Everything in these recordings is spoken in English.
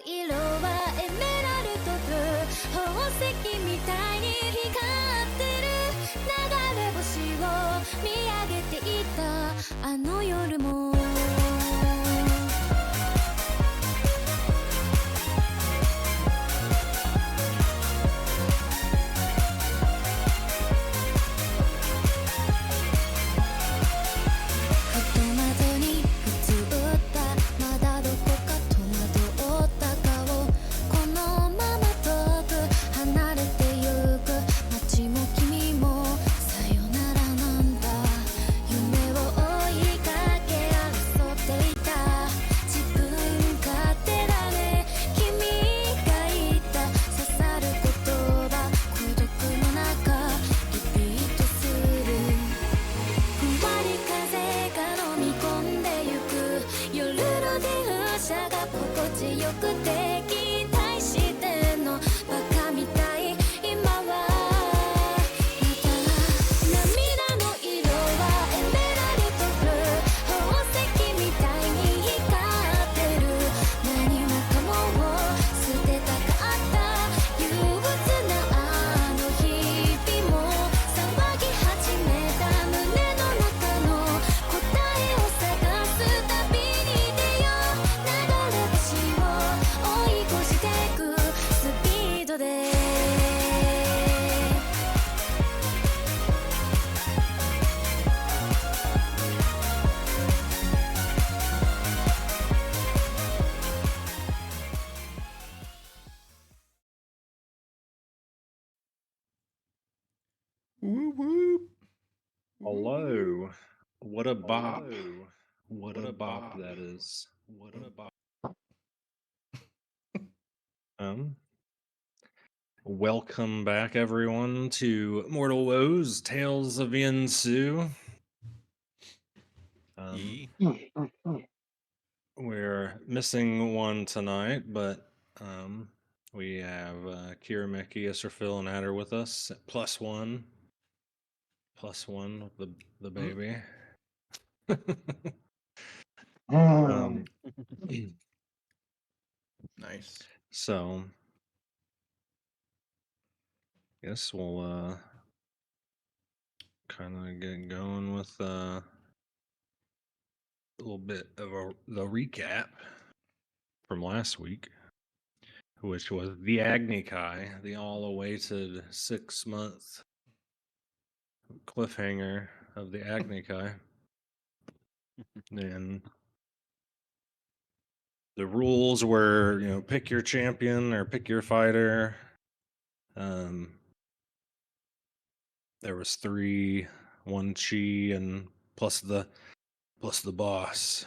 色はエメラルドブルー、宝石みたいに光ってる。流れ星を見上げていたあの夜もWhoop whoop. Hello. What a bop. What a bop that is. What a bop. Welcome back everyone to Mortal Woes Tales of Yuansu. We're missing one tonight, but we have Kira, Mickey, Isserfil, and Adder with us at +1. +1 with the baby. Nice. So guess we'll kind of get going with a little bit of the recap from last week, which was the Agni Kai, the all-awaited 6-month cliffhanger of the Agni Kai. And the rules were, pick your champion or pick your fighter. There was 3, 1 chi, and plus the boss,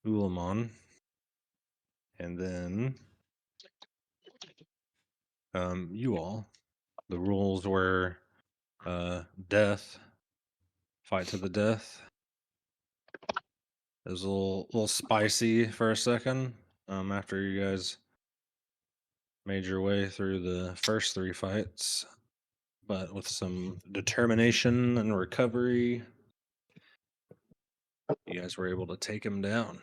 Ulamon. And then you all. The rules were death, fight to the death. It was a little spicy for a second after you guys made your way through the first 3 fights, but with some determination and recovery, you guys were able to take him down.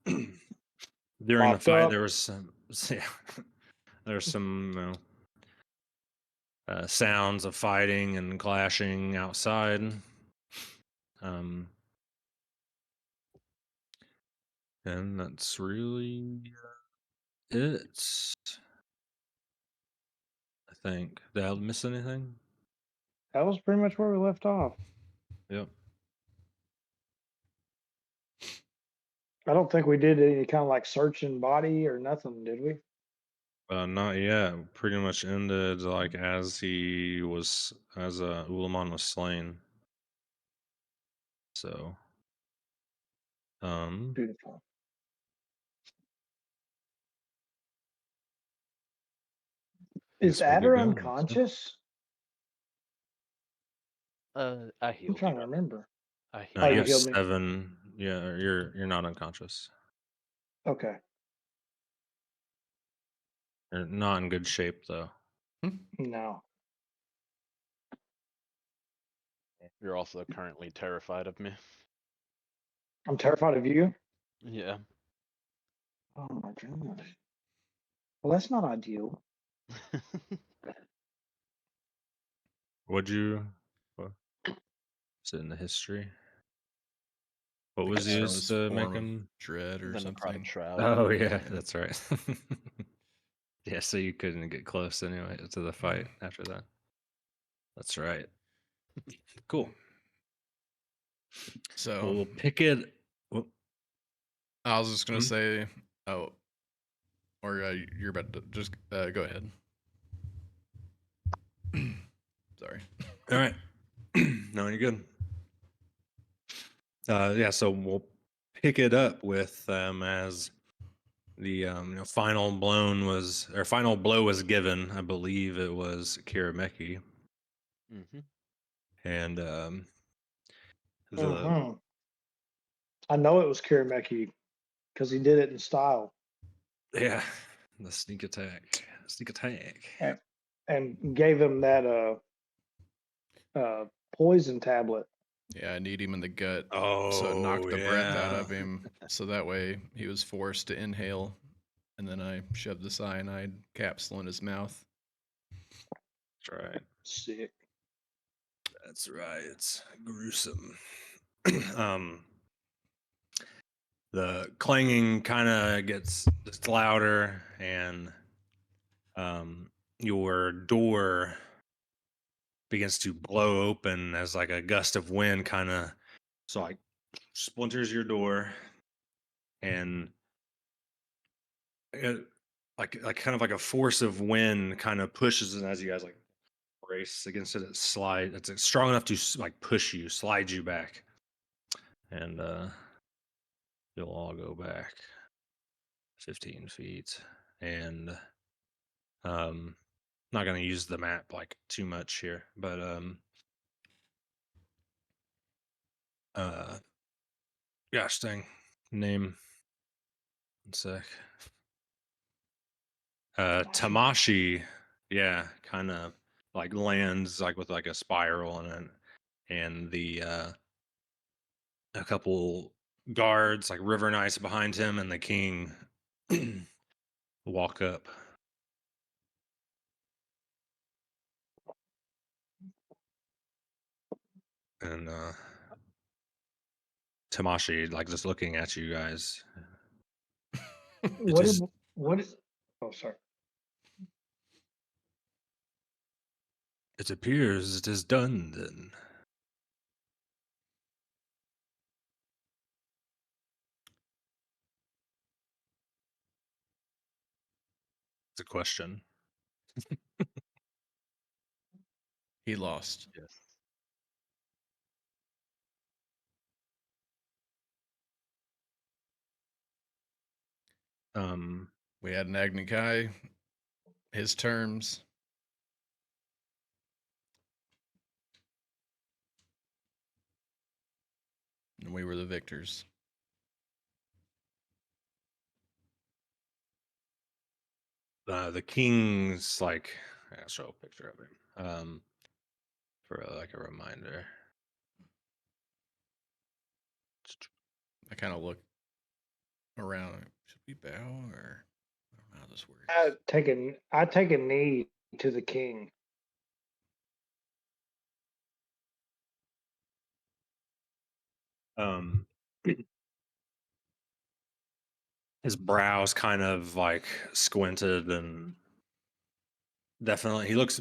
During the fight, there was some sounds of fighting and clashing outside. And that's really it. I think. Did I miss anything? That was pretty much where we left off. Yep. I don't think we did any kind of like searching body or nothing, did we? Not yet. Pretty much ended like as Ulamon was slain. So, Beautiful. Is Adder unconscious? I healed. I'm trying to remember. I no, you you have healed me. 7. Yeah, you're not unconscious. Okay. You're not in good shape though. No. You're also currently terrified of me. I'm terrified of you. Yeah. Oh my gosh. Well, that's not ideal. What'd you? What, is it in the history? What was Some used to make form of him? dread or The necrotic something. shroud. Oh yeah, Yeah. that's right. Yeah, so you couldn't get close anyway to the fight after that. That's right. Cool. So We'll pick it. Well, I was just gonna Hmm? say, oh, or you're about to just go ahead. Sorry. all right. No, you're good. Yeah, so we'll pick it up with as the final final blow was given. I believe it was Kirameki, Mm-hmm. and the Mhm. I know it was Kirameki because he did it in style yeah the sneak attack. and, and gave him that poison tablet. Yeah, I need him in the gut, so it Oh knocked the breath out yeah, of him. So that way he was forced to inhale, and then I shoved the cyanide capsule in his mouth. that's right. Sick. That's right. It's gruesome. um, the clanging kind of gets just louder, and your door begins to blow open as like a gust of wind kind of so like splinters your door, and it, like kind of like a force of wind kind of pushes, and as you guys like brace against it, it slide. It's strong enough to like push you, slide you back, and you'll all go back 15 feet, and not going to use the map like too much here, but uh gosh dang, name one sec. Tamashi. Tamashi, yeah, kind of like lands like with like a spiral in it, and the a couple guards like river knights behind him, and the king walk up, and Tamashi like just looking at you guys. It What is. did what is? Oh, sorry. It appears it is done then. It's a question. He lost. Yes. Um, We had an Agni Kai, his terms, and we were the victors. the king's like, I'll show a picture of him. For like a reminder. I kind of look around. Should we bow or I don't know how this works? I take a knee to the king. Um, his brows kind of like squinted, and definitely he looks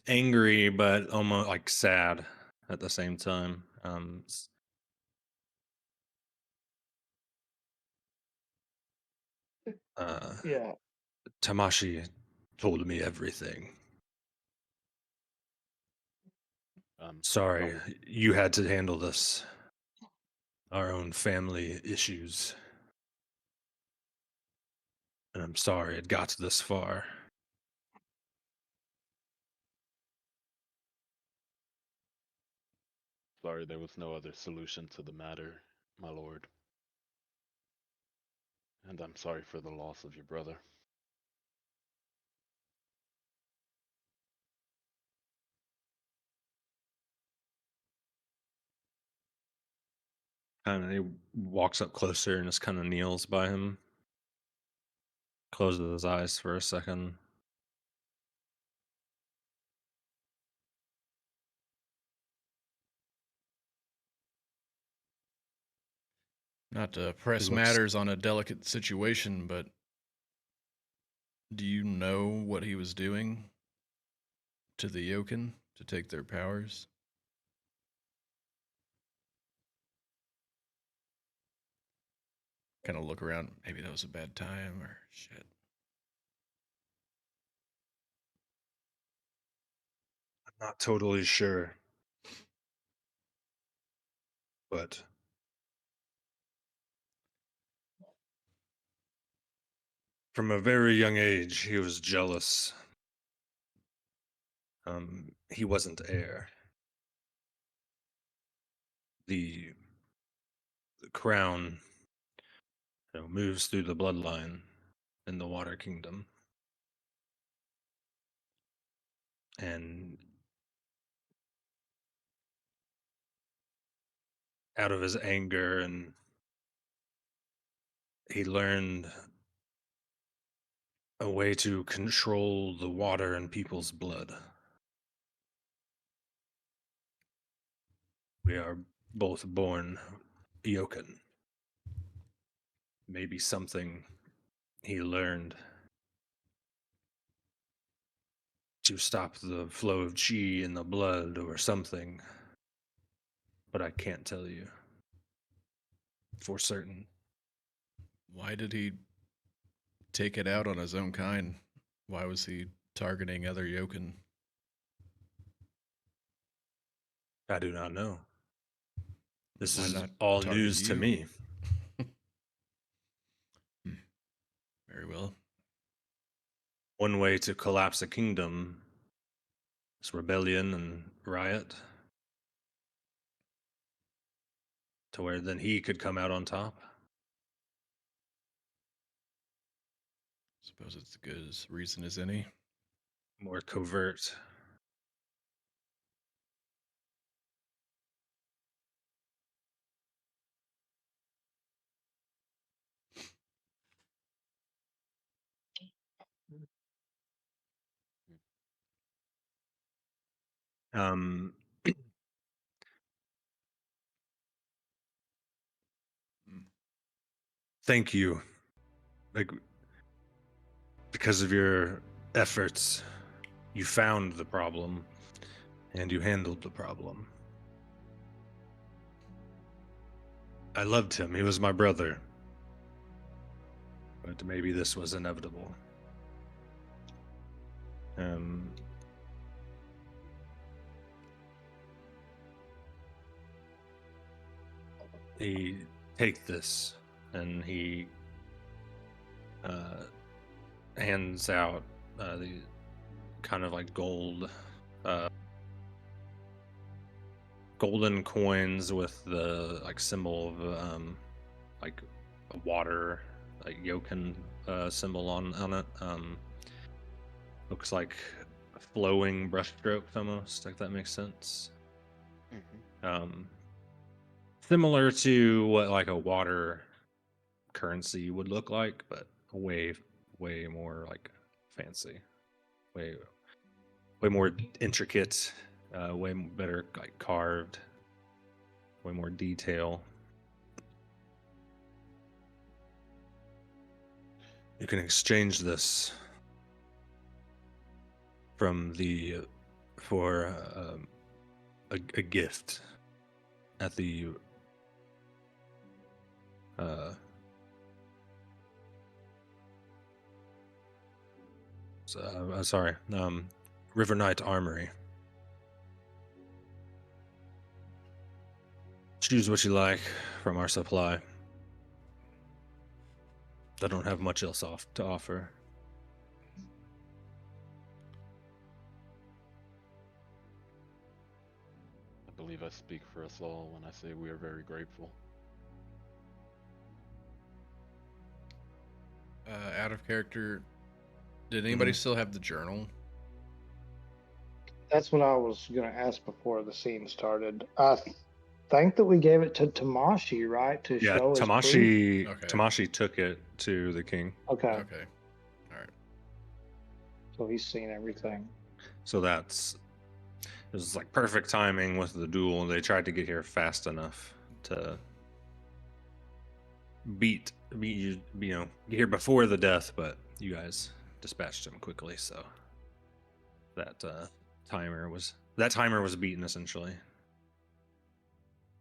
angry, but almost like sad at the same time. Uh, Yeah. Tamashi told me everything. Sorry, No, you had to handle this. Our own family issues. And I'm sorry it got this far. sorry, there was no other solution to the matter, my lord. And I'm sorry for the loss of your brother. Kind of, he walks up closer and just kind of kneels by him. closes his eyes for a second. Not to press looks- matters on a delicate situation, but do you know what he was doing to the Yoken to take their powers? Kind of look around. Maybe that was a bad time or shit. I'm not totally sure. But from a very young age, he was jealous. He wasn't heir. The crown moves through the bloodline in the Water Kingdom. And out of his anger, and he learned a way to control the water in people's blood. We are both born Yoken. Maybe something he learned to stop the flow of chi in the blood or something, but I can't tell you for certain. Why did he take it out on his own kind? Why was he targeting other Yoken? I do not know. This Why is not all target news to you? me. Very well. One way to collapse a kingdom is rebellion and riot, to where then he could come out on top. Suppose it's as good as reason as any. More covert. Um, thank you. Like, because of your efforts, you found the problem and you handled the problem. I loved him. He was my brother. But maybe this was inevitable. He take this, and he hands out the kind of like golden coins with the like symbol of like a water, like Yoken symbol on it. Looks like flowing brushstrokes almost, like that makes sense. Similar to what like a water currency would look like, but way more like fancy, way more intricate, way better like carved, way more detail. You can exchange this from for a gift at the River Knight Armory. Choose what you like from our supply. I don't have much else to offer. I believe I speak for us all when I say we are very grateful. Out of character, did anybody Mhm. still have the journal? That's what I was gonna ask before the scene started. I think that we gave it to Tamashi, right, to Yeah, show as proof. Tamashi Okay. Tamashi took it to the king. Okay. Okay. So he's seen everything. So it was like perfect timing with the duel. They tried to get here fast enough to beat you, get here before the death, but you guys dispatched him quickly, so that timer was beaten essentially.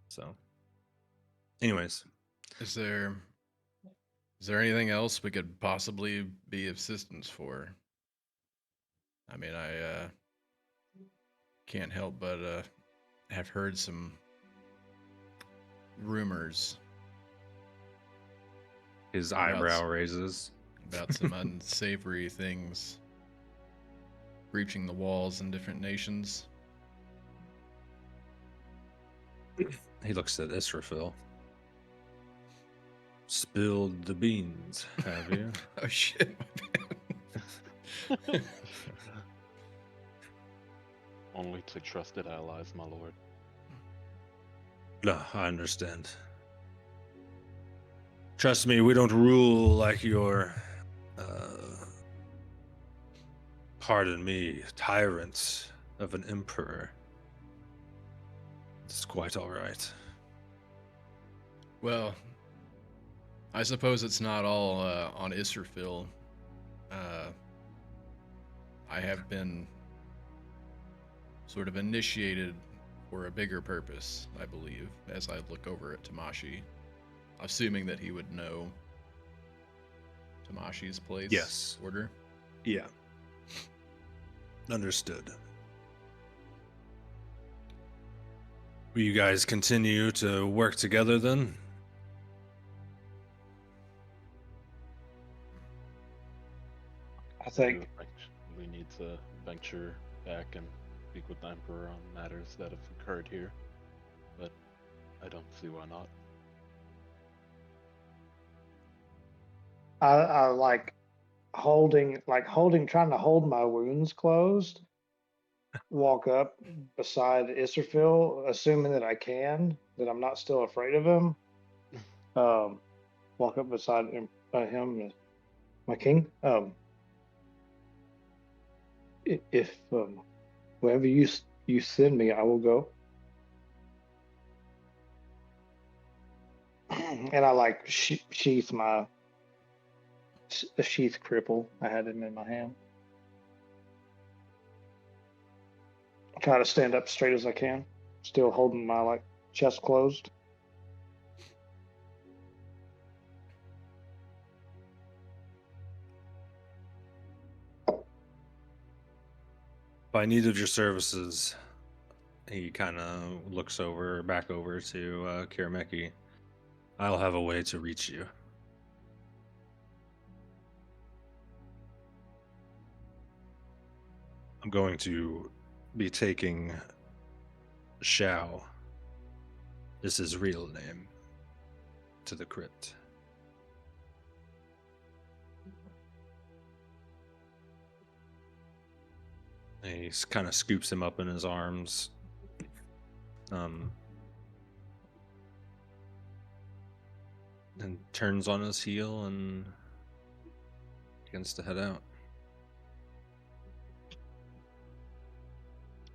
So, anyways, Is there anything else we could possibly be of assistance for? I mean, I can't help but have heard some rumors his About eyebrow raises. about some unsavory things breaching the walls in different nations. He looks at Israfil. Spilled the beans, have you? Oh shit! My bad. Only to trusted allies, my lord. No, I understand. Trust me, we don't rule like your, pardon me, tyrants of an emperor. It's quite all right. Well, I suppose it's not all on Israfil. I have been sort of initiated for a bigger purpose, I believe, as I look over at Tamashi, assuming that he would know Tamashi's place. Yes. Order. Yeah. Understood. Will you guys continue to work together then? I think We need to venture back and speak with the Emperor on matters that have occurred here, but I don't see why not. I like trying to hold my wounds closed. Walk up beside Israfil, assuming that that I'm not still afraid of him. Walk up beside him, my king. If wherever you send me, I will go. And I like sheath the sheath cripple. I had him in my hand. Try to stand up straight as I can, still holding my chest closed. If I needed your services, he kind of looks back over to Kirameki. I'll have a way to reach you. I'm going to be taking Shao, this is his real name, to the crypt. And he kind of scoops him up in his arms. And turns on his heel and begins to head out.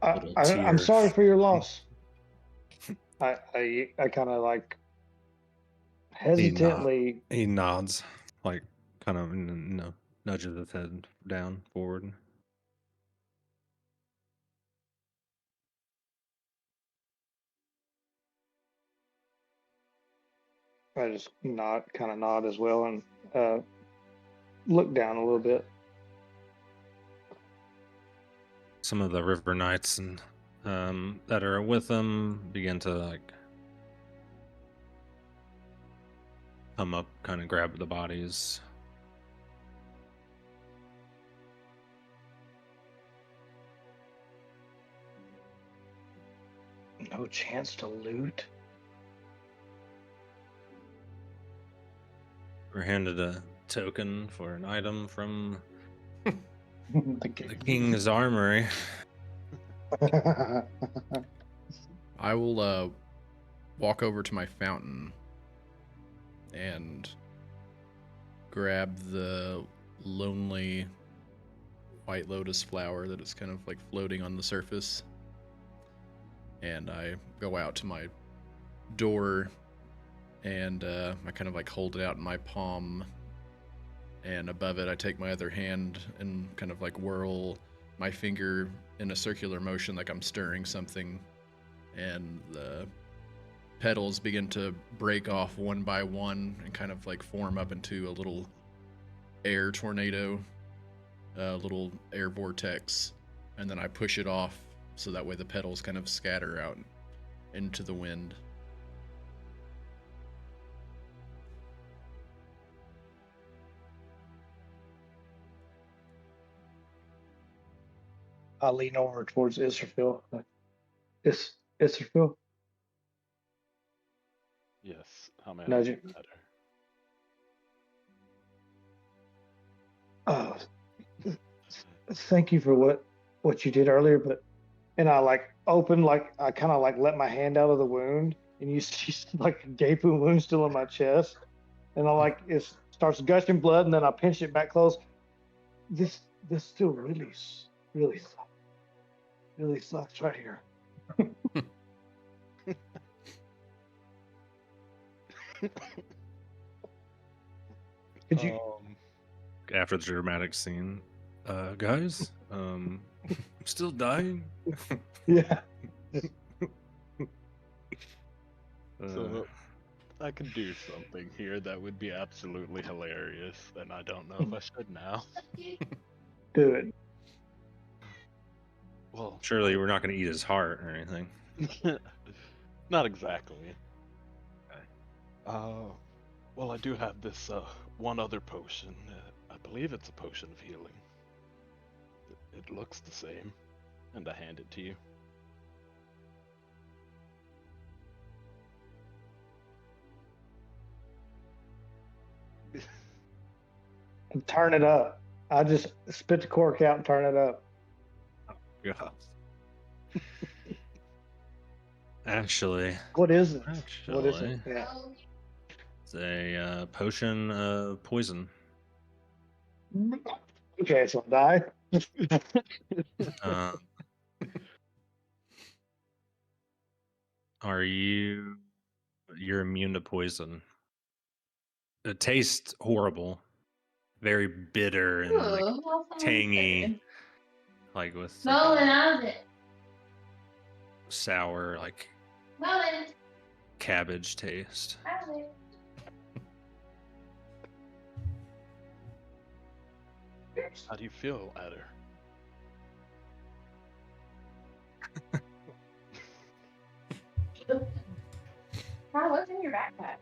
I'm sorry for your loss. I kind of hesitantly. He nods, kind of, nudges his head down, forward. I just nod as well, and look down a little bit. Some of the river knights and that are with him begin to come up, kind of grab the bodies. No chance to loot. We're handed a token for an item from The the king's armory. I will walk over to my fountain and grab the lonely white lotus flower that is kind of like floating on the surface. And I go out to my door and I kind of like hold it out in my palm. And above it, I take my other hand and kind of like whirl my finger in a circular motion like I'm stirring something. And the petals begin to break off one by one and kind of like form up into a little air tornado, a little air vortex. And then I push it off so that way the petals kind of scatter out into the wind. I lean over towards Israfil. Israfil, Yes. How may I nudge help it. better? Oh, thank you for what you did earlier, and I like open, like I kind of like let my hand out of the wound, and you see like a gaping wound still in my chest, and I like it starts gushing blood, and then I pinch it back close. This still really sucks. Really sucks right here. Could you? After the dramatic scene, guys, I'm still dying. Yeah. So I could do something here that would be absolutely hilarious, and I don't know if I should now. Do it. Well, Surely we're not going to eat his heart or anything. not exactly. Okay. Well, I do have this one other potion. I believe it's a potion of healing. It looks the same, and I hand it to you. And turn it up. I just spit the cork out and turn it up. Yeah. Actually, What is it? What is actually, it? Yeah. it's a potion of poison. Okay, so die. Uh, you're immune to poison? It tastes horrible, very bitter and like tangy, like with like a sour like cabbage taste. How do you feel, Adder? What's in your backpack?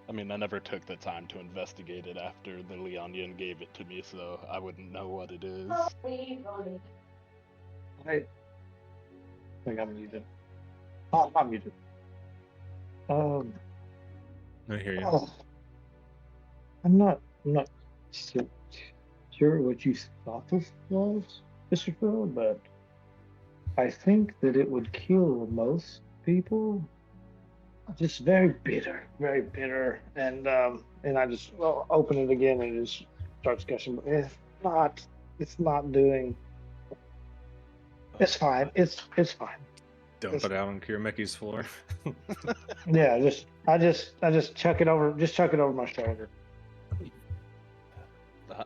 I mean, I never took the time to investigate it after the Leonian gave it to me, so I wouldn't know what it is. I think I'm muted. Oh, I'm muted. I hear you. Oh, I'm not so sure what you thought this was, Mr. Phil, but I think that it would kill most people. Just very bitter, and I just open it again and it just starts gushing. It's not doing. It's fine. It's fine. Dump it out on Kirameki's floor. Yeah, I just chuck it over my shoulder.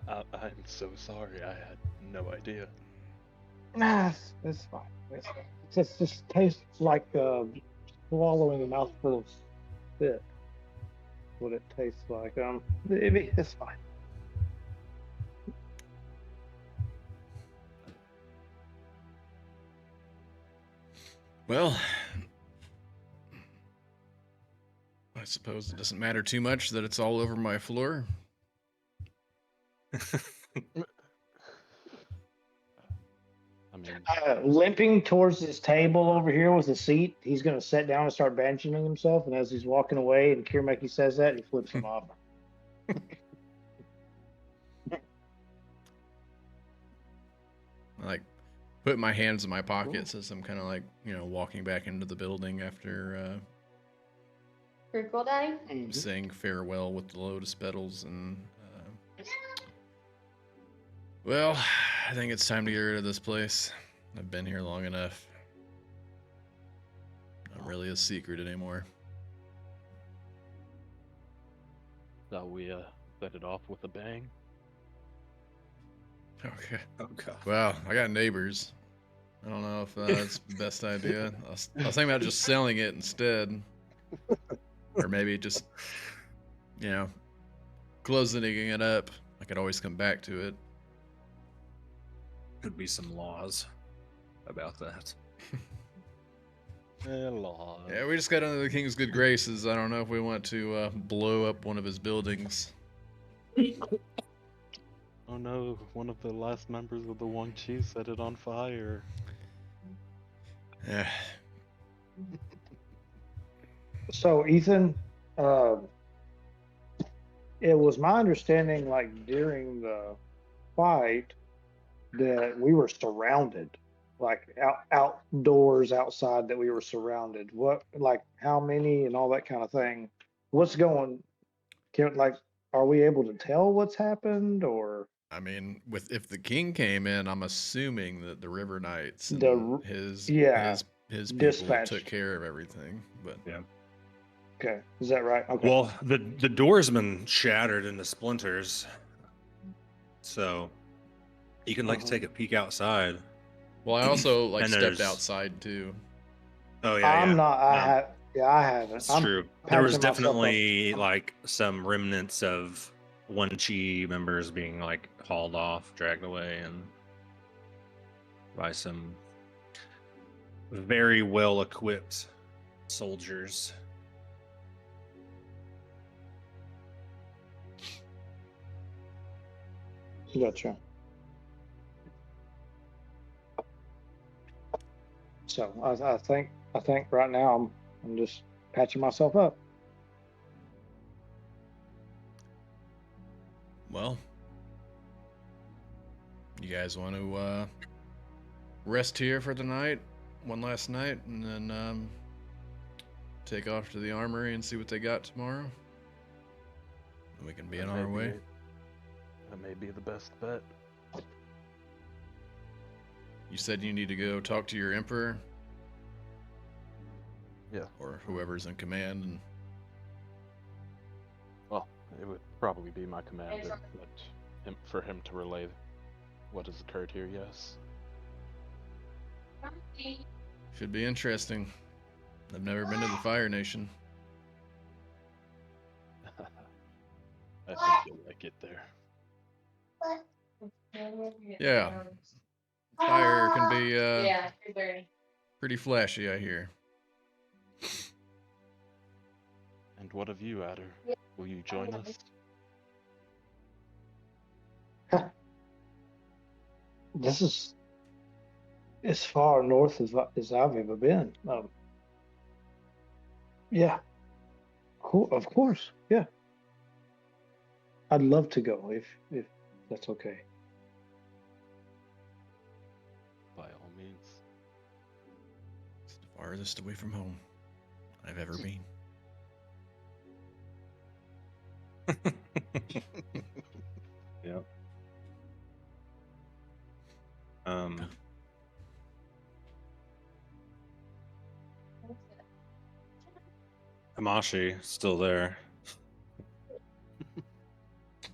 I'm so sorry. I had no idea. Nah, it's fine. It just tastes like swallowing a mouthful of spit. What it tastes like. It's fine. Well, I suppose it doesn't matter too much that it's all over my floor. I mean, Limping towards this table over here with a seat, he's going to sit down and start benching himself. And as he's walking away, and Kirmeki says that, he flips him off. I like put my hands in my pockets as I'm kind of like, walking back into the building after Pretty cool, Daddy. saying farewell with the lotus petals. And well, I think it's time to get rid of this place. I've been here long enough. Not really a secret anymore. Shall we set it off with a bang? Okay. Oh god. Well, I got neighbors. I don't know if that's the best idea. I was thinking about just selling it instead. Or maybe just, you know, closing it up. I could always come back to it. Could be some laws about that. Laws. Yeah, we just got under the king's good graces. I don't know if we want to blow up one of his buildings. Oh no, one of the last members of the Wang Chi set it on fire. Yeah. So Ethan, it was my understanding, like during the fight, that we were surrounded, like outdoors, outside, that we were surrounded. What, like, how many and all that kind of thing? What's going? Like, are we able to tell what's happened, or I mean, if the king came in, I'm assuming that the River Knights and the his yeah his people dispatch? took care of everything. But Yeah. Okay, is that right? Okay. Well, the door's been shattered into splinters, so you can like Uh-huh. take a peek outside. well, I also like And stepped there's- outside too. Oh yeah, I'm yeah. not. I Um, have. Yeah, I haven't. That's I'm true. There was patching myself up. definitely like some remnants of one Chi members being like hauled off, dragged away, and by some very well equipped soldiers. Gotcha. So I think right now I'm just patching myself up. Well, you guys want to rest here for the night, one last night, and then take off to the armory and see what they got tomorrow? And we can be on our way. That may be the best bet. You said you need to go talk to your emperor? Yeah. Or whoever's in command. And Well, it would probably be my commander, but for him to relay what has occurred here, yes. should be interesting. I've never been to the Fire Nation. I think you'll like it there. Yeah. Fire can be Yeah, 3:30. pretty flashy, I hear. And what of you, Adder? Will you join us? This is as far north as I've ever been. Yeah, cool. Of course. Yeah, I'd love to go if that's okay. By all means. It's the farthest away from home I've ever been. Yeah. Hamashi still there.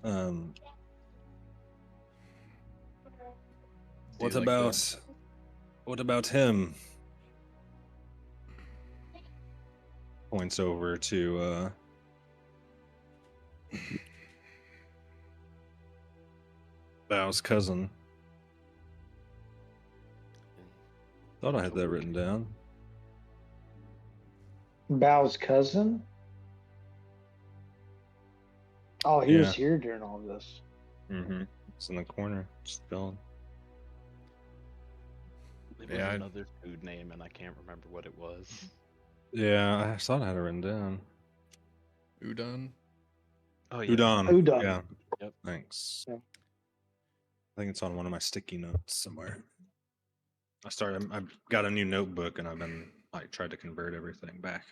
Do What you like about what about him? Points over to Bao's cousin. Thought I had that written down. Bao's cousin. Oh, he Yeah. was here during all this. Mm-hmm. It's in the corner, just chilling. It was Yeah, another food name, and I can't remember what it was. Yeah, I thought I had it written down. Udon? Oh yeah. Udon. Udon. Yeah. Yep. Thanks. Yeah. I think it's on one of my sticky notes somewhere. I've got a new notebook and I've been like tried to convert everything back.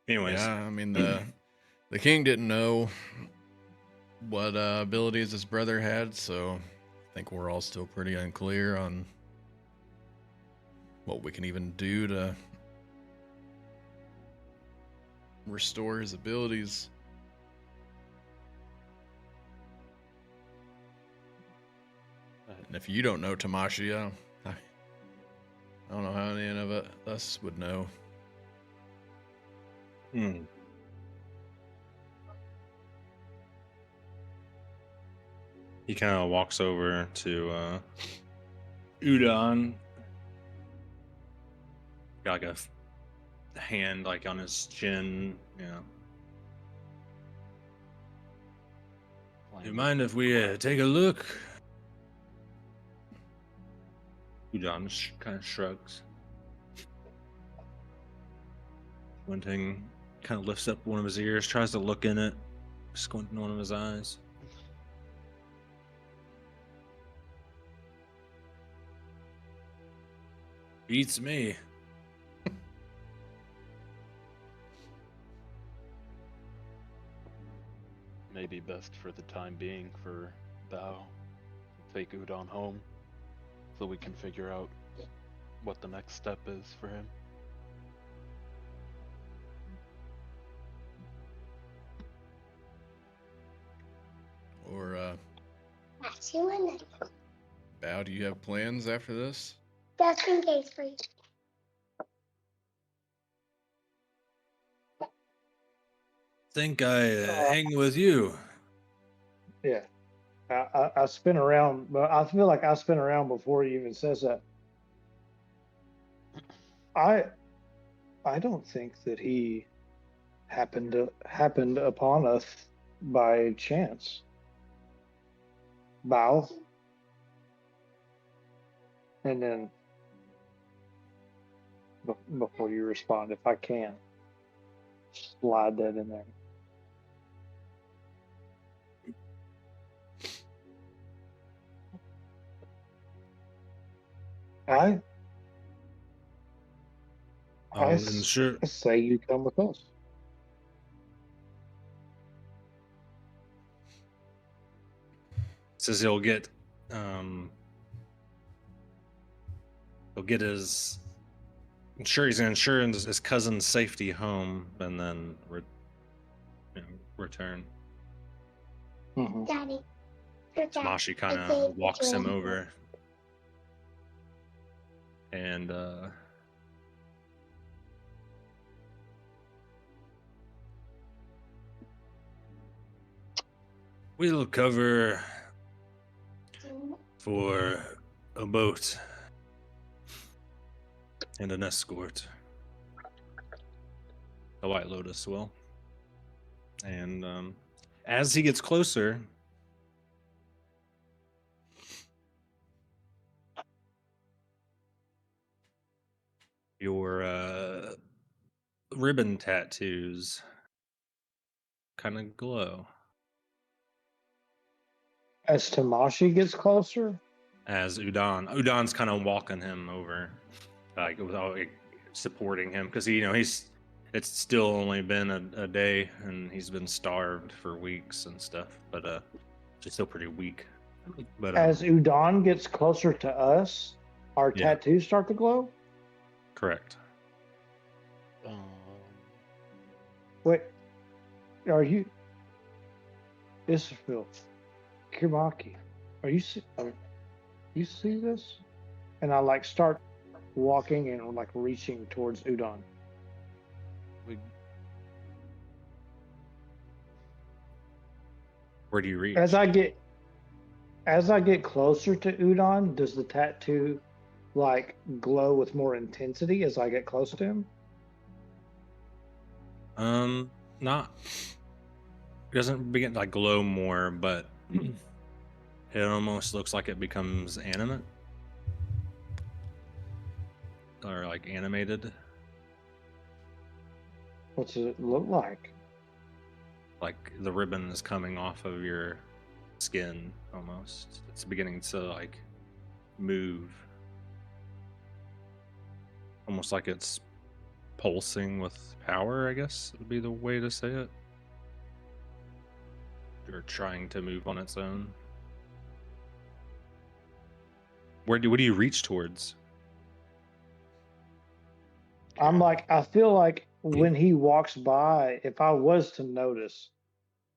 Anyways, Yeah, I mean the king didn't know what abilities his brother had, so I think we're all still pretty unclear on what we can even do to restore his abilities. And if you don't know Tamashi, I don't know how any of us would know. Hmm. He kind of walks over to Udon. Got like a hand like on his chin, You mind if we take a look? Udon kind of shrugs. Squinting, kind of lifts up one of his ears, tries to look in it, squinting one of his eyes. Beats me. Maybe best for the time being for Bao to take Udon home so we can figure out what the next step is for him. Or, That's you and Bao, do you have plans after this? just in case for you. Think I hang with you. Yeah. I spin around, but I feel like I spin around before he even says that. I don't think that he happened upon us by chance. Bow. And then before you respond, if I can, slide that in there. I ensure. say you come with us. Says he'll get his. I'm sure he's gonna ensure his cousin's safety home, and then return. Mm-hmm. Daddy. Good job. Tamashi kind of walks him over, and we'll cover for a boat and an escort. The White Lotus will. And as he gets closer, your ribbon tattoos kind of glow. As Tamashi gets closer, As Udon's kind of walking him over, like without supporting him, because it's still only been a day, and he's been starved for weeks and stuff, but he's still pretty weak. But as Udon gets closer to us, our Yeah. tattoos start to glow. correct. Wait, are you? Isafil, Kirmaki, you see this? And I like start walking and like reaching towards Udon. Where do you reach? As I get closer to Udon, does the tattoo like glow with more intensity as I get close to him? Not. It doesn't begin to like glow more, but it almost looks like it becomes animate or like animated. What's it look like? Like the ribbon is coming off of your skin almost. It's beginning to like move. Almost like it's pulsing with power, I guess would be the way to say it. Or trying to move on its own. What do you reach towards? I'm like, I feel like when he walks by, if I was to notice,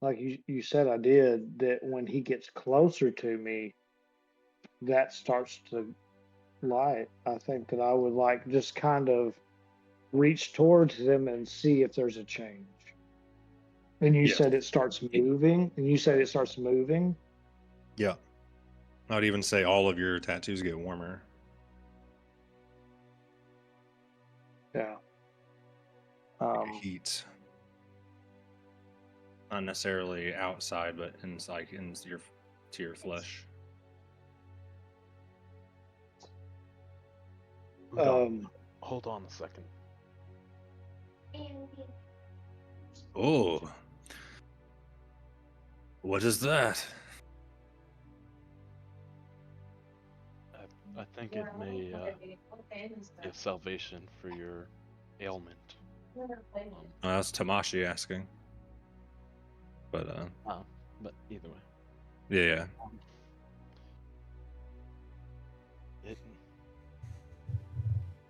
like you said I did, that when he gets closer to me, that starts to light. I think that I would like just kind of reach towards him and see if there's a change. And you Yeah. said it starts moving, and you said it starts moving. Yeah. I would even say all of your tattoos get warmer. Yeah. Heat. Not necessarily outside, but inside, to your flesh. Hold on a second. Oh. What is that? I think it may give salvation for your ailment. That's Tamashi asking. But But either way, yeah.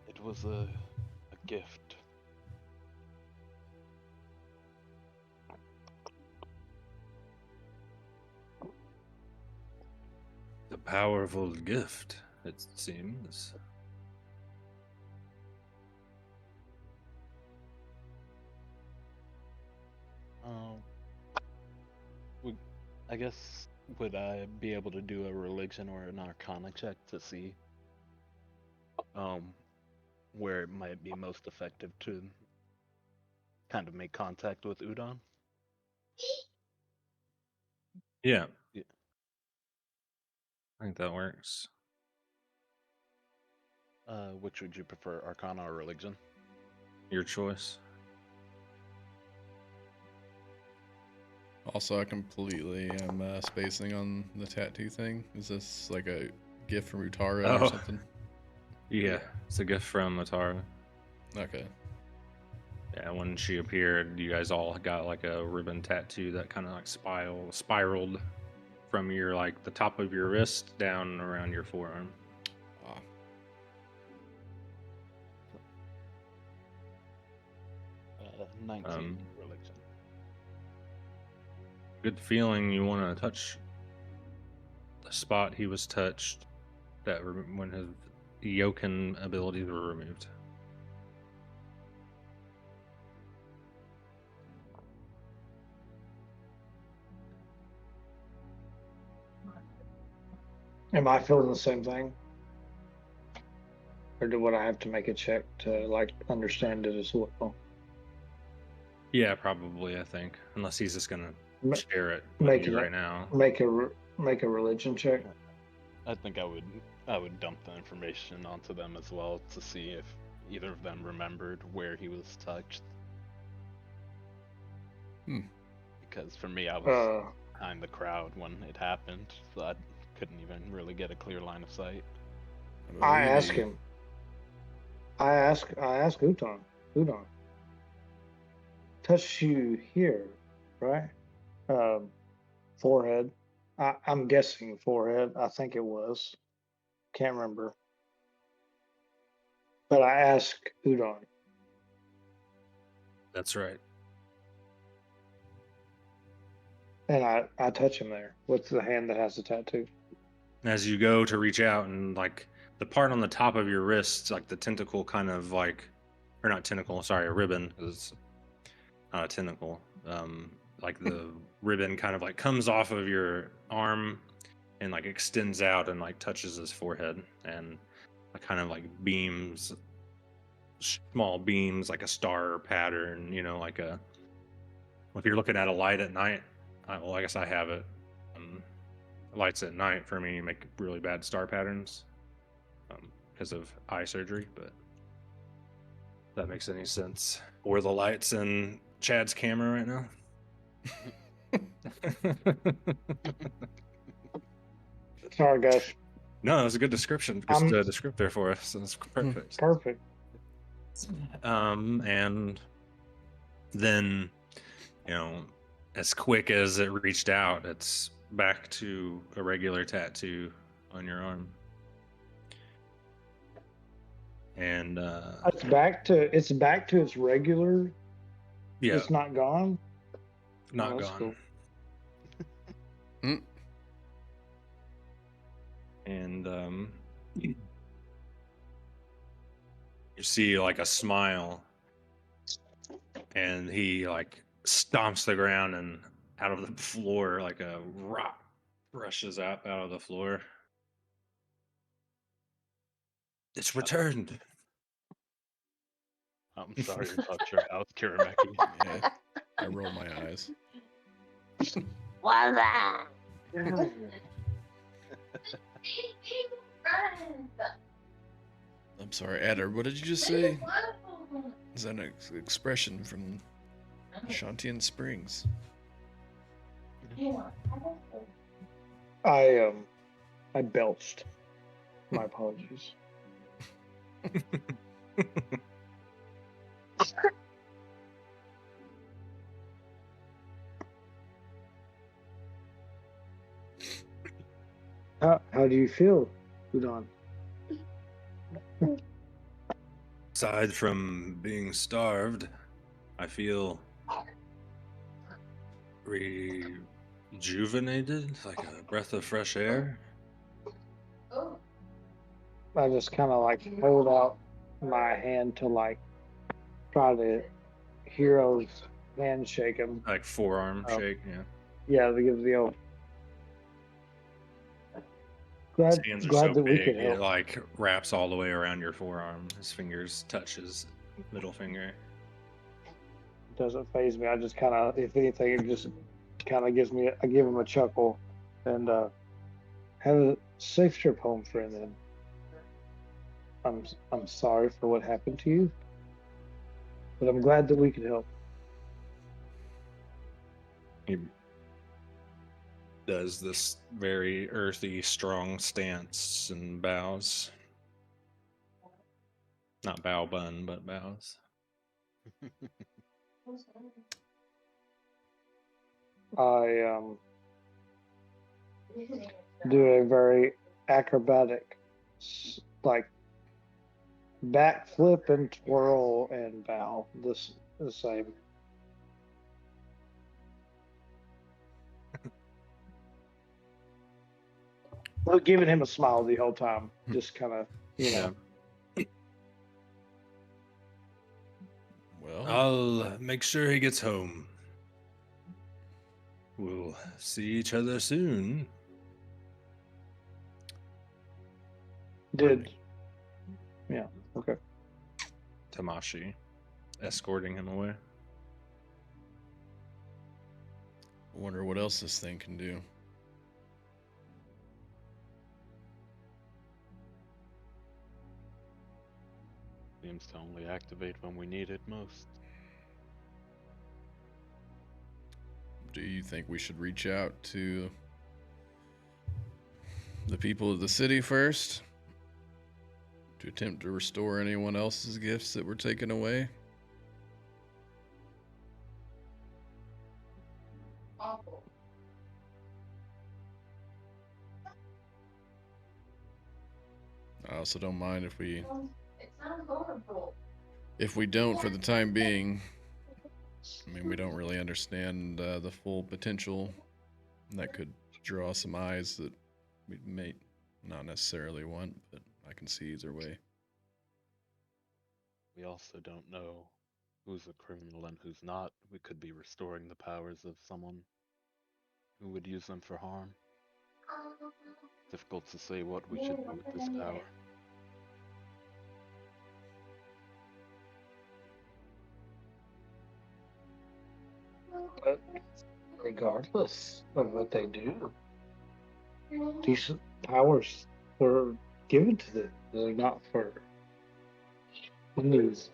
it was a gift. The powerful gift, it seems. I guess, would I be able to do a religion or an arcana check to see where it might be most effective to kind of make contact with Udon? Yeah. Yeah. I think that works. Which would you prefer, arcana or religion? Your choice. Also, I completely am spacing on the tattoo thing. Is this like a gift from Utara or something? Yeah, it's a gift from Atara. Okay. Yeah, when she appeared, you guys all got like a ribbon tattoo that kind of like spiraled from your like the top of your wrist down around your forearm. Ah. 19 religion. Good feeling. You want to touch the spot he was touched that when his Yoken abilities were removed. Am I feeling the same thing? Or would I have to make a check to like understand it as well? Yeah, probably. I think, unless he's just gonna share it with Make you it right now. make a religion check. I think I would dump the information onto them as well to see if either of them remembered where he was touched. Because for me, I was behind the crowd when it happened, so I couldn't even really get a clear line of sight. I ask him. I ask Udon. Touch you here, right? Forehead. I'm guessing forehead. I think it was. Can't remember. But I ask Udon. That's right. And I touch him there with the hand that has the tattoo. As you go to reach out, and like the part on the top of your wrist, like the tentacle kind of like, or not tentacle, sorry, a ribbon, is not a tentacle. Like the ribbon kind of like comes off of your arm and like extends out and like touches his forehead, and kind of like beams, small beams, like a star pattern, like if you're looking at a light at night, well, I guess I have it. Lights at night for me make really bad star patterns because of eye surgery, but if that makes any sense. Or the lights in Chad's camera right now. Sorry, guys. No, that was a good description. Just a descriptor for us. That's perfect. Perfect. And then, as quick as it reached out, it's back to a regular tattoo on your arm. and It's back to its regular. yeah, It's not gone. not Oh, that's gone. cool. Mm. And you see like a smile, and he like stomps the ground, and out of the floor like a rock rushes out of the floor. It's returned. I'm sorry about your house, Kirameki. Yeah, I roll my eyes. Voila. I'm sorry, Adder. What did you just say? Is that an expression from Shantian Springs? I belched. My apologies. How do you feel, Udon? Aside from being starved, I feel rejuvenated, like a breath of fresh air. I just kind of like hold out my hand to like try to hero's handshake him. Like forearm Oh. shake, yeah. Yeah, to give the old. His Glad hands are glad so that we big, could it help. like wraps all the way around your forearm. His fingers touch his middle finger. Doesn't phase me. I just kind of, if anything, it just kind of gives me. I give him a chuckle, and have a safe trip home, friend. And I'm sorry for what happened to you, but I'm glad that we could help. He does this very earthy, strong stance and bows. Not bow bun, but bows. I do a very acrobatic, like backflip and twirl and bow. This the same. Well, giving him a smile the whole time, just kind of, you know. Well, I'll make sure he gets home. We'll see each other soon. Did yeah, okay. Tamashi escorting him away. I wonder what else this thing can do. Seems to only activate when we need it most. Do you think we should reach out to the people of the city first to attempt to restore anyone else's gifts that were taken away? I also don't mind if we don't for the time being. I mean, we don't really understand the full potential that could draw some eyes that we may not necessarily want, but I can see either way. We also don't know who's a criminal and who's not. We could be restoring the powers of someone who would use them for harm. Difficult to say what we should do with this power. But regardless of what they do, these powers were given to them. They're not for these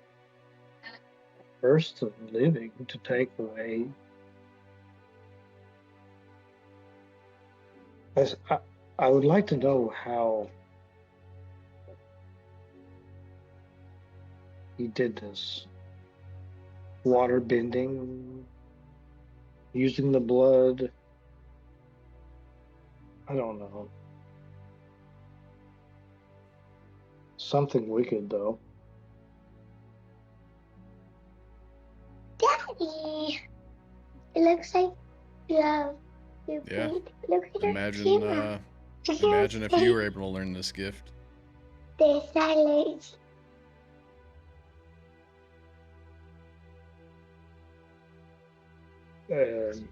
first of living to take away. I would like to know how he did this. Water bending, using the blood. I don't know. Something wicked, though. looks like you have your Yeah. feet. Look at your Imagine, camera. imagine if you were able to learn this gift. The silence. And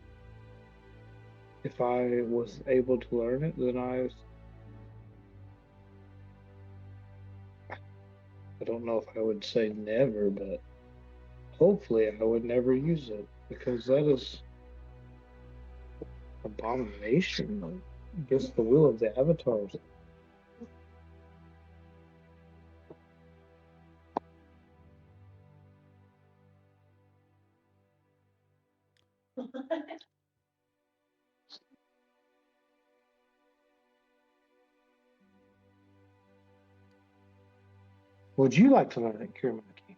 if I was able to learn it, then I don't know if I would say never, but hopefully I would never use it because that is abomination against the will of the avatars. Would you like to learn it, Kirimaki?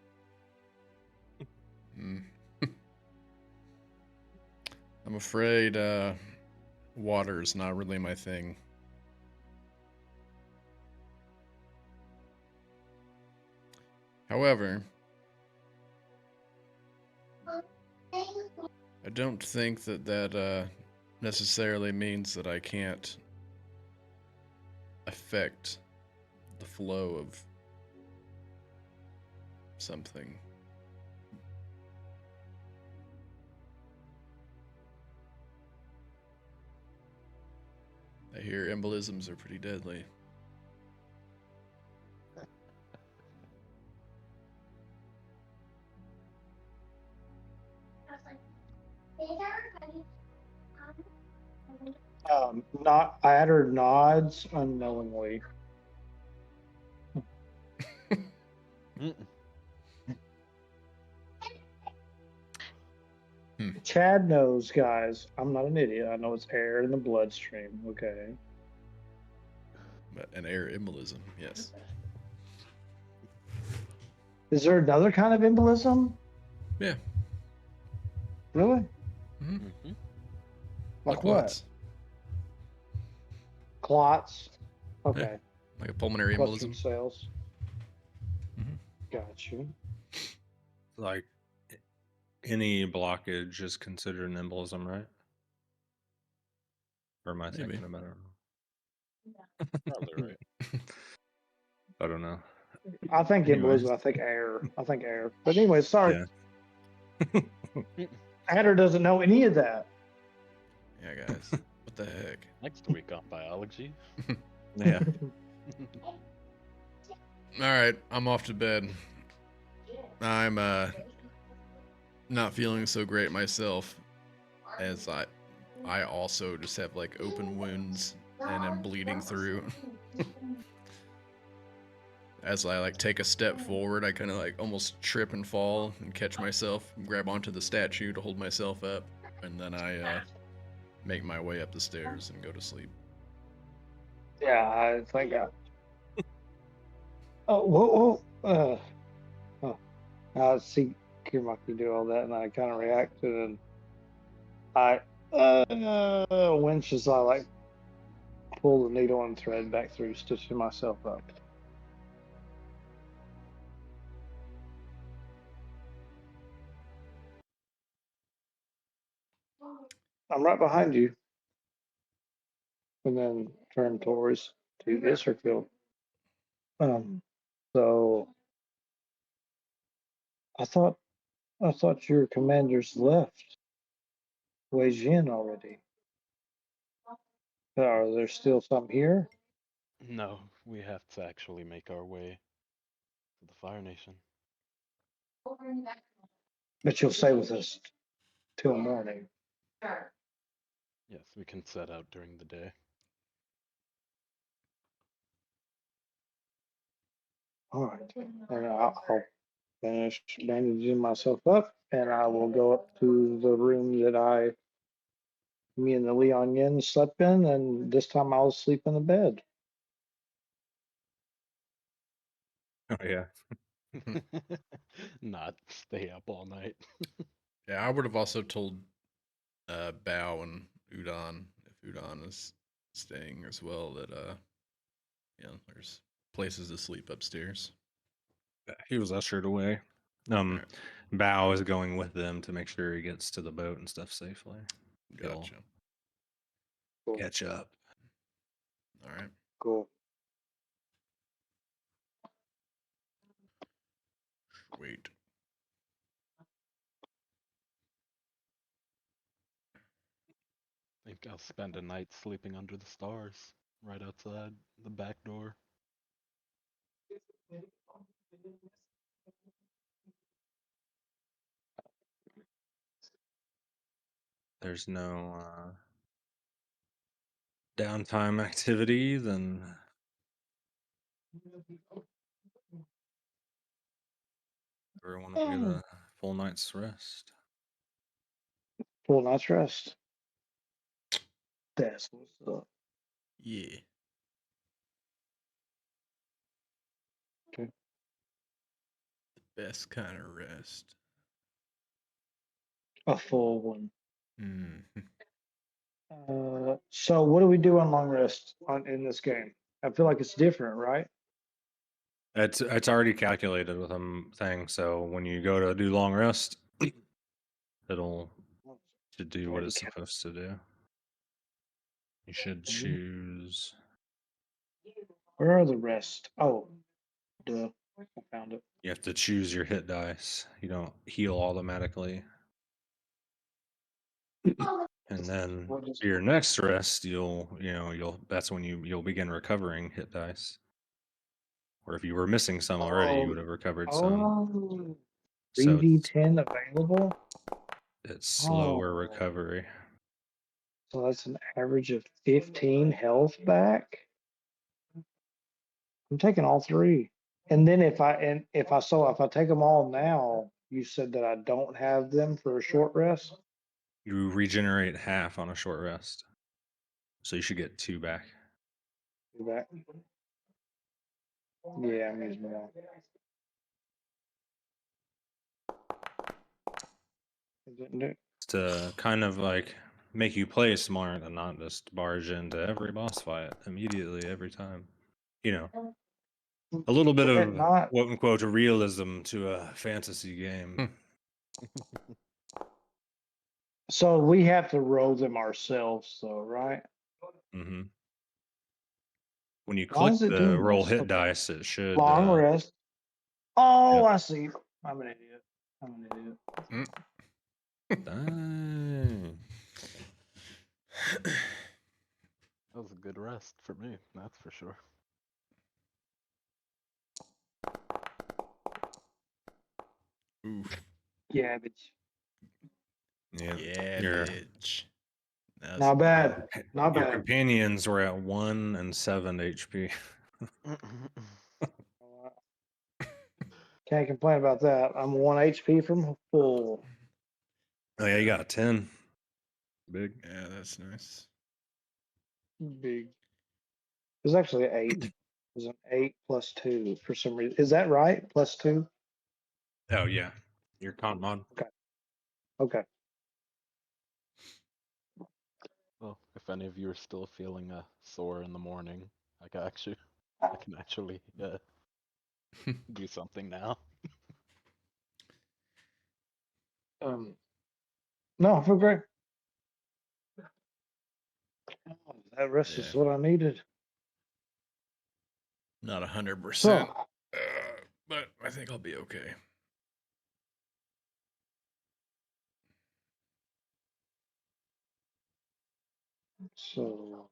Hmm. I'm afraid water is not really my thing. However, I don't think that necessarily means that I can't affect the flow of something. I hear embolisms are pretty deadly. Not Adder nods unknowingly. Chad knows, guys. I'm not an idiot. I know it's air in the bloodstream. Okay. But an air embolism, yes. Is there another kind of embolism? Yeah. Really? Mm-hmm. Mm-hmm. Like Blood what? clots. Clots. Okay. Like a pulmonary Clustered embolism. cells. Mhm. Got you. Like any blockage is considered an embolism, right? Or am I Maybe. thinking about it? Probably right. I don't know. I think Anyways. embolism. I think air. I think air. But anyway, sorry. Yeah. Adder doesn't know any of that. Yeah, guys. What the heck? Next week on biology. Yeah. All right, I'm off to bed. I'm not feeling so great myself, as I also just have like open wounds and am bleeding through. As I like take a step forward, I kind of like almost trip and fall and catch myself, grab onto the statue to hold myself up, and then I make my way up the stairs and go to sleep. Yeah, I think. Oh, whoa, whoa. I see Kirimaki do all that, and I kind of reacted, and I winch as I like pull the needle and thread back through, stitching myself up. I'm right behind you, and then turn towards to Israfil. So I thought your commanders left Wei Jin already. Are there still some here? No, we have to actually make our way to the Fire Nation. But you'll stay with us till morning. Yes, we can set out during the day. All right, and I'll finish bandaging myself up, and I will go up to the room that me and the Leon Yin slept in, and this time I'll sleep in the bed. Oh yeah. Not stay up all night. Yeah, I would have also told Bao and Udon, if Udon is staying as well, that there's places to sleep upstairs. He was ushered away. Alright. Bao is going with them to make sure he gets to the boat and stuff safely. He'll Gotcha. Cool. catch up. All right. Cool. Wait. I think I'll spend a night sleeping under the stars, right outside the back door. There's no downtime activity, then everyone will get a full night's rest. Full night's rest. That's what's up. Yeah. Okay. Best kind of rest. A full one. Mm. So what do we do on long rest in this game? I feel like it's different, right? It's already calculated with a thing. So when you go to do long rest, it'll should do what it's supposed to do. You should choose. Where are the rest? Oh, duh. I found it. You have to choose your hit dice. You don't heal automatically. And then What is for your next rest, you'll that's when you'll begin recovering hit dice. Or if you were missing some already, you would have recovered some. Oh, So 3d10 available? it's slower Oh, recovery. so that's an average of 15 health back. I'm taking all three. And then if I take them all now, you said that I don't have them for a short rest. You regenerate half on a short rest. So you should get 2 back. You back? Yeah, I'm using them all. Didn't do- To kind of like make you play smart and not just barge into every boss fight immediately every time. You know, a little bit Would it of not? quote unquote realism to a fantasy game. So we have to roll them ourselves, though, right? hmm When you Why click is it the doing roll this? hit Okay. dice, it should. Long rest. Oh, Yep. I see. I'm an idiot. Dang. That was a good rest for me, that's for sure. Oof. Yeah, but Yeah. Yeah, Your bitch. That's not bad. good. Not your bad. companions were at 1 and 7 HP. Can't complain about that. I'm 1 HP from full. Oh yeah, you got 10. Big. Yeah, that's nice. Big. It's actually an 8. It's an 8 plus 2 for some reason. Is that right? Plus 2? Oh yeah. Your con mod. Okay. Well, if any of you are still feeling sore in the morning, I can actually do something now. No, I feel great. Oh, that rest Yeah. is what I needed. Not 100%, So, but I think I'll be okay. so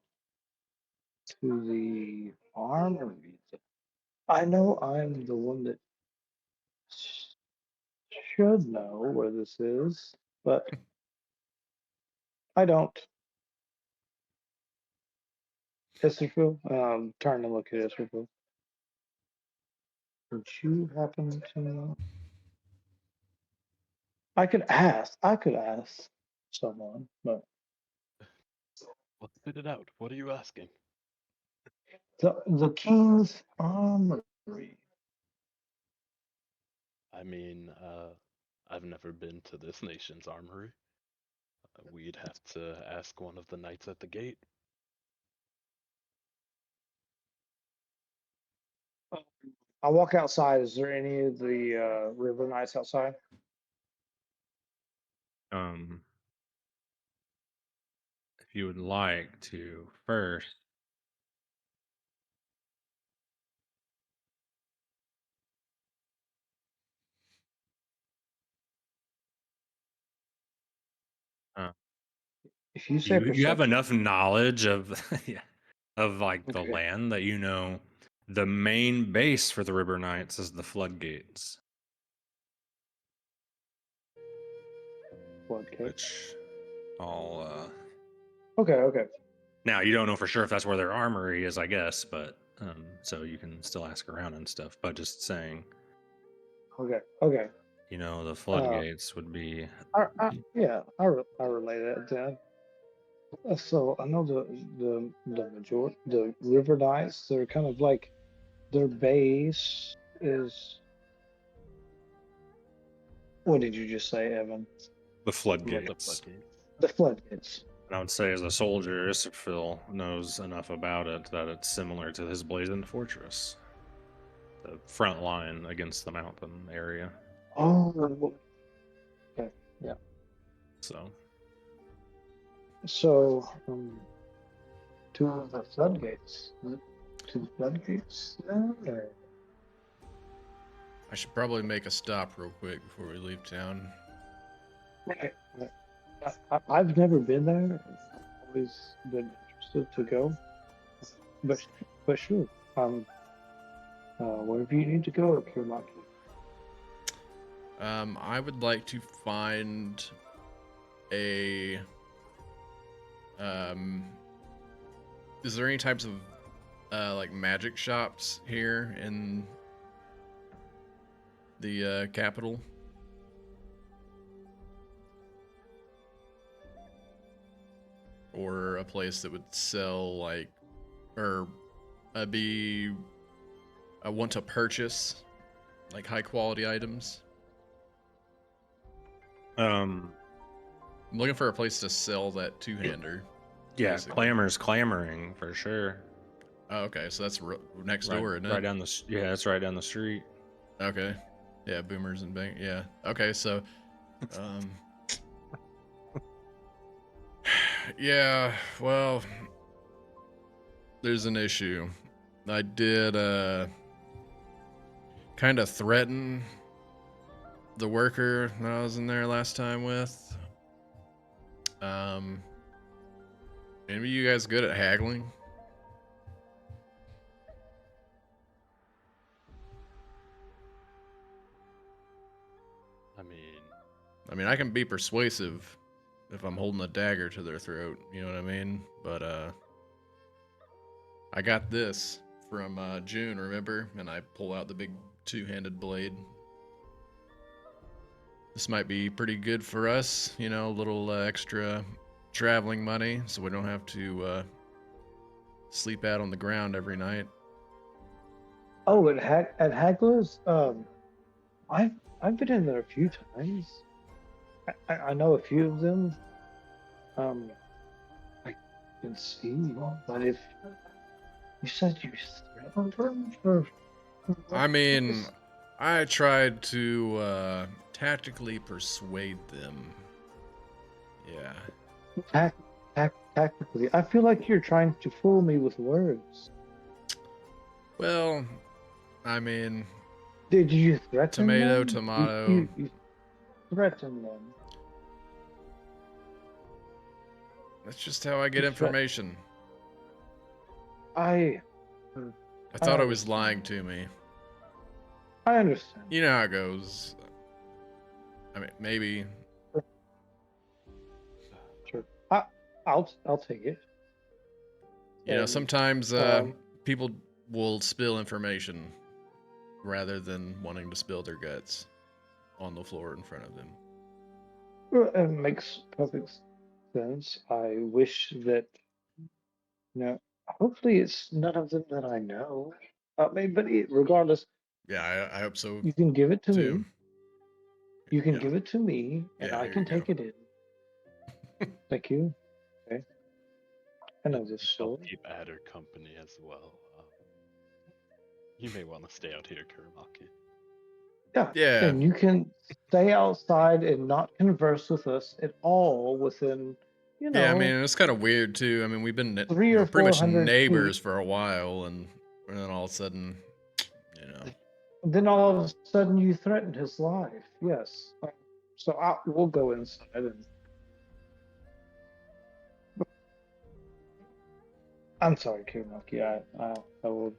to the armory. I know I'm the one that should know where this is, but I don't. Esterfield? Trying to look at Esterfield. Would you happen to know? I could ask. Someone, but Let's spit it out. What are you asking? the King's Armory. I mean, I've never been to this nation's armory. We'd have to ask one of the knights at the gate. I walk outside. Is there any of the river knights outside? If you would like to first, If you say you have perception, enough knowledge of yeah, of like the okay. land that you know the main base for the River Knights is the floodgates, Floodgate. which all Okay. now you don't know for sure if that's where their armory is, I guess, but so you can still ask around and stuff. But just saying, Okay. you know, the Uh, floodgates would be yeah, I relay that then. So I know the majority the River Knights. They're kind of like their base is. What did you just say, Evan? the The floodgates. floodgates. The floodgates. And I would say, as a soldier, Phil knows enough about it that it's similar to his blazoned fortress, the front line against the mountain area. Oh, okay. Yeah. So, So to the floodgates. To the floodgates. Or... I should probably make a stop real quick before we leave town. Right. I've never been there. I've always been interested to go, but sure. Wherever you need to go, Kirmaki. I would like to find a. Is there any types of like magic shops here in the capital? Or a place that would sell like, or be I want to purchase like high quality items. um, I'm looking for a place to sell that two-hander. yeah, basically. Clamor's clamoring for sure. Oh, okay, so that's next Right, door, isn't right it? down the yeah, it's right down the street. Okay, yeah, boomers and bank. Yeah, okay, so, yeah, well, there's an issue. I did kind of threaten the worker that I was in there last time with. Any of you guys good at haggling? I mean, I can be persuasive if I'm holding a dagger to their throat, you know what I mean? But I got this from June, remember? And I pull out the big two-handed blade. This might be pretty good for us, you know, a little extra traveling money, so we don't have to sleep out on the ground every night. Oh, at Hagler's, I've been in there a few times. I know a few of them. I can see, but if you said you threatened them for I mean, I tried to tactically persuade them. Yeah. tactically, I feel like you're trying to fool me with words. Well, I mean, Did you threaten tomato, them? tomato. You threatened them. That's just how I get You threat- information. I thought it was understand. lying to me. I understand. You know how it goes. I mean, maybe. Sure. I'll take it. You know, And, sometimes people will spill information rather than wanting to spill their guts on the floor in front of them. well, it makes perfect sense. I wish that, hopefully it's none of them that I know. Regardless, Yeah, I hope so you can give it to too. me. You can Yeah. give it to me, and Yeah, I here can you go. take it in. Thank you. Okay. I know I this think I'll sword. keep Adder company as well. You may want to stay out here, Kuramaki. Yeah. Yeah. And you can stay outside and not converse with us at all within, Yeah, I mean, it's kind of weird too. I mean, we've been 300 or pretty much 400 neighbors feet. for a while, and then all of a sudden, Then all of a sudden you threatened his life. Yes. So we'll go inside and. I'm sorry, Kirimoki. I will.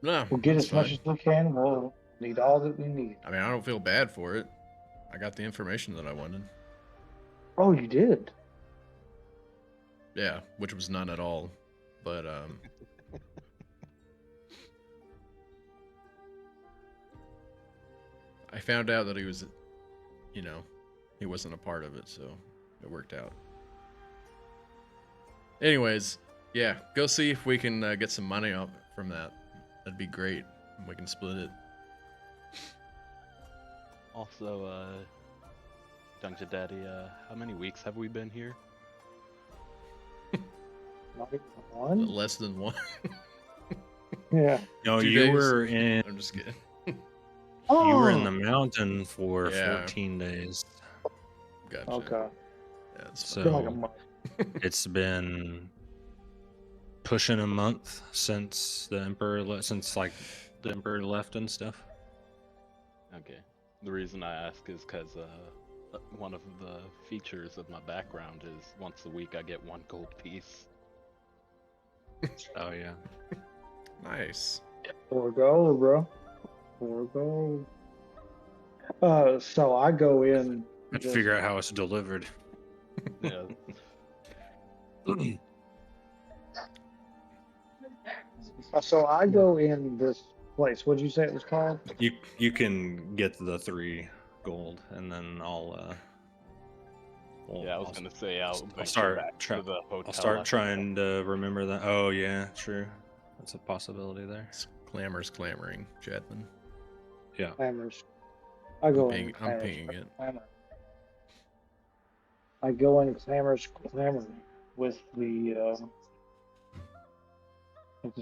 no, We'll get that's as much fine. as we can. We'll need all that we need. I mean, I don't feel bad for it. I got the information that I wanted. Oh, you did. Yeah, which was none at all. But I found out that he was, he wasn't a part of it, so it worked out. Anyways, yeah, go see if we can get some money up from that. That'd be great. We can split it. Also, Dungeon Daddy, how many weeks have we been here? Not even one. Less than one. Yeah. No, 2 you days. were in. I'm just kidding. You were in Oh. the mountain for Yeah. 14 days. Gotcha. Okay. Yeah, it's So- It's been like a month. It's been pushing a month since the emperor the emperor left and stuff. Okay. The reason I ask is because one of the features of my background is once a week I get 1 gold piece. Oh yeah. Nice. 4 gold, bro. 4 gold. So I go in. I'd figure out how it's delivered. Yeah. So I go in this place. What'd you say it was called? You can get the 3 gold, and then I'll Yeah, I was gonna say I'll venture start back to the hotel. I'll start after trying to remember that. Oh yeah, true. That's a possibility there. It's clamoring, Chadman. Yeah. Clamors. I go in. I'm Clamors, pinging it. clamor. I go in clamor with the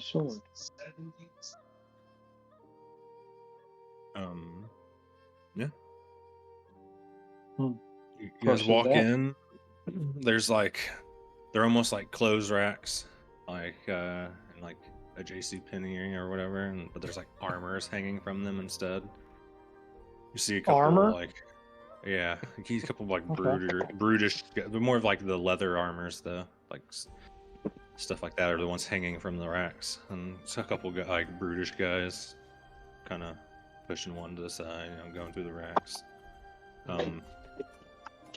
sword. Yeah. Hmm. You Close guys as walk that. in. There's they're almost like clothes racks, in like a JC Penney or whatever, but there's like armors hanging from them instead. You see a couple Armor? yeah, you see a couple of Okay. brutish, but more of like the leather armors though, like stuff like that are the ones hanging from the racks, and it's a couple brutish guys, kind of pushing one to the side, going through the racks.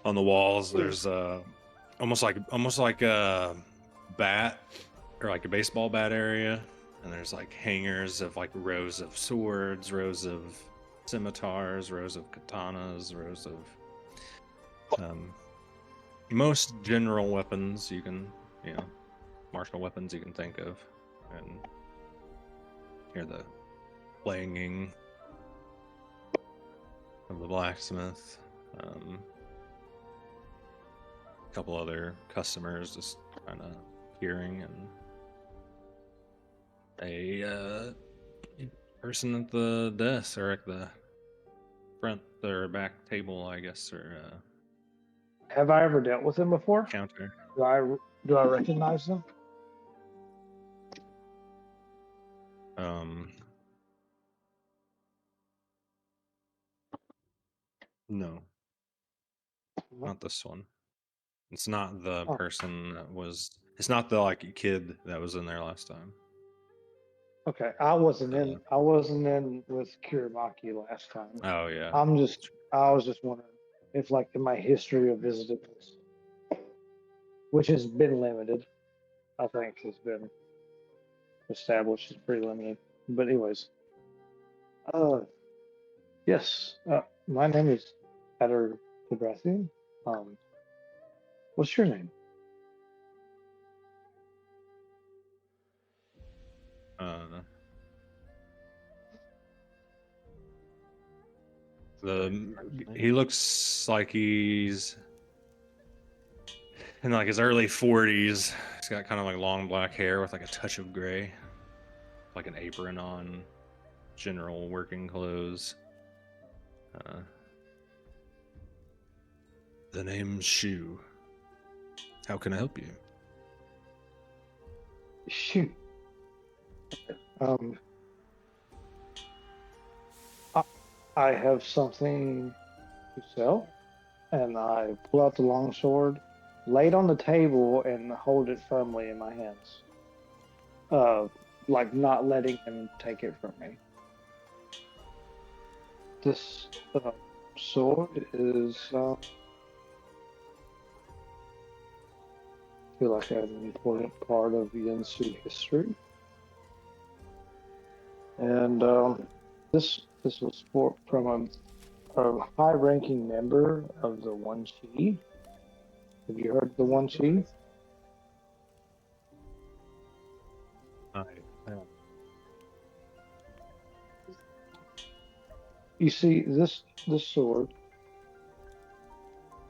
On the walls, there's almost like a bat or like a baseball bat area, and there's like hangers of like rows of swords, rows of scimitars, rows of katanas, rows of most general weapons you can, martial weapons you can think of, and hear the clanging of the blacksmith. A couple other customers just kind of hearing, and a person at the desk or at the front or back table, I guess, or Have I ever dealt with them before? counter. Do I recognize them? No, not this one. It's not the Oh. person that was. It's not the kid that was in there last time. Okay, I wasn't in with Kirimaki last time. Oh yeah. I was just wondering if in my history of visiting this, which has been limited, I think has been established as pretty limited. But anyways, yes, my name is Peter Kubrathian. What's your name? He looks like he's in his early 40s. He's got kind of long black hair with a touch of gray, like an apron on, general working clothes. The name's Shu. How can I help you? Shoot. Um, I have something to sell, and I pull out the longsword, lay it on the table, and hold it firmly in my hands. Like not letting him take it from me. This sword is, I feel like an important part of Yuansu history, and this was from a high-ranking member of the One Chi. Have you heard of the One Chi? I You see, this sword.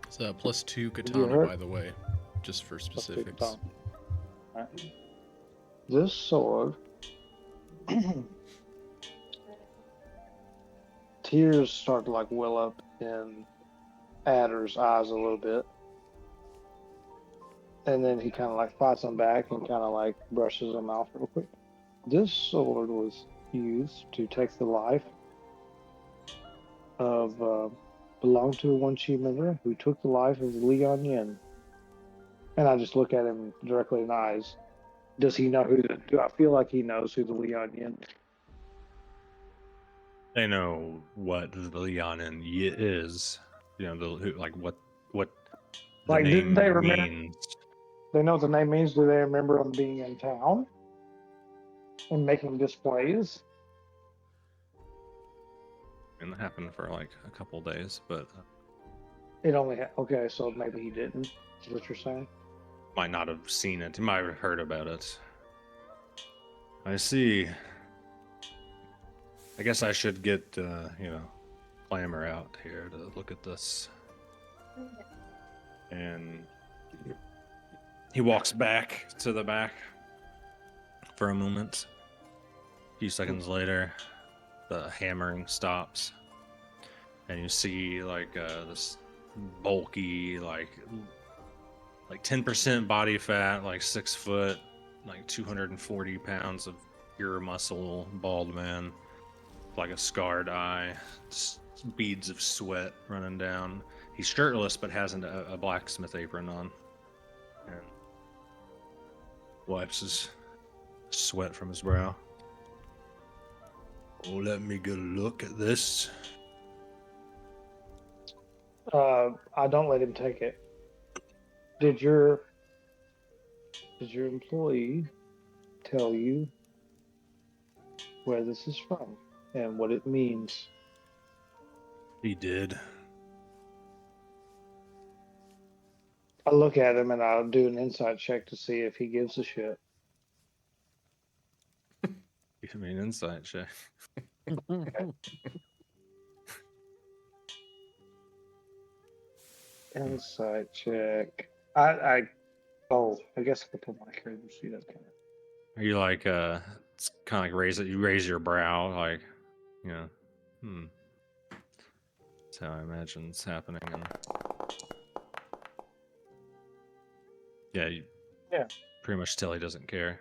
It's a +2 you katana, heard- by the way, just for Let's take specifics. it down. Alright. This sword, tears start to like well up in Adder's eyes a little bit, and then he kind of like fights them back and kind of like brushes them off real quick. This sword was used to take the life of belonged to a One Chi member who took the life of Leon Yin. And I just look at him directly in the eyes. Does he know do I feel like he knows who the Leon Yin is? They know what the Leonin is. You know, what the Like, did name they remember? means. They know what the name means. Do they remember him being in town and making displays? And that happened for like a couple days, but It only okay, so maybe he didn't. Is what you're saying? might not have seen it. He might have heard about it. I see. I guess I should get, Clamor out here to look at this. And he walks back to the back for a moment. A few seconds later, the hammering stops. And you see, like, this bulky, like 10% body fat, like 6 foot, like 240 pounds of pure muscle, bald man, like a scarred eye, beads of sweat running down. He's shirtless but has a blacksmith apron on, and wipes his sweat from his brow. Oh, let me get a look at this. I don't let him take it. Did your employee tell you where this is from and what it means? He did. I look at him and I'll do an insight check to see if he gives a shit. Give me an insight check. Insight check. I guess I could put my character sheet up. Are you like, it's kind of like you raise your brow, like, That's how I imagine it's happening. And yeah, you pretty much tell he doesn't care.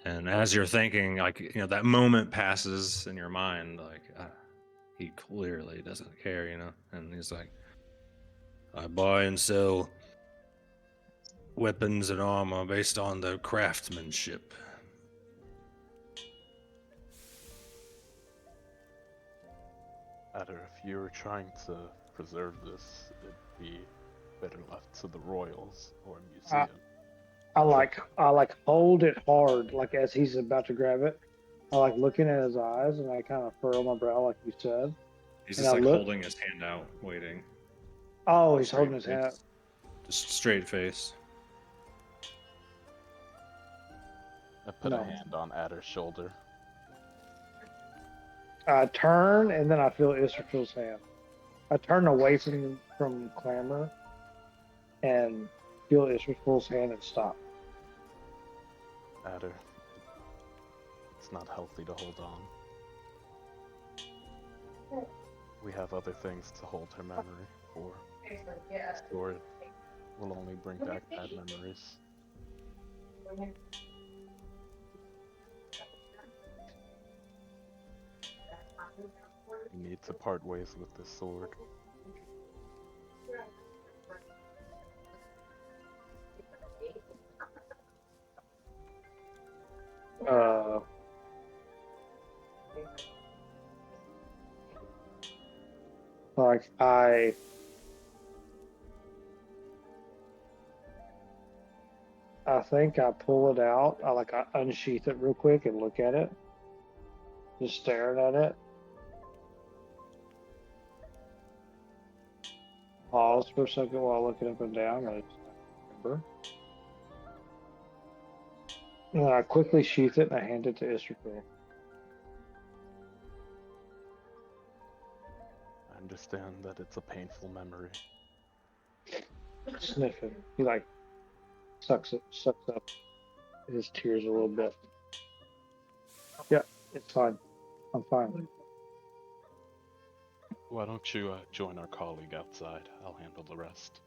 And as you're thinking, like, that moment passes in your mind, like, he clearly doesn't care, And he's like, I buy and sell weapons and armor based on their craftsmanship. Adder, if you were trying to preserve this, it'd be better left to the royals or a museum. I like hold it hard, like as he's about to grab it. I like looking at his eyes and I kind of furrow my brow, like you said. He's And just I like look- holding his hand out, waiting. Oh, he's Straight holding his hand up. face. Just straight face. I put No. a hand on Adder's shoulder. I turn and then I feel Israfel's hand. I turn away from Clamor and feel Israfel's hand and stop. Adder, it's not healthy to hold on. We have other things to hold her memory for. Store it will only bring back bad memories. We need to part ways with this sword. Like I think I pull it out. I unsheath it real quick and look at it, just staring at it. Pause for a second while looking up and down. I just remember. And then I quickly sheath it and I hand it to Israfil. I understand that it's a painful memory. Sniff it. He like sucks up his tears a little bit. Yeah, it's fine. I'm fine. Why don't you join our colleague outside? I'll handle the rest.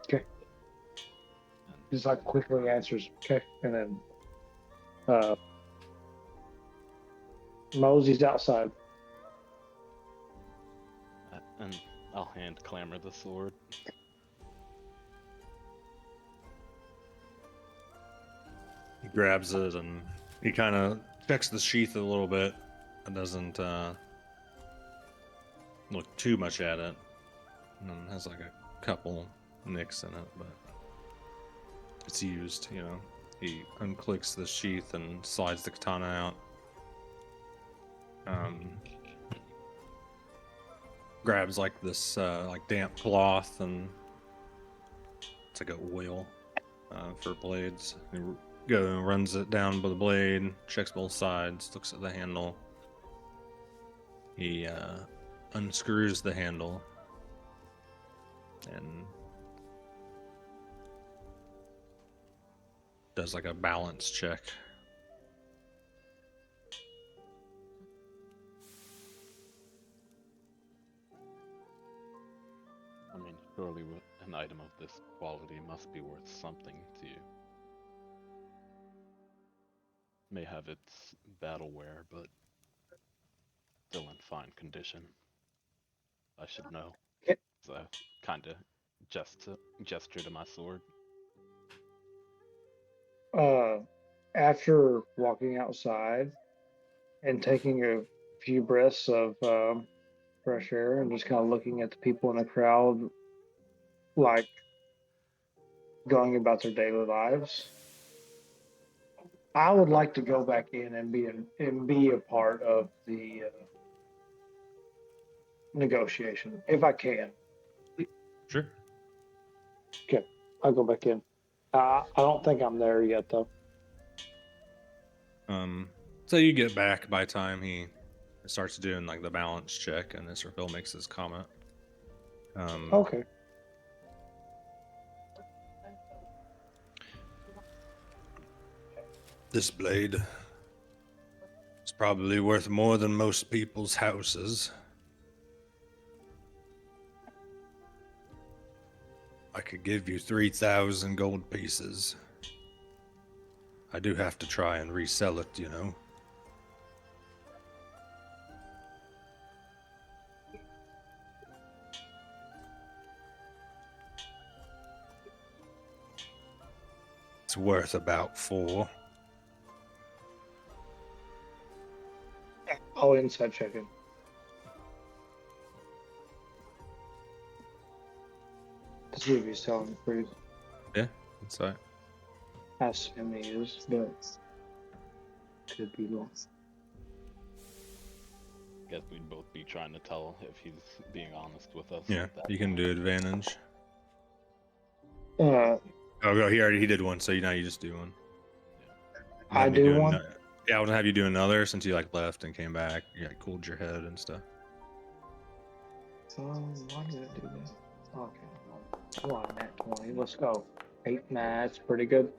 Okay. Just like quickly answers, okay, and then Mosey's outside. And I'll hand Clamor the sword. He grabs it and he kind of checks the sheath a little bit and doesn't look too much at it. And has like a couple nicks in it, but it's used, you know. He unclicks the sheath and slides the katana out. Grabs like this like damp cloth and it's like a oil for blades. He runs it down by the blade, checks both sides, looks at the handle. He unscrews the handle and does like a balance check. I mean, surely an item of this quality must be worth something to you. May have its battle wear, but still in fine condition. I should know. Okay. So I kind of gesture to my sword. After walking outside and taking a few breaths of fresh air and just kind of looking at the people in the crowd, like going about their daily lives, I would like to go back in and be a part of the negotiation if I can. Sure. Okay, I'll go back in. I don't think I'm there yet though. So you get back by time he starts doing like the balance check and Israfil makes his comment. Okay. This blade is probably worth more than most people's houses. I could give you 3,000 gold pieces. I do have to try and resell it, you know. It's worth about 4. I'll inside check it. To see if he's telling the truth. Yeah, that's right. I assume he is, but could be wrong. Guess we'd both be trying to tell if he's being honest with us. Yeah, at that you can point. do advantage. Uh, Oh, he did one, so now you just do one. I Have me do do one. Yeah, I was gonna have you do another since you like left and came back. You like cooled your head and stuff. So why did it do this? Okay. Come on, Nat 20. Let's go. 8. Nah, that's pretty good.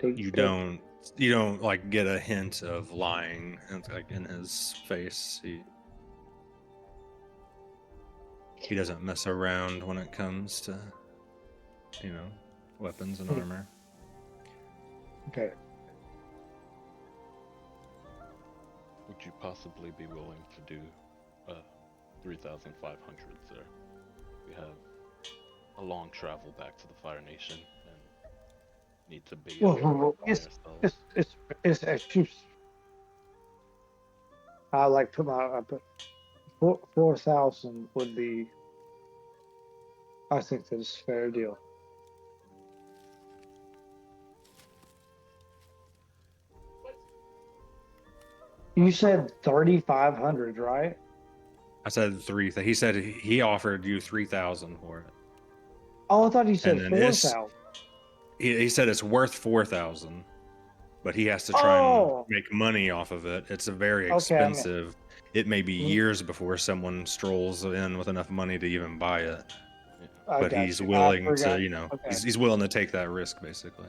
You don't you don't like get a hint of lying like in his face. He doesn't mess around when it comes to, weapons and armor. Okay. Would you possibly be willing to do 3,500 there? We have a long travel back to the Fire Nation and need to be Well, by ourselves. it's actually. I like put my 4,000 would be. I think that is a fair deal. You said 3,500, right? I said 3. He said he offered you 3,000 for it. Oh, I thought he said And then 4,000. He said it's worth 4,000, but he has to try and make money off of it. It's a very expensive. It may be years before someone strolls in with enough money to even buy it. But he's willing to, he's willing to take that risk, basically.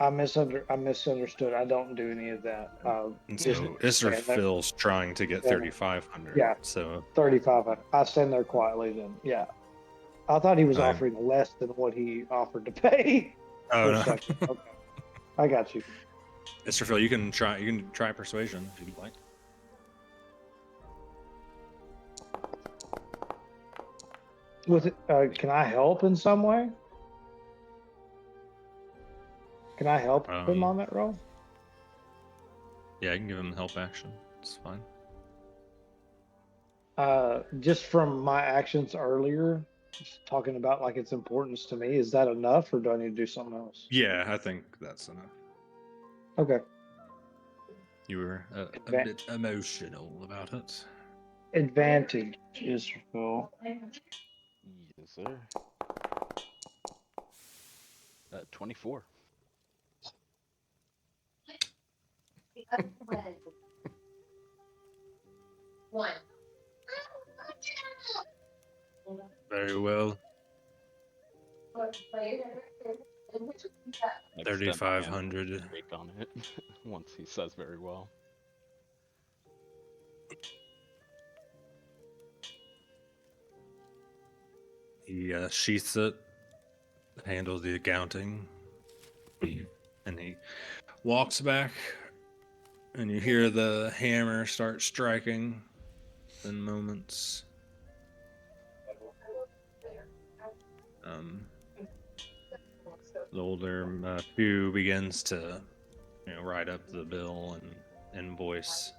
I misunderstood. I don't do any of that. And so Mr. Phil's trying to get 3,500. Yeah. So 3,500. I stand there quietly then. Yeah. I thought he was I'm- offering less than what he offered to pay. oh for a no, second. Okay. I got you. Mr. Phil, you can try persuasion if you'd like. With can I help in some way? Can I help him on that roll? Yeah, I can give him help action. It's fine. Just from my actions earlier, just talking about like its importance to me, is that enough, or do I need to do something else? Yeah, I think that's enough. Okay. You were a bit emotional about it. Advantage is Phil. Yes, sir. 24. Very well. 3,500. On it once he says very well. He sheaths it, handles the accounting, and he walks back, and you hear the hammer start striking in moments. The older Pew begins to, write up the bill and invoice.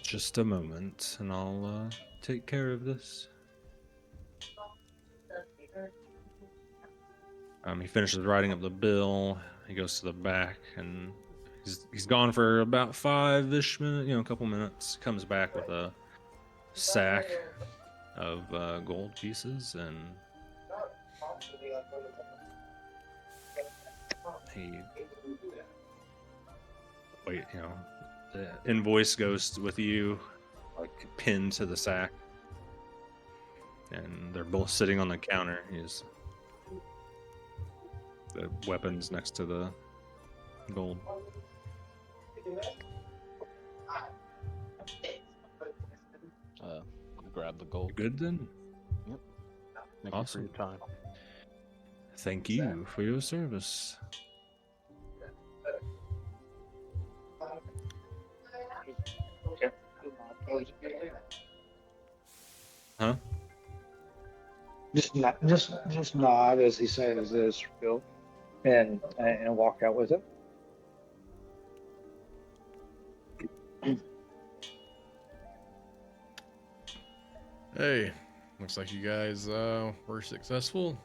Just a moment, and I'll take care of this. He finishes writing up the bill. He goes to the back, and he's gone for about 5-ish minutes, a couple minutes. Comes back with a sack of gold pieces, and the invoice goes with you, like pinned to the sack, and they're both sitting on the counter. The weapons next to the gold. Grab the gold. Good then? Yep. Thank Awesome. you for your time. Thank you for your service. Huh? Just nod as he says this, Phil, and walk out with him. Hey, looks like you guys were successful.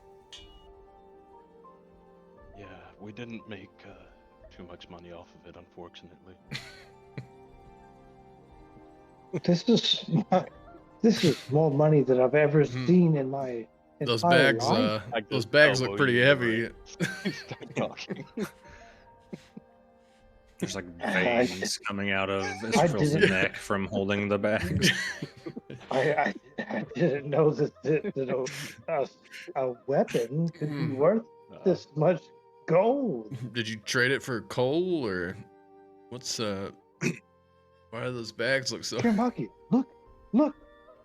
Yeah, we didn't make too much money off of it, unfortunately. This is more money than I've ever seen in my Those entire bags, life. those bags look pretty heavy. Start talking. There's like I- veins coming out of I Israel's didn't- neck from holding the bags. I didn't know that a weapon could be worth this much gold. Did you trade it for coal or what's why do those bags look so Here, Maki, look.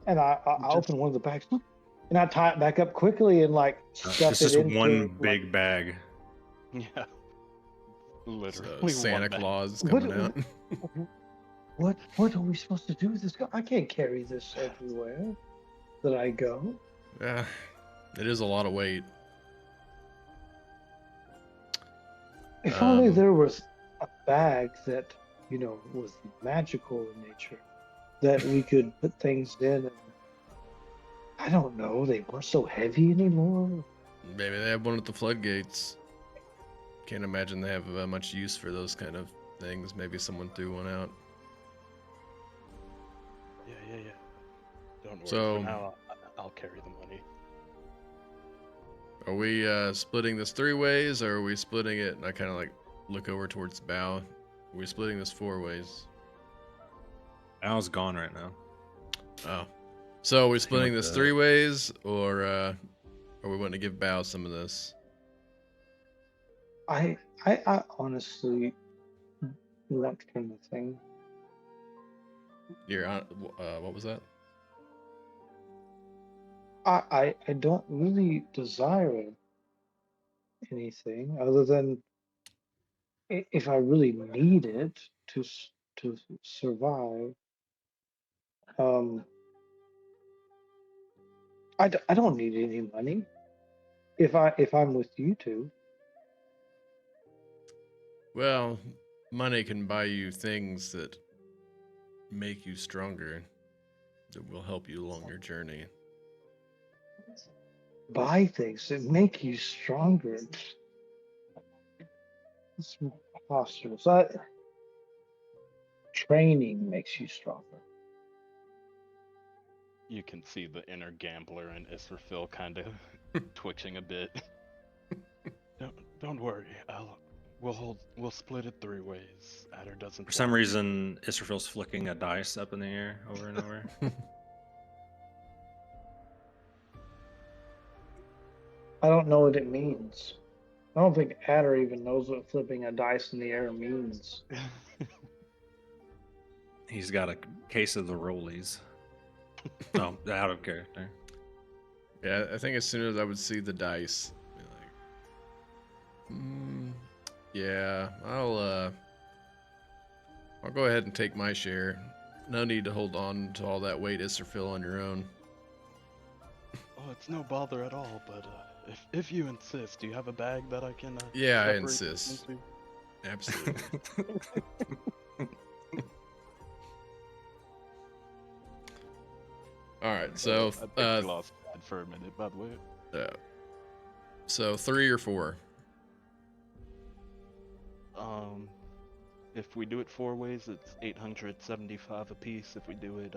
And I open one of the bags, look, and I tie it back up quickly and like stuff It's it just into one like, big bag. Yeah. Literally. So Santa one bag. Claus What- coming out? What are we supposed to do with this? I can't carry this everywhere that I go. Yeah, it is a lot of weight. If only Um, there was a bag that, was magical in nature, that we could put things in. And, I don't know, they weren't so heavy anymore. Maybe they have one at the floodgates. Can't imagine they have much use for those kind of things. Maybe someone threw one out. Yeah. Don't worry. So- For now, I'll carry the money. Are we splitting this 3 ways, or are we splitting it? And I kind of like look over towards the bow. Are we splitting this 4 ways? Al's gone right now. Oh, so are we splitting like this the- 3 ways, or are we wanting to give Bao some of this? I honestly that kind of thing. You're on. What was that? I don't really desire anything other than if I really need it to survive. I don't need any money if I'm with you two. Well, money can buy you things that make you stronger, that will help you along your journey. Buy things that make you stronger. It's preposterous. Training makes you stronger. You can see the inner gambler in Israfil kind of twitching a bit. Don't worry. We'll split it 3 ways. Adder doesn't. For some reason, Israfil's flicking a dice up in the air over and over. I don't know what it means. I don't think Adder even knows what flipping a dice in the air means. He's got a case of the rollies. Oh, out of character. Yeah, I think as soon as I would see the dice, I'd be like, yeah, I'll go ahead and take my share. No need to hold on to all that weight, Israfil, on your own. Oh, it's no bother at all. But if you insist, do you have a bag that I can? Yeah, I separate this insist. into? Absolutely. All right, so I think we lost Dad for a minute, by the way. so 3 or 4. If we do it 4 ways, it's 875 apiece. If we do it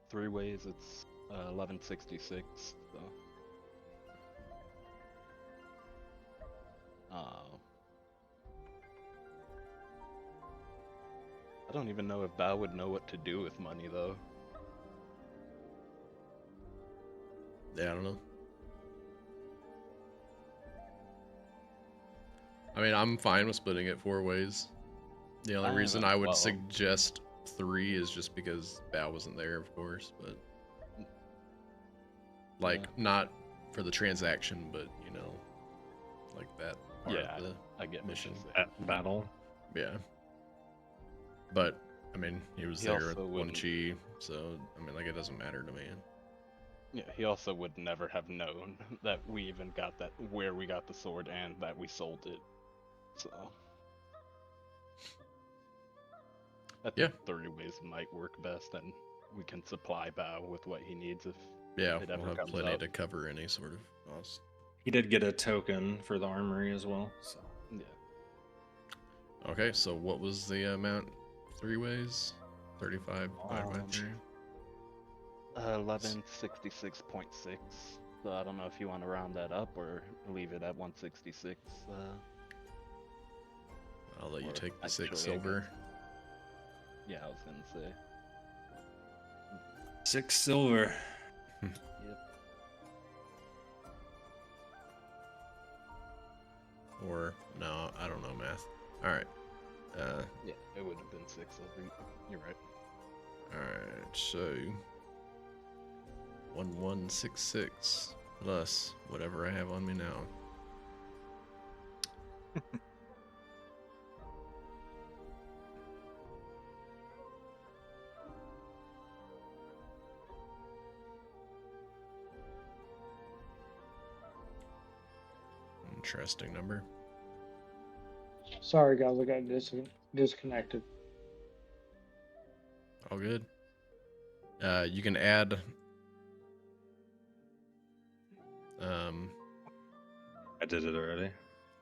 3 ways, it's 1166. So. I don't even know if Bao would know what to do with money, though. Yeah, I don't know. I mean, I'm fine with splitting it 4 ways. The only I am reason as I would well. suggest 3 is just because Bao wasn't there, of course, but like Yeah. not for the transaction, but like that part Yeah, of the I get mission. what you're saying. At battle. Yeah. But I mean, he was He there with also one wouldn't- chi, so I mean, like it doesn't matter to me. Yeah, he also would never have known that we even got that, where we got the sword, and that we sold it. So. I think Yeah. 30 ways might work best, and we can supply Bao with what he needs if Yeah, it ever we'll have comes plenty up. to cover any sort of cost. He did get a token for the armory as well. So Yeah. Okay, so what was the amount 3 ways? 35 divided by 3? 1166.6. So I don't know if you want to round that up or leave it at 166. I'll let you Or take the 6 actually, I silver. Yeah, I was gonna say. 6 silver. Yep. Or, no, I don't know math. Alright. Yeah, it would have been 6 silver. You're right. Alright, so 1166 plus whatever I have on me now. Interesting number. Sorry, guys, I got disconnected. All good. You can add I did it already.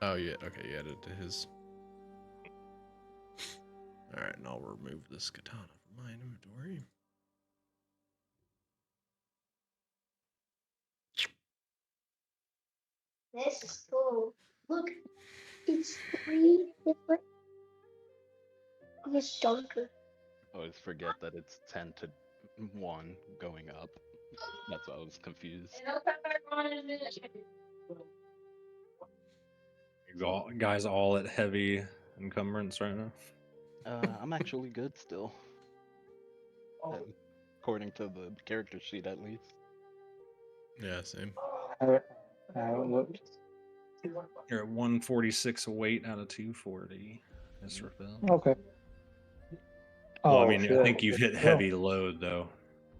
oh yeah, okay, you added it to his. Alright, and I'll remove this katana from my inventory. This is cool. Look, it's 3 different. Oh, it's darker. I always forget that it's 10 to 1 going up. That's why I was confused. Guys all at heavy encumbrance right now. I'm actually good still. According to the character sheet, at least. Yeah, same. I haven't looked. You're at 146 weight out of 240. Mr. Phil. Okay. Well, I Oh, mean, I shit. think you've hit Well, heavy load though.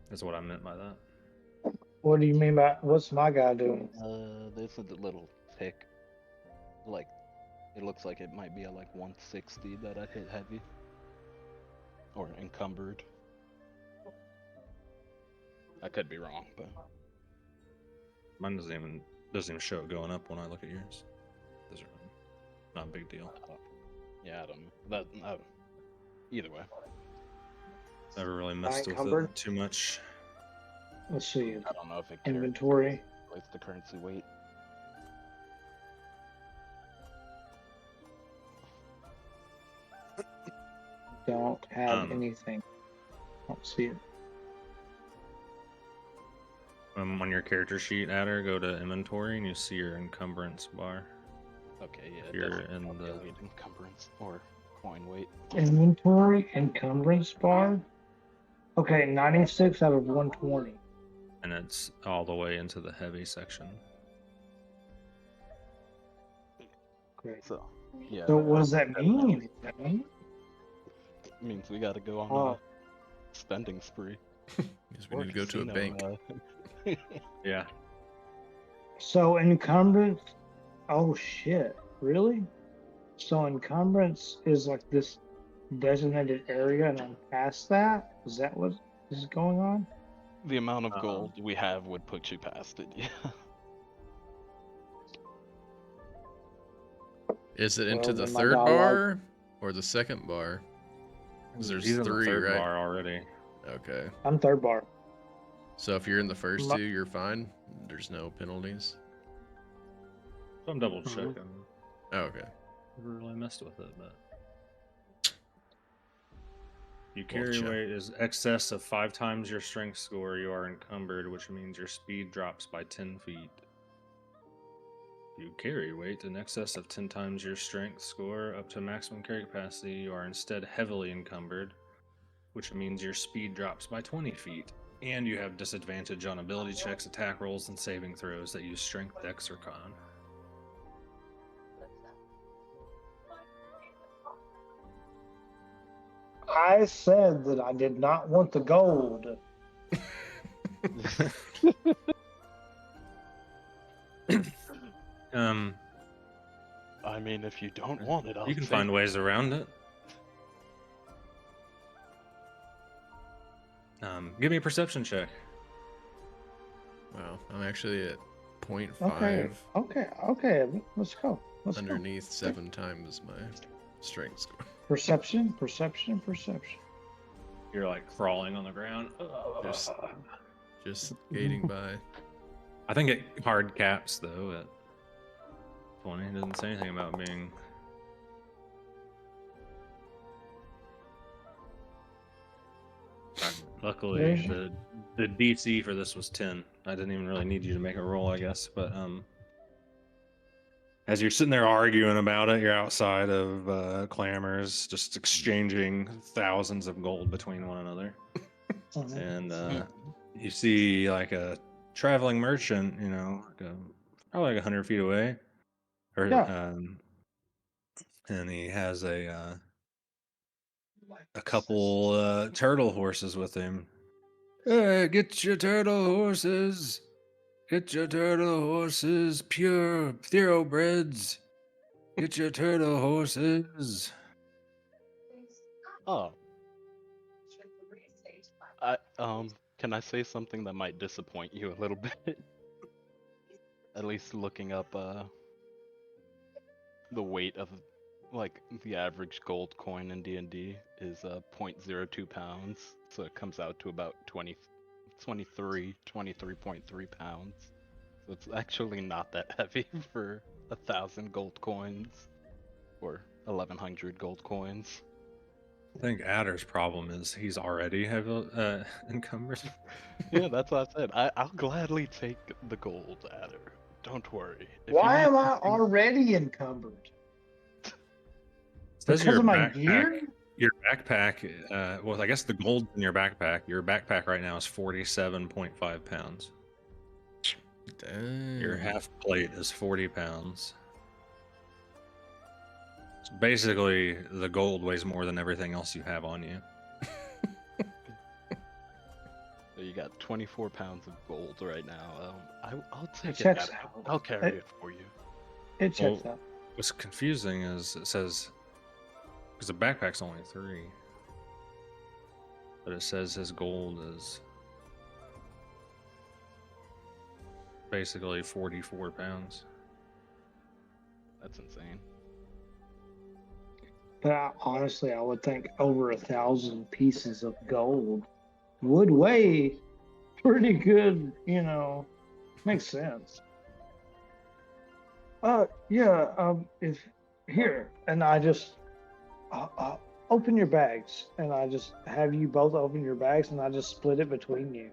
That's what I meant by that. what do you mean by what's my guy doing? There's a little tick. Like, it looks like it might be at like 160 that I hit heavy. Or encumbered. I could be wrong, but Mine doesn't even show it going up when I look at yours. Those are not a big deal. yeah, I don't know. Either way, Never really messed with encumbered? it too much. Let's see. I don't know if it Inventory. calculates the currency weight. Don't have Um, anything. Don't see it. On your character sheet, Adder, go to inventory and you see your encumbrance bar. Okay, yeah, it You're doesn't in the- calculate encumbrance or coin weight. Inventory encumbrance bar. Okay, 96 out of 120. And it's all the way into the heavy section. Great. So, yeah, So what does that mean? it means we got to go on Oh. a spending spree. Because we need to go to a casino, bank. Yeah. So encumbrance. Oh shit! Really? So encumbrance is like this designated area, and I'm past that. Is that what is going on? The amount of gold we have would put you past it. Yeah. Is it into Well, the then my third dialogue- bar or the second bar? 'Cause there's He's in the 3, third right? bar already. Okay. I'm third bar. So if you're in the first My- 2, you're fine. There's no penalties. So I'm double checking. Oh, okay. Never really messed with it, but you carry check. weight is excess of 5 times your strength score. You are encumbered, which means your speed drops by 10 feet. You carry weight in excess of 10 times your strength score up to maximum carry capacity. You are instead heavily encumbered, which means your speed drops by 20 feet. And you have disadvantage on ability checks, attack rolls, and saving throws that use strength, dex, or con. I said that I did not want the gold. I mean, if you don't want it, I'll You can take find ways around it. Give me a perception check. Wow. I'm actually at 0.5 Okay. Let's go. Let's go. underneath 7 times my strength score. Perception. You're like crawling on the ground. Just skating by. I think it hard caps though at 20. It doesn't say anything about being Luckily, There's- the DC for this was 10. I didn't even really need you to make a roll, I guess. But as you're sitting there arguing about it, you're outside of Clamors, just exchanging thousands of gold between one another. And you see like a traveling merchant, you know, probably like 100 feet away, or Yeah. and he has a couple turtle horses with him. Hey, get your turtle horses! Get your turtle horses, pure thoroughbreds. Get your turtle horses. Oh, can I say something that might disappoint you a little bit? At least looking up the weight of like the average gold coin in D&D is 0.02 pounds, so it comes out to about 23.3 pounds. So it's actually not that heavy for 1,000 gold coins or 1,100 gold coins. I think Adder's problem is he's already heavily encumbered. Yeah, that's what I said. I'll gladly take the gold, Adder. Don't worry. If you Why need am I something- already encumbered? Says Because your of my backpack. gear? Your backpack. Well, I guess the gold in your backpack. Your backpack right now is 47.5 pounds. Your Damn. half plate is 40 pounds. So basically, the gold weighs more than everything else you have on you. So you got 24 pounds of gold right now. I'll take it. checks Adder. out. I'll carry it for you. It checks Well, out. What's confusing is it says because the backpack's only 3, but it says his gold is basically 44 pounds. That's insane. But honestly, I would think over 1,000 pieces of gold would weigh pretty good, you know, makes sense. If here, and I just open your bags, and I just have you both open your bags, and I just split it between you.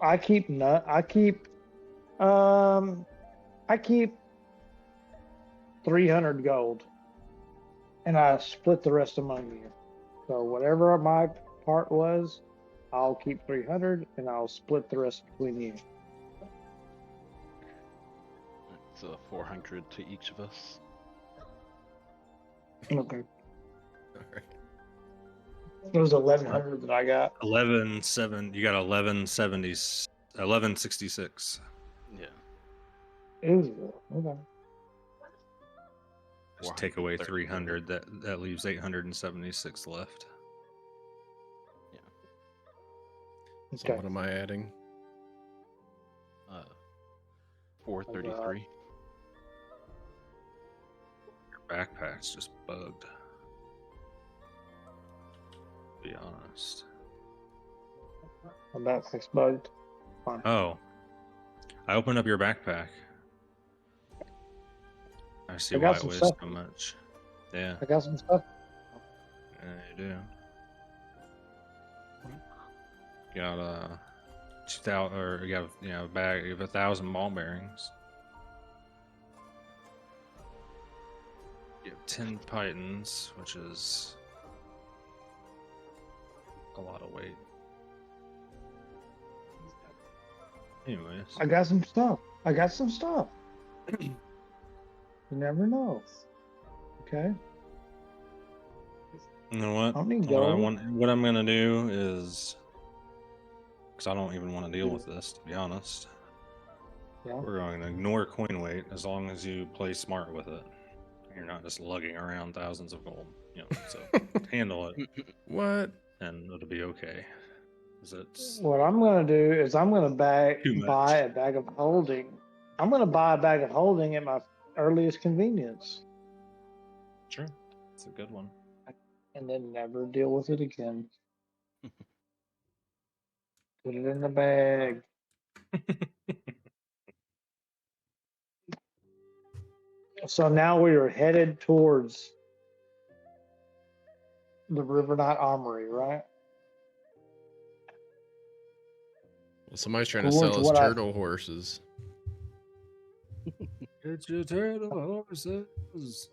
I keep 300 gold, and I split the rest among you. So whatever my part was, I'll keep 300, and I'll split the rest between you. So 400 to each of us. Okay. All right. It was 1,100 that I got. 11.7. You got 11.66. Yeah. Ooh, okay. Just take away 430. 300. That leaves 876 left. So what am I adding? 433. Your backpack's just bugged. To be honest. My backpack's bugged. Fine. Oh. I opened up your backpack. I see I got why it some weighs stuff. so much. Yeah, I got some stuff. you do. You got 2,000, or you got a bag. You have 1,000 ball bearings. You have 10 pythons, which is a lot of weight. Anyways, I got some stuff. You never know. Okay. you know what? I don't need What I gold. want, what I'm gonna do is, because I don't even want to deal with this, to be honest. Yeah. We're going to ignore coin weight as long as you play smart with it. You're not just lugging around thousands of gold. So handle it, What? and it'll be okay. 'Cause it's What I'm gonna do is I'm gonna Too much. buy a bag of holding. I'm gonna buy a bag of holding at my earliest convenience, true. It's a good one. and then never deal with it again. Put it in the bag. So now we are headed towards the River Knot Armory, right? Somebody's trying to Towards sell us what I- turtle horses. Get your turtle horses.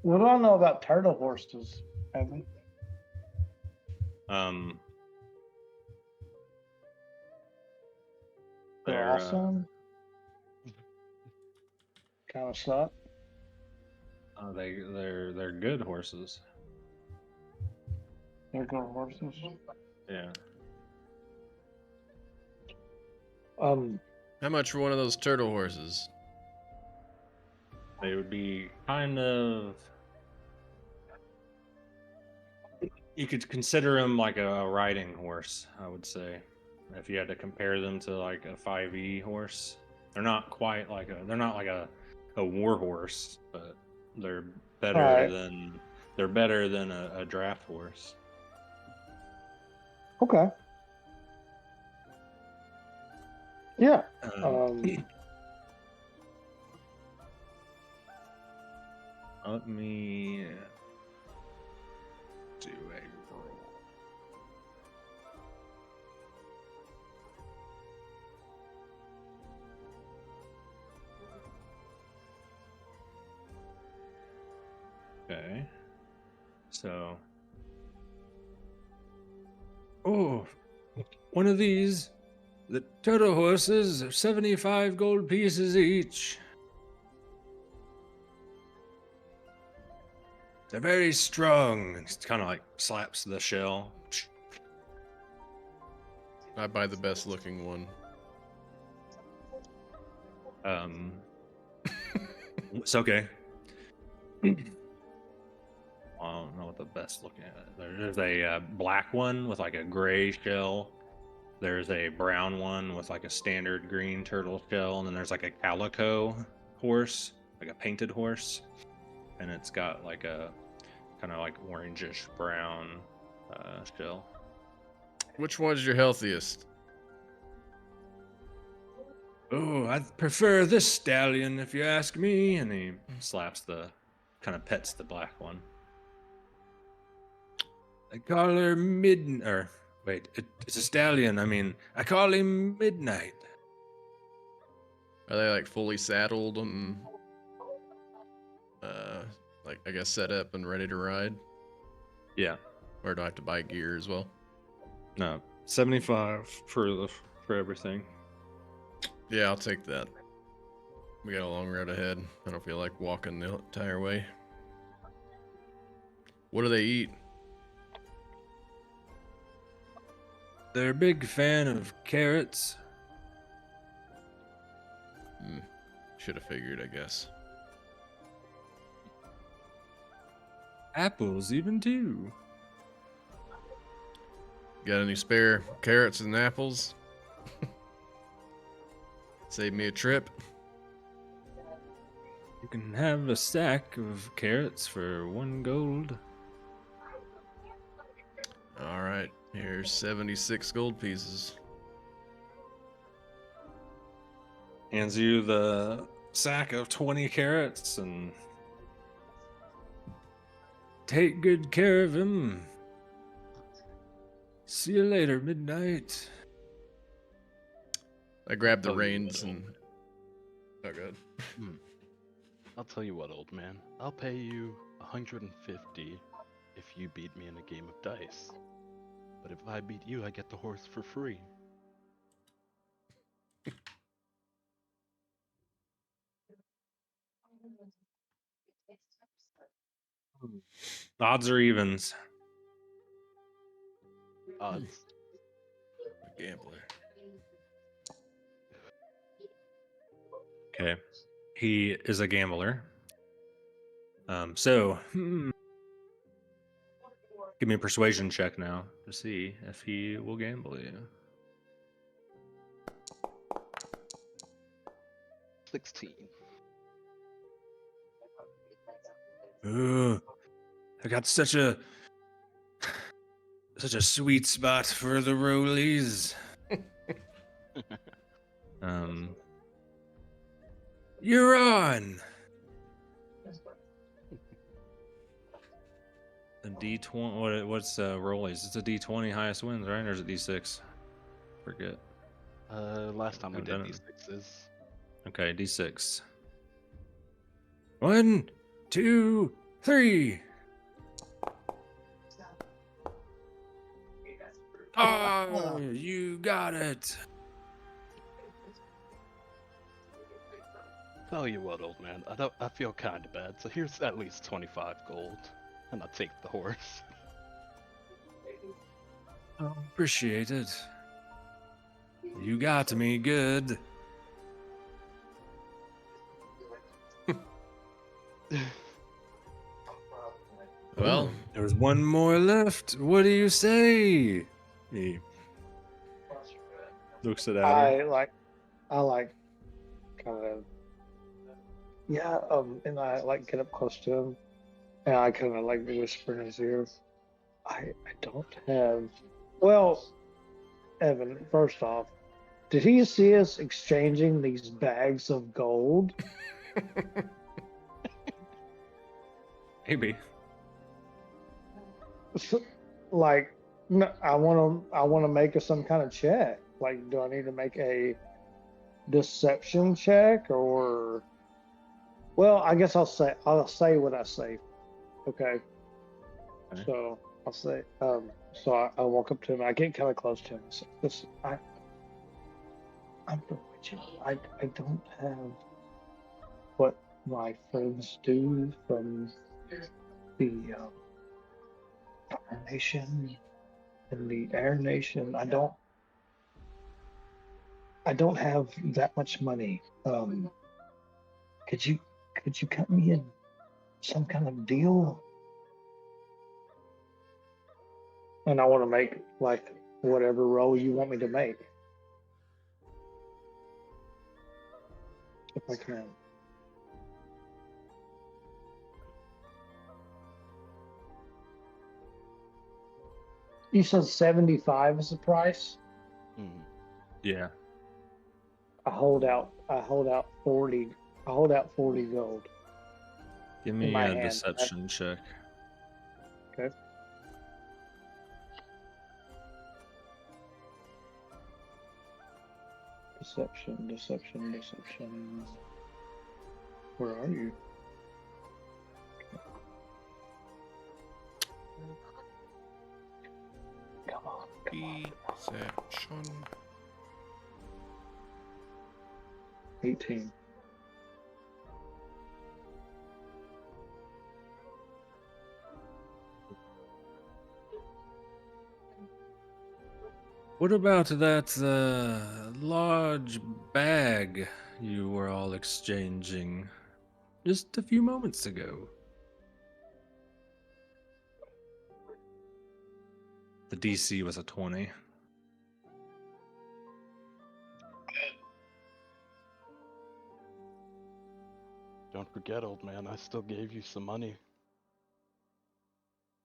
What do I know about turtle horses, Evan? They're They're awesome. Kind of suck. they're good horses. They're good horses. Yeah. How much for one of those turtle horses? They would be kind of. You could consider them like a riding horse, I would say. If you had to compare them to like a 5e horse, they're not quite like they're not like a war horse, but they're better Alright. than a draft horse. Okay. Yeah. Let me do a roll. Okay. So. Oh, one of these. The turtle horses are 75 gold pieces each. They're very strong. It kind of like slaps the shell. I buy the best looking one. It's okay. I don't know what the best looking at. There's a black one with like a gray shell. There's a brown one with like a standard green turtle shell, and then there's like a calico horse, like a painted horse, and it's got like a kind of like orangish brown shell. Which one's your healthiest? Oh, I prefer this stallion if you ask me. And he kind of pets the black one. I call her it's a stallion. I mean, I call him Midnight. Are they like fully saddled and like I guess set up and ready to ride? Yeah. Or do I have to buy gear as well? No, 75 for everything. Yeah, I'll take that. We got a long road ahead. I don't feel like walking the entire way. What do they eat? They're a big fan of carrots. Should have figured, I guess. Apples, even too. Got any spare carrots and apples? Save me a trip. You can have a sack of carrots for 1 gold. All right, here's 76 gold pieces. Hands you the sack of 20 carrots and take good care of him. See you later, Midnight. I grabbed the Tell you what, reins old and... Oh, good. I'll tell you what, old man. I'll pay you 150 if you beat me in a game of dice. But if I beat you, I get the horse for free. Odds or evens? Odds. A gambler. Okay. He is a gambler. So, give me a persuasion check now to see if he will gamble you. 16. Ooh, I got such a sweet spot for the rollies. You're on. The D20. What's rollies? It's a D20 highest wins, right? Or is it D6? Forget. Last time we Haven't did done it. these sixes. Okay, D6. 1, 2, 3. Oh, you got it. Tell you what, old man, I feel kind of bad. So here's at least 25 gold, and I'll take the horse. Oh, appreciate it. You got me good. Well, There's one more left. What do you say? He looks at Adder. I like kind of yeah, and I like get up close to him and I kind of like whisper in his ear. I don't have. Well, Evan, first off, did he see us exchanging these bags of gold? Maybe. Like, no, I want to make some kind of check. Like, do I need to make a deception check or? Well, I guess I'll say what I say. Okay. Okay. So I'll say so I walk up to him. I get kind of close to him. I say, listen, I'm from Witcher. I don't have what my friends do from the Fire Nation and the Air Nation. I don't have that much money. Could you cut me in some kind of deal? And I want to make like whatever role you want me to make, if I can. You said 75 is the price. Yeah. I hold out 40. I hold out 40 gold. Give In me my a hand. deception check. Okay. Deception. Where are you? Come on. Deception. 18. What about that large bag you were all exchanging just a few moments ago? The DC was a 20. Don't forget, old man, I still gave you some money.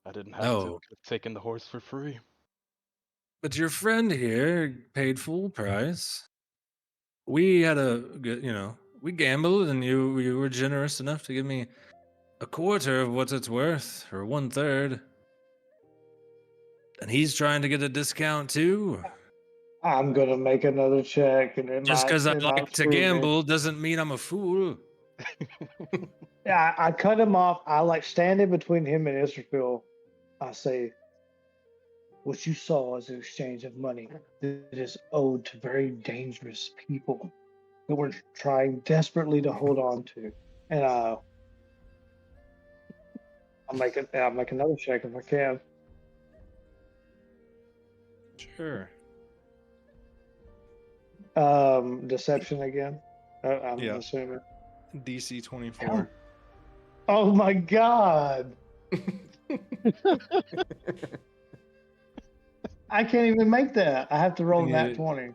I didn't have to. I Oh, could have taken the horse for free. but your friend here paid full price. We had a good, we gambled, and you were generous enough to give me a quarter of what it's worth, or 1/3. And he's trying to get a discount too. I'm gonna make another check, and Just because I it like might to screw me. gamble doesn't mean I'm a fool. Yeah, I cut him off. I like stand in between him and Israfil. I say, what you saw is an exchange of money that is owed to very dangerous people that we're trying desperately to hold on to. And I'll make another check if I can. Sure. Deception again. I'm Yeah. assuming. DC 24. Oh my god! I can't even make that. I have to roll And nat you- 20.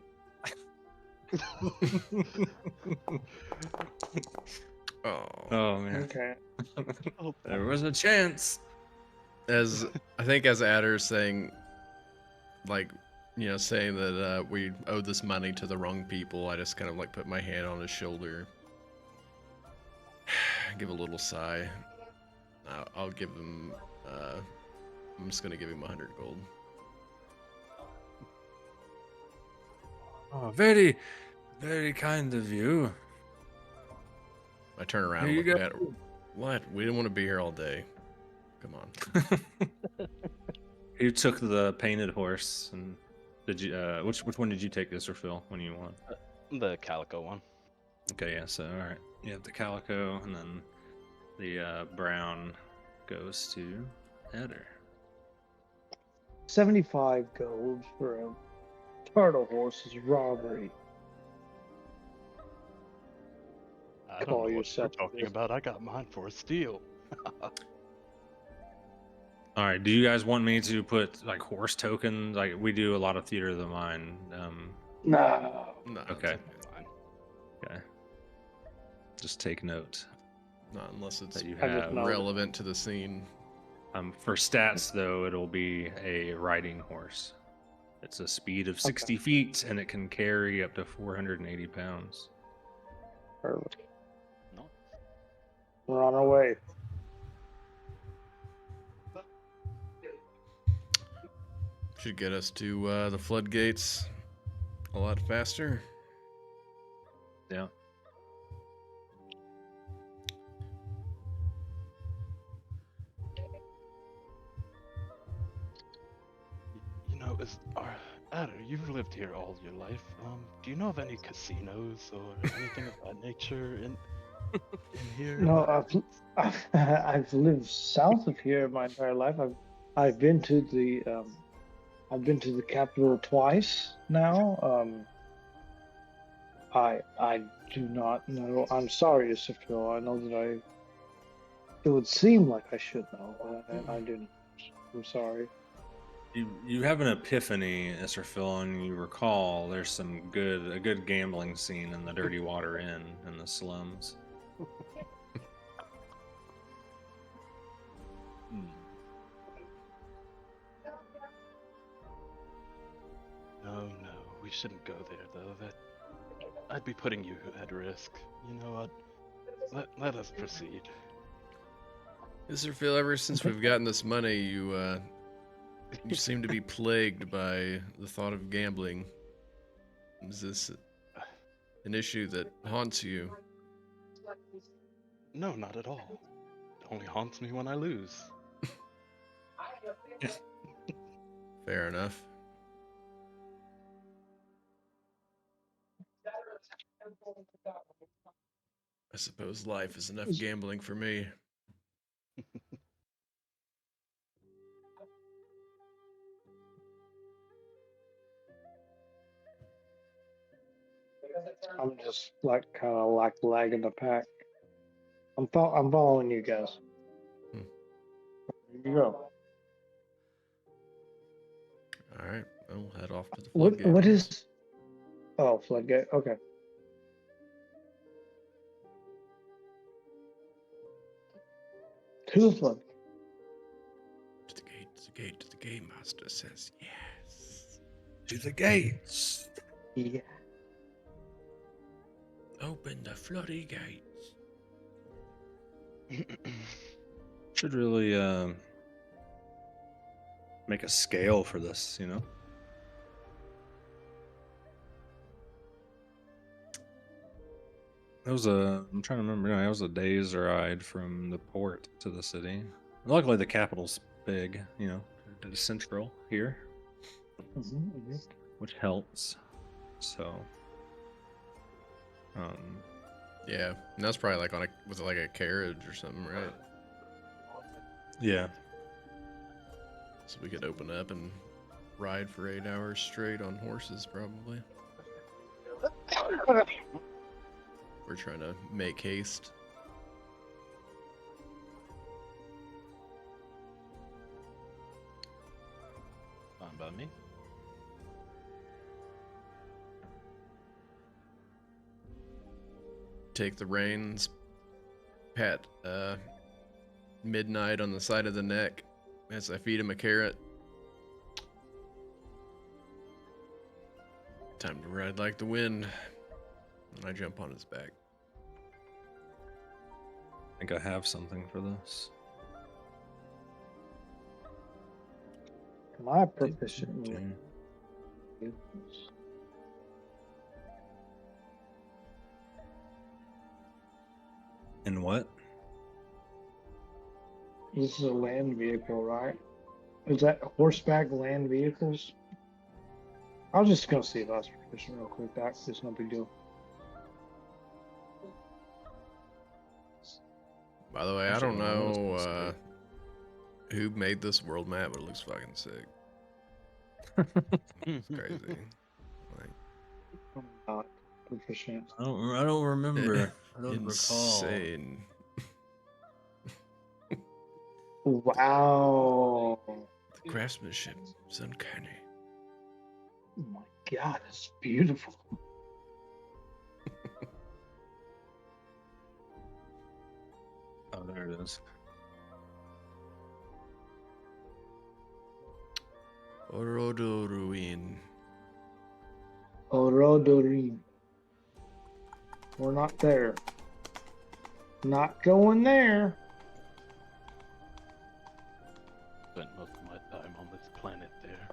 Oh. Oh man. Okay. There was a chance. As I think as Adder's saying, like, saying that we owed this money to the wrong people, I just kind of like put my hand on his shoulder, give a little sigh. I'll give him I'm just gonna give him 100 gold. Oh, very, very kind of you. I turn around Here and you look go. at her. What? We didn't want to be here all day. Come on. You took the painted horse, and did you? Which one did you take, this or Phil? When you won? The calico one. Okay, yeah. So all right, you have the calico, and then the brown goes to Heather. 75 gold for a turtle horse is robbery. I don't Call know what you're yourself talking this. about. I got mine for a steal. All right. Do you guys want me to put like horse tokens? Like we do a lot of theater of the mind. No. No, Okay. it's Fine. Okay. Just take note not unless it's that you I just have. know. relevant to the scene. For stats, though, it'll be a riding horse. It's a speed of 60 feet, and it can carry up to 480 pounds. Perfect. No. We're on our way. Should get us to the floodgates a lot faster. Yeah. You know, Ada, you've lived here all your life. Do you know of any casinos or anything of that nature in here? No, I've lived south of here my entire life. I've been to the capital twice now. I do not know. I'm sorry, Mr. Phil. I know that it would seem like I should know, but I do not. I'm sorry. You have an epiphany, Mr. Phil, and you recall there's a good gambling scene in the Dirty Water Inn in the slums. No, we shouldn't go there though. I'd be putting you at risk. You know what? Let us proceed. Mr. Phil, ever since we've gotten this money, you seem to be plagued by the thought of gambling. Is this an issue that haunts you? No, not at all. It only haunts me when I lose. Fair enough. I suppose life is enough gambling for me. I'm just like kind of like lagging the pack. I'm following you guys. Hmm. Here you go. All right, we'll head off to the What floodgate. is? Oh, floodgate. Okay. To the flood. To the gate, to the gate, to the game master says yes. To the gates. Yeah. Open the floody gates. Should really make a scale for this, you know? I'm trying to remember now, it was a day's ride from the port to the city. Luckily, the capital's big, you know, it's central here, which helps. So, Yeah, and that's probably like was it like a carriage or something, right? yeah. So we could open up and ride for 8 hours straight on horses, probably. We're trying to make haste. Fine by me. Take the reins, pat Midnight on the side of the neck as I feed him a carrot. Time to ride like the wind. And I jump on his back. I think I have something for this. Am I proficient in vehicles? In what? This is a land vehicle, right? Is that horseback land vehicles? I was just gonna see if I was proficient real quick. That's just no big deal. By the way, I Actually, don't hold on, know let's who made this world map, but it looks fucking sick. It's crazy. Like, I'm not proficient. I don't remember. I don't recall. insane. Wow. The craftsmanship is uncanny. Oh my god, it's beautiful. Oh, there it is. Orodo Ruin. Orodorin. We're not there. Not going there. Spent most of my time on this planet there.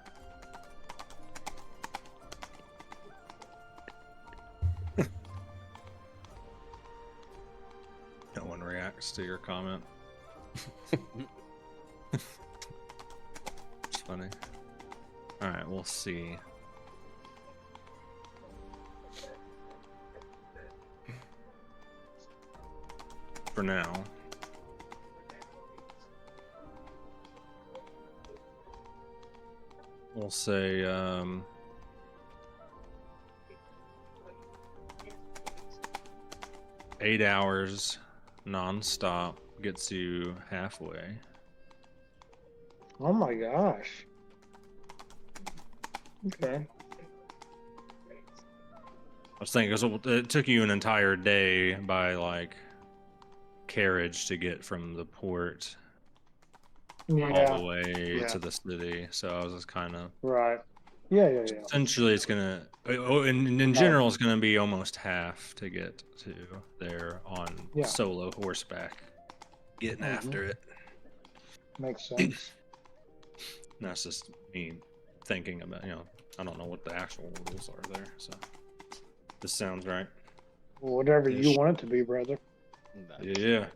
No one reacts to your comment. It's funny. All right, we'll see. For now. We'll say 8 hours non-stop gets you halfway. Oh my gosh. Okay. I was thinking, 'cause it took you an entire day by like carriage to get from the port all Yeah. the way Yeah. to the city. So I was just kind of Right. Yeah. essentially it's gonna in general it's gonna be almost half to get to there on Yeah. solo horseback, getting after it. Makes sense. And that's just me thinking about, I don't know what the actual rules are there. So this sounds right. Whatever you Ish. want it to be, brother. Nice. Yeah.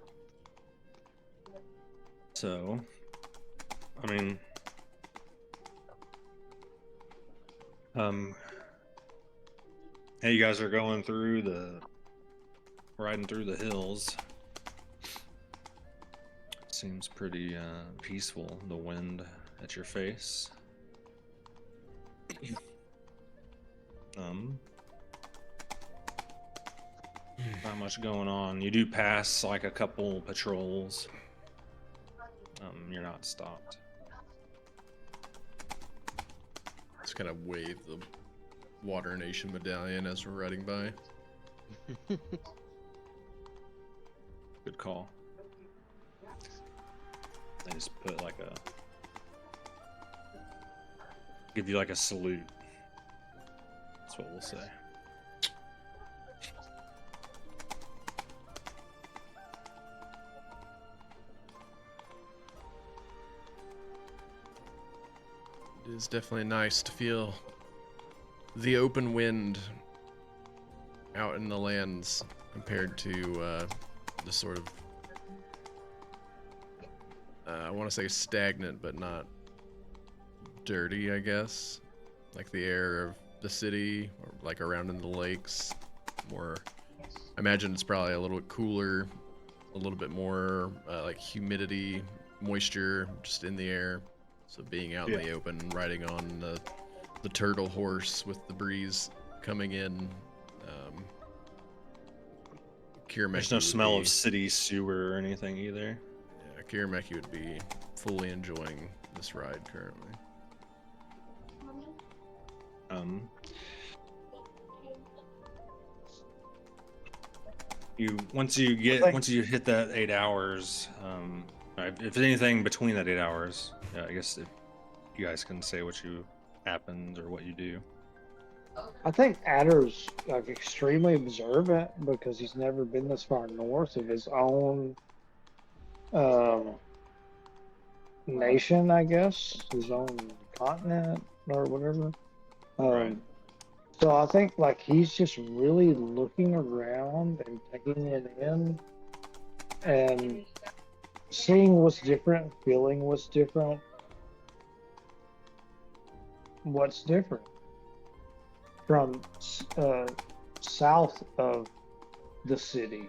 So, I mean, hey, you guys are going riding through the hills. Seems pretty peaceful. The wind at your face. Not much going on. You do pass like a couple patrols. You're not stopped. Just kind of wave the Water Nation medallion as we're riding by. Good call. They just put like give you like a salute. That's what we'll say. It is definitely nice to feel the open wind out in the lands compared to the sort of, I want to say stagnant, but not dirty, I guess. Like the air of the city, or like around in the lakes. More, I imagine it's probably a little bit cooler, a little bit more like humidity, moisture just in the air. So being out in the open, riding on the turtle horse with the breeze coming in. There's no smell of city sewer or anything either. Yeah, Kirameki would be fully enjoying this ride currently. Once you hit that 8 hours, if there's anything between that 8 hours, I guess if you guys can say what happens or what you do. I think Adder's like extremely observant because he's never been this far north of his own nation, I guess, his own continent or whatever. Right. So I think like he's just really looking around and taking it in and seeing what's different, feeling what's different. What's different from south of the city?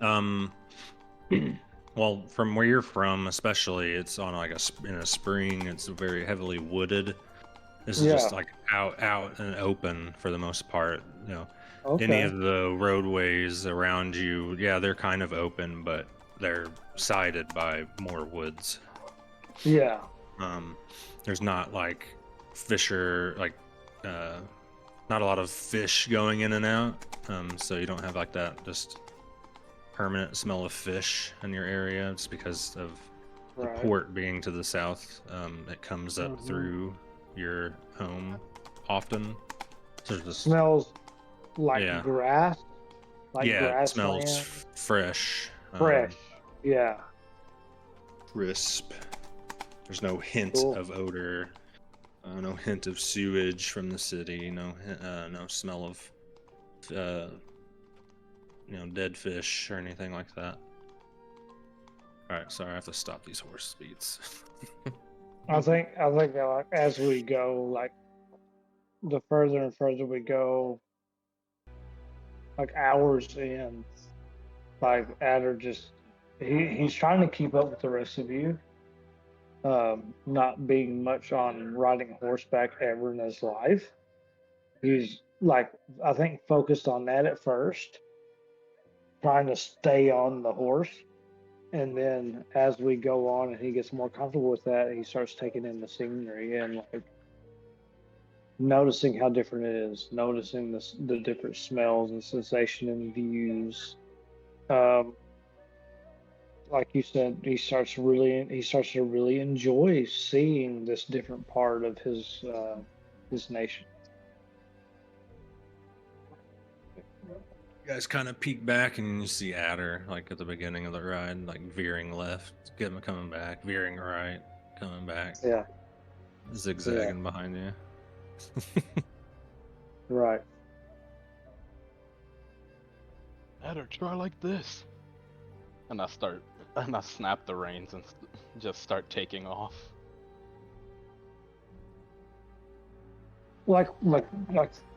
Well, from where you're from, especially, it's on like in a spring. It's very heavily wooded. This is just Yeah. like out and open for the most part. You know, any Okay. of the roadways around you, yeah, they're kind of open, but they're sided by more woods. Yeah. There's not like not a lot of fish going in and out. So you don't have like that just permanent smell of fish in your area. It's because of the Right. port being to the south. It comes up Mhm. through your home often. So there's this, Smells like yeah, grass, like yeah, it smells grassland, fresh, fresh. Yeah. crisp. There's no hint Cool. of odor, no hint of sewage from the city, no smell of dead fish or anything like that. All right, sorry, I have to stop these horse beats. I think that like as we go, like the further and further we go, like hours in, like Adder just he's trying to keep up with the rest of you. Not being much on riding horseback ever in his life. He's like I think focused on that at first, trying to stay on the horse. And then as we go on and he gets more comfortable with that, he starts taking in the scenery and like noticing how different it is, noticing the different smells and sensation and views. Um, like you said, he starts to really enjoy seeing this different part of his nation. You guys kind of peek back and you see Adder like at the beginning of the ride, like veering left, coming back, veering right, coming back, Yeah, zigzagging behind you. right. Adder, try like this. And I snap the reins and just start taking off. Like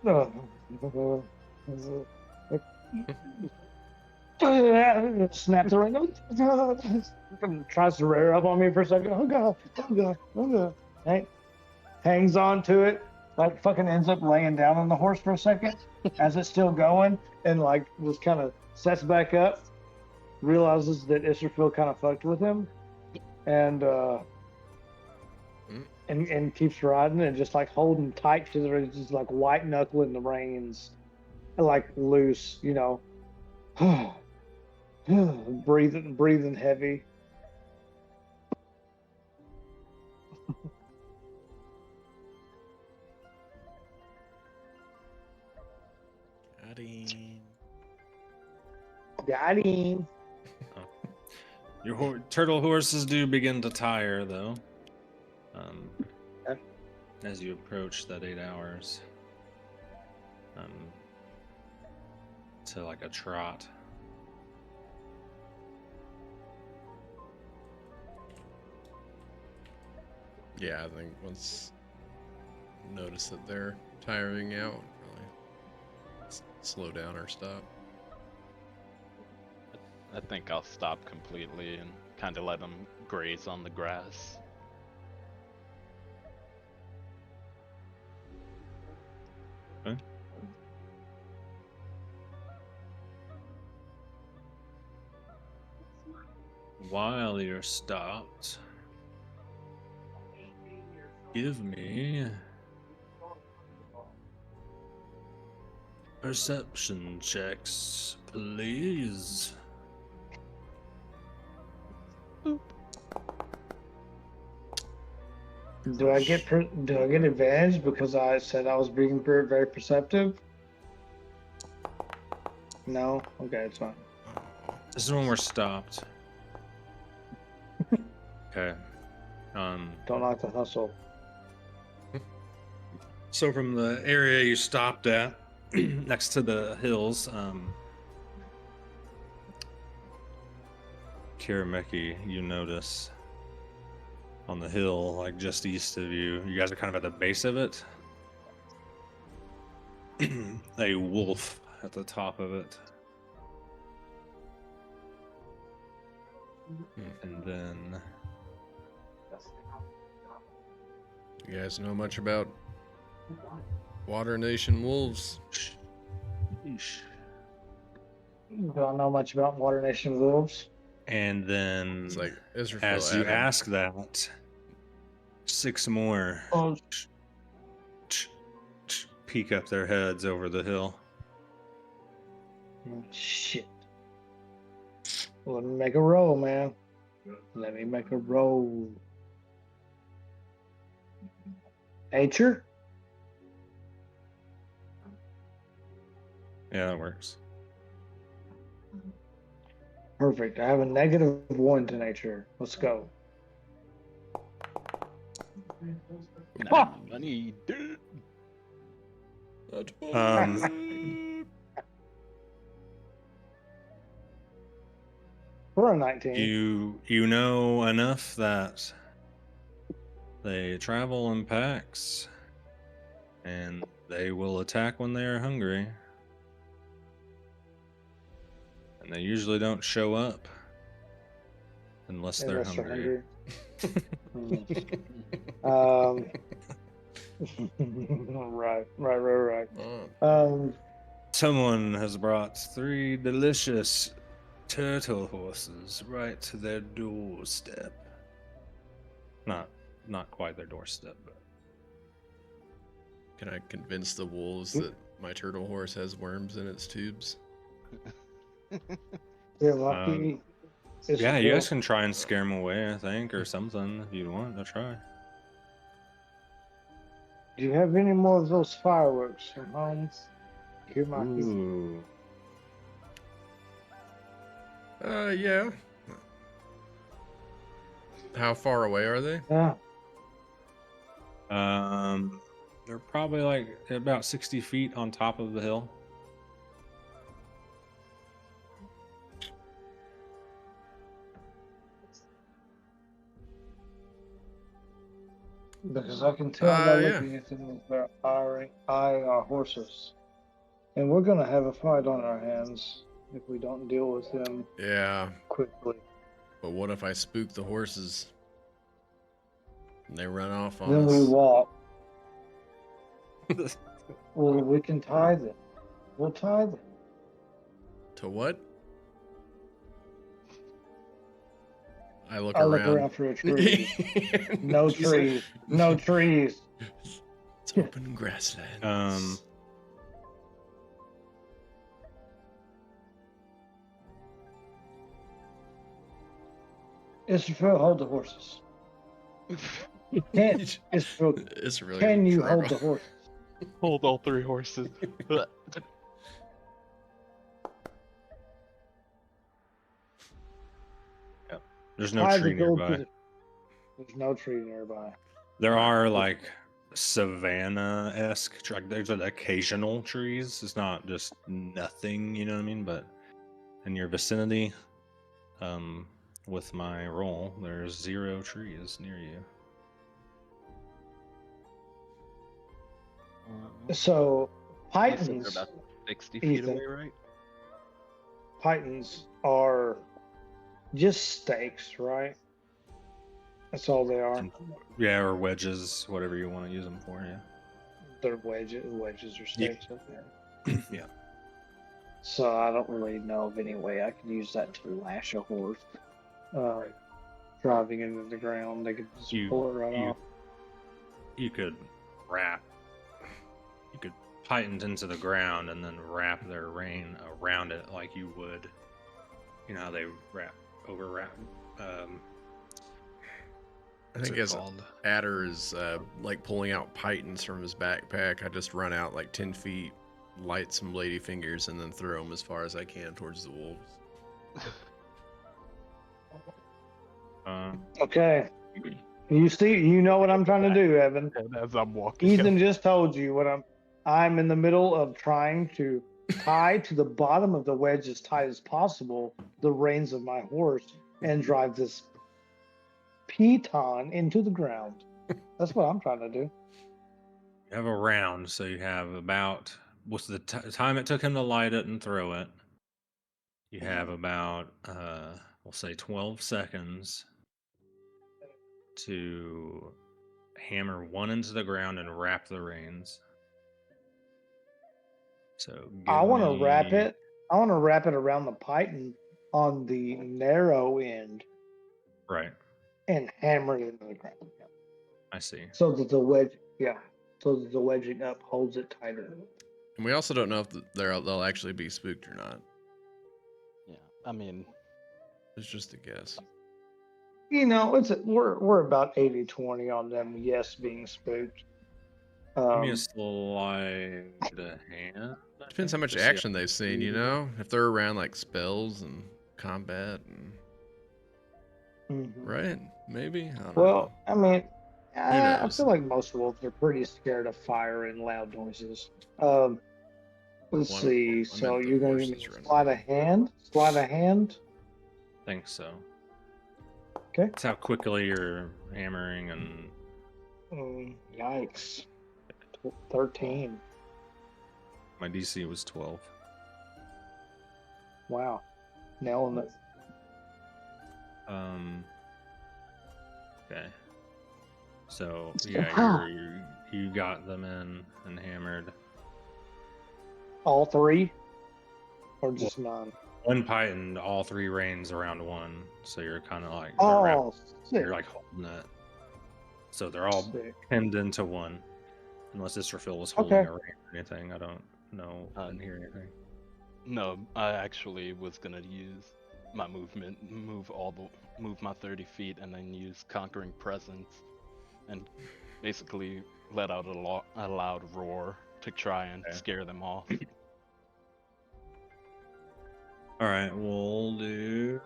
uh, snap the ring. Tries to rear up on me for a second. Oh god, oh god, oh god. Hangs on to it, like fucking ends up laying down on the horse for a second as it's still going, and like just kind of sets back up, realizes that Israfil kind of fucked with him, and and keeps riding and just like holding tight to the just like white knuckling the reins, like loose, breathing heavy. Got him. Got him. Your turtle horses do begin to tire, though. As you approach that 8 hours, to like a trot. Yeah, I think once notice that they're tiring out, probably slow down or stop. I think I'll stop completely and kind of let them graze on the grass. Okay. While you're stopped, give me perception checks, please. Do I get advantage because I said I was being very, very perceptive? No? Okay, it's fine. This is when we're stopped. Okay. Don't like the hustle. So from the area you stopped at, next to the hills, Kirameki, you notice on the hill, like just east of you, you guys are kind of at the base of it. A wolf at the top of it. And then You guys know much about Water Nation wolves? Yeesh. Don't know much about Water Nation wolves. And then It's like Israfil as you added. ask that, 6 more Oh, peek up their heads over the hill. shit. Let me make a roll, man. Let me make a roll. Nature? Yeah, that works. Perfect. I have a -1 to nature. Let's go. Ah! Money, dude. For a 19. You know enough that they travel in packs and they will attack when they are hungry. And they usually don't show up unless they're Unless they're hungry. hungry. Right. Oh, Someone has brought 3 delicious turtle horses right to their doorstep. Not quite their doorstep, but can I convince the wolves that my turtle horse has worms in its tubes? You're lucky. yeah, you guys can try and scare them away, I think, or something if you want to try. Do you have any more of those fireworks from home? You're lucky. Ooh. Yeah. How far away are they? Yeah. They're probably like about 60 feet on top of the hill. Because I can tell by Yeah. looking at them that they're eyeing our horses. And we're going to have a fight on our hands if we don't deal with them Yeah. quickly. But what if I spook the horses and they run off on Then us? we walk. Well, we can tie them. We'll tie them. To what? I look I around. look around for a tree. No trees. No trees. It's open grasslands. Israfil, hold the horses. Israfil, It's really can you hold struggle. the horses? Hold all 3 horses. There's no Tie tree the gold to nearby. There's no tree nearby. There are like savanna-esque, like there's an occasional trees. It's not just nothing, you know what I mean? But in your vicinity, with my roll, there's 0 trees near you. So, You said they're pythons, about 60 feet Ethan. away, right? pythons are just stakes, right? That's all they are. Yeah, or wedges, whatever you want to use them for. Yeah. They're wedges or stakes. Okay. Yeah. So I don't really know of any way I could use that to lash a horse. Driving into the ground, they could just pull it right off. You could wrap. You could pythons into the ground and then wrap their rein around it like you would. You know how they overwrap. I think as Adder is like pulling out pythons from his backpack, I just run out like 10 feet, light some lady fingers, and then throw them as far as I can towards the wolves. Okay. You see, you know what I'm trying to do, Evan. And as I'm walking Ethan up, just told you what I'm in the middle of trying to tie to the bottom of the wedge as tight as possible the reins of my horse and drive this piton into the ground. That's what I'm trying to do. You have a round, so you have about what's the time it took him to light it and throw it. You have about we'll say 12 seconds to hammer one into the ground and wrap the reins. So I give want to wrap me it. I want to wrap it around the piton on the narrow end right. and hammer it into the ground. I see. So that the wedge, so that the wedging up holds it tighter. And we also don't know if they'll actually be spooked or not. yeah, I mean, It's just a guess. You know, we're about 80-20 on them. Yes, being spooked. Give me a sleight of hand. I Depends how think, much to see action they've seen, you know? If they're around like spells and combat and Mhm. right? Maybe? I don't Well, know. I mean, I knows? feel like most wolves are pretty scared of fire and loud noises. Let's Well, see. I So meant the you're going to give horses me a running. sleight of hand? Sleight of hand? think so. Okay. That's how quickly you're hammering and Yikes. 13. my DC was 12. Wow. Nailing it. Okay. So yeah, Wow. you got them in and hammered. All three? Or just none? One python, all three reins around one. So you're kind of like Oh, sick. you're like holding it. So they're all Sick. pinned into one. Unless Israfil was holding Okay. a rein or anything. I don't know. I didn't hear anything. no, I actually was gonna use my movement, move my 30 feet, and then use Conquering Presence, and basically let out a loud roar to try and Okay. scare them off. Alright, we'll do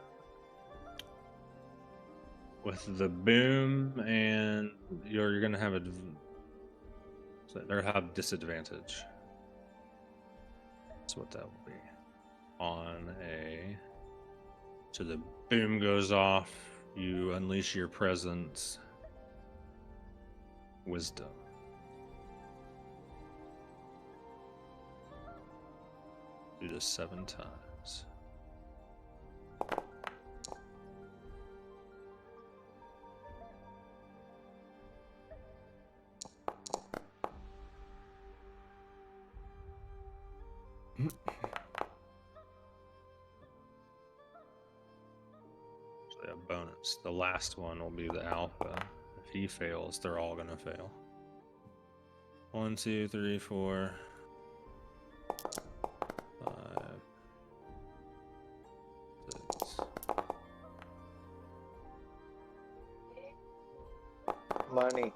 with the boom, and you're gonna have so they'll have disadvantage. That's what that will be. So the boom goes off, you unleash your presence, wisdom. Do this 7 times. Actually, a bonus. The last one will be the alpha. If he fails, they're all gonna fail. 1, 2, 3, 4, 5, 6. Money.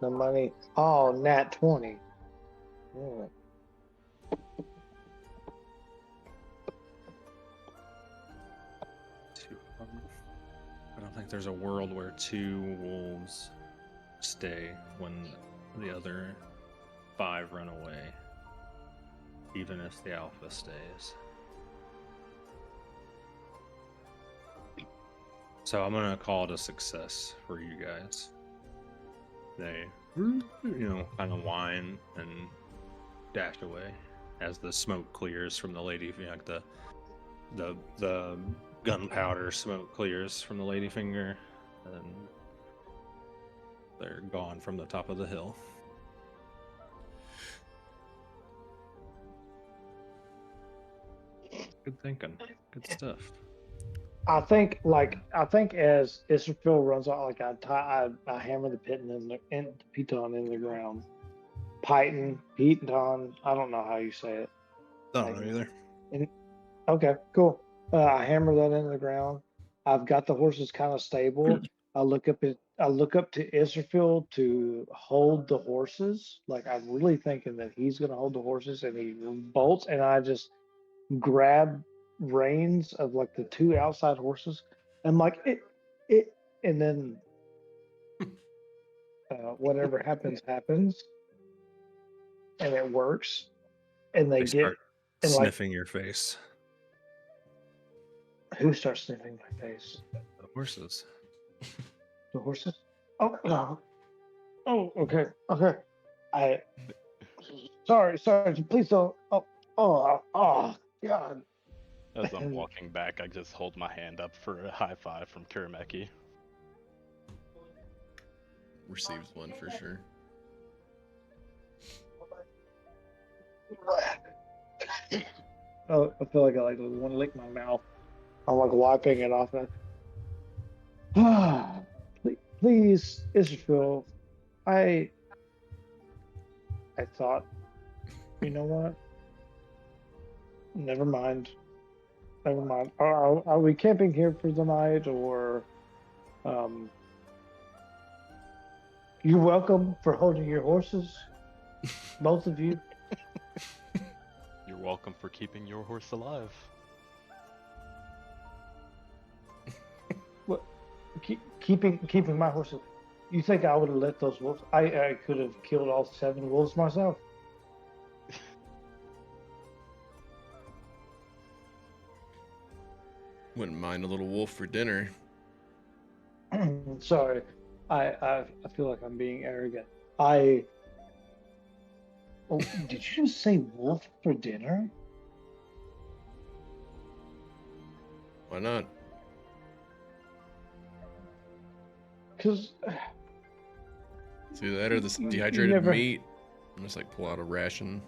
The money. Oh, nat 20. Yeah. I don't think there's a world where 2 wolves stay when the other 5 run away, even if the alpha stays. So I'm gonna call it a success for you guys. They, kind of whine and dash away as the smoke clears from the lady, like the gunpowder smoke clears from the ladyfinger, and they're gone from the top of the hill. Good thinking. Good stuff. I think as Israfil runs out, like I hammer the piton in the ground. Piton. I don't know how you say it. Don't know either. Okay, cool. I hammer that into the ground. I've got the horses kind of stable. I look up to Israfil to hold the horses. Like I'm really thinking that he's gonna hold the horses, and he bolts, and I just grab reins of like the 2 outside horses. And like it, and then whatever happens, happens, and it works, and They they get start and like sniffing your face. who starts sniffing my face? The horses. The horses? Oh no. Oh, okay, okay. I sorry, please don't. Oh, God. As I'm walking back, I just hold my hand up for a high five from Kurameki. Receives one for sure. Oh, I feel like I want to lick my mouth. I'm like wiping it off. Please, Israel. I thought, you know what? Never mind. Never mind. Are we camping here for the night, or um? You're welcome for holding your horses, both of you. You're welcome for keeping your horse alive. What? Keeping my horses. You think I would have let those wolves? I could have killed all 7 wolves myself. Wouldn't mind a little wolf for dinner. Sorry, I feel like I'm being arrogant. Oh, did you just say wolf for dinner? Why not? Because See that or this you dehydrated never. meat? I'm just like pull out a ration.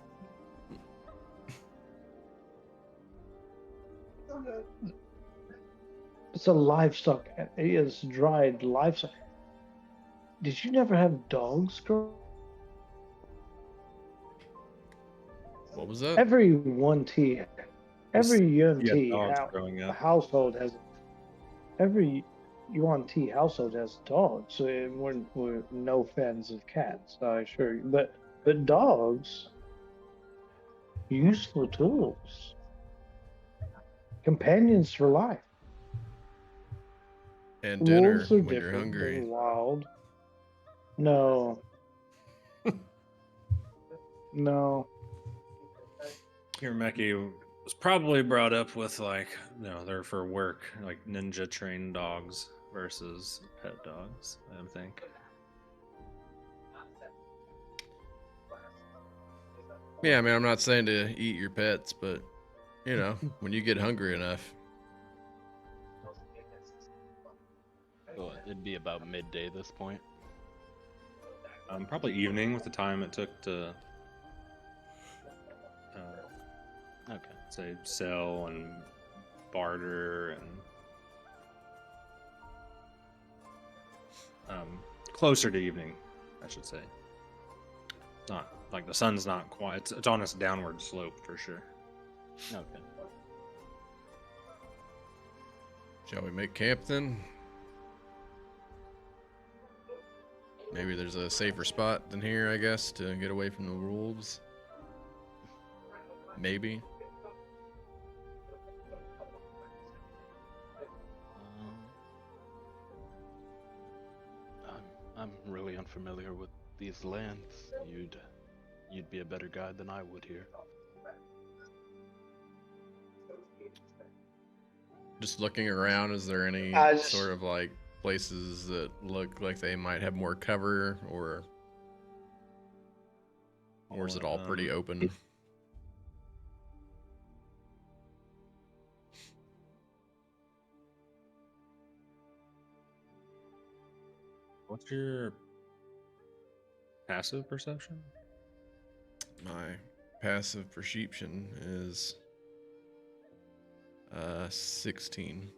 It's a livestock. It is dried livestock. Did you never have dogs, girl? What was that? Every 1T, every You had UMT dogs growing up. household has every UMT household has dogs. So we're no fans of cats, I assure you. But dogs, useful tools, companions for life. And dinner Wolves are when you're different. They're hungry. wild. No. No. Kurameki was probably brought up with like, they're for work, like ninja trained dogs versus pet dogs, I think. Yeah, I mean, I'm not saying to eat your pets, but you know, when you get hungry enough. So it'd be about midday this point. Probably evening with the time it took to Okay. say sell and barter and closer to evening, I should say. Not like the sun's not quite. It's on its downward slope for sure. Okay. Shall we make camp then? Maybe there's a safer spot than here, I guess, to get away from the wolves. Maybe. I'm really unfamiliar with these lands. You'd be a better guide than I would here. Just looking around, is there any I just- sort of like places that look like they might have more cover, or is it all pretty open? What's your passive perception? My passive perception is 16.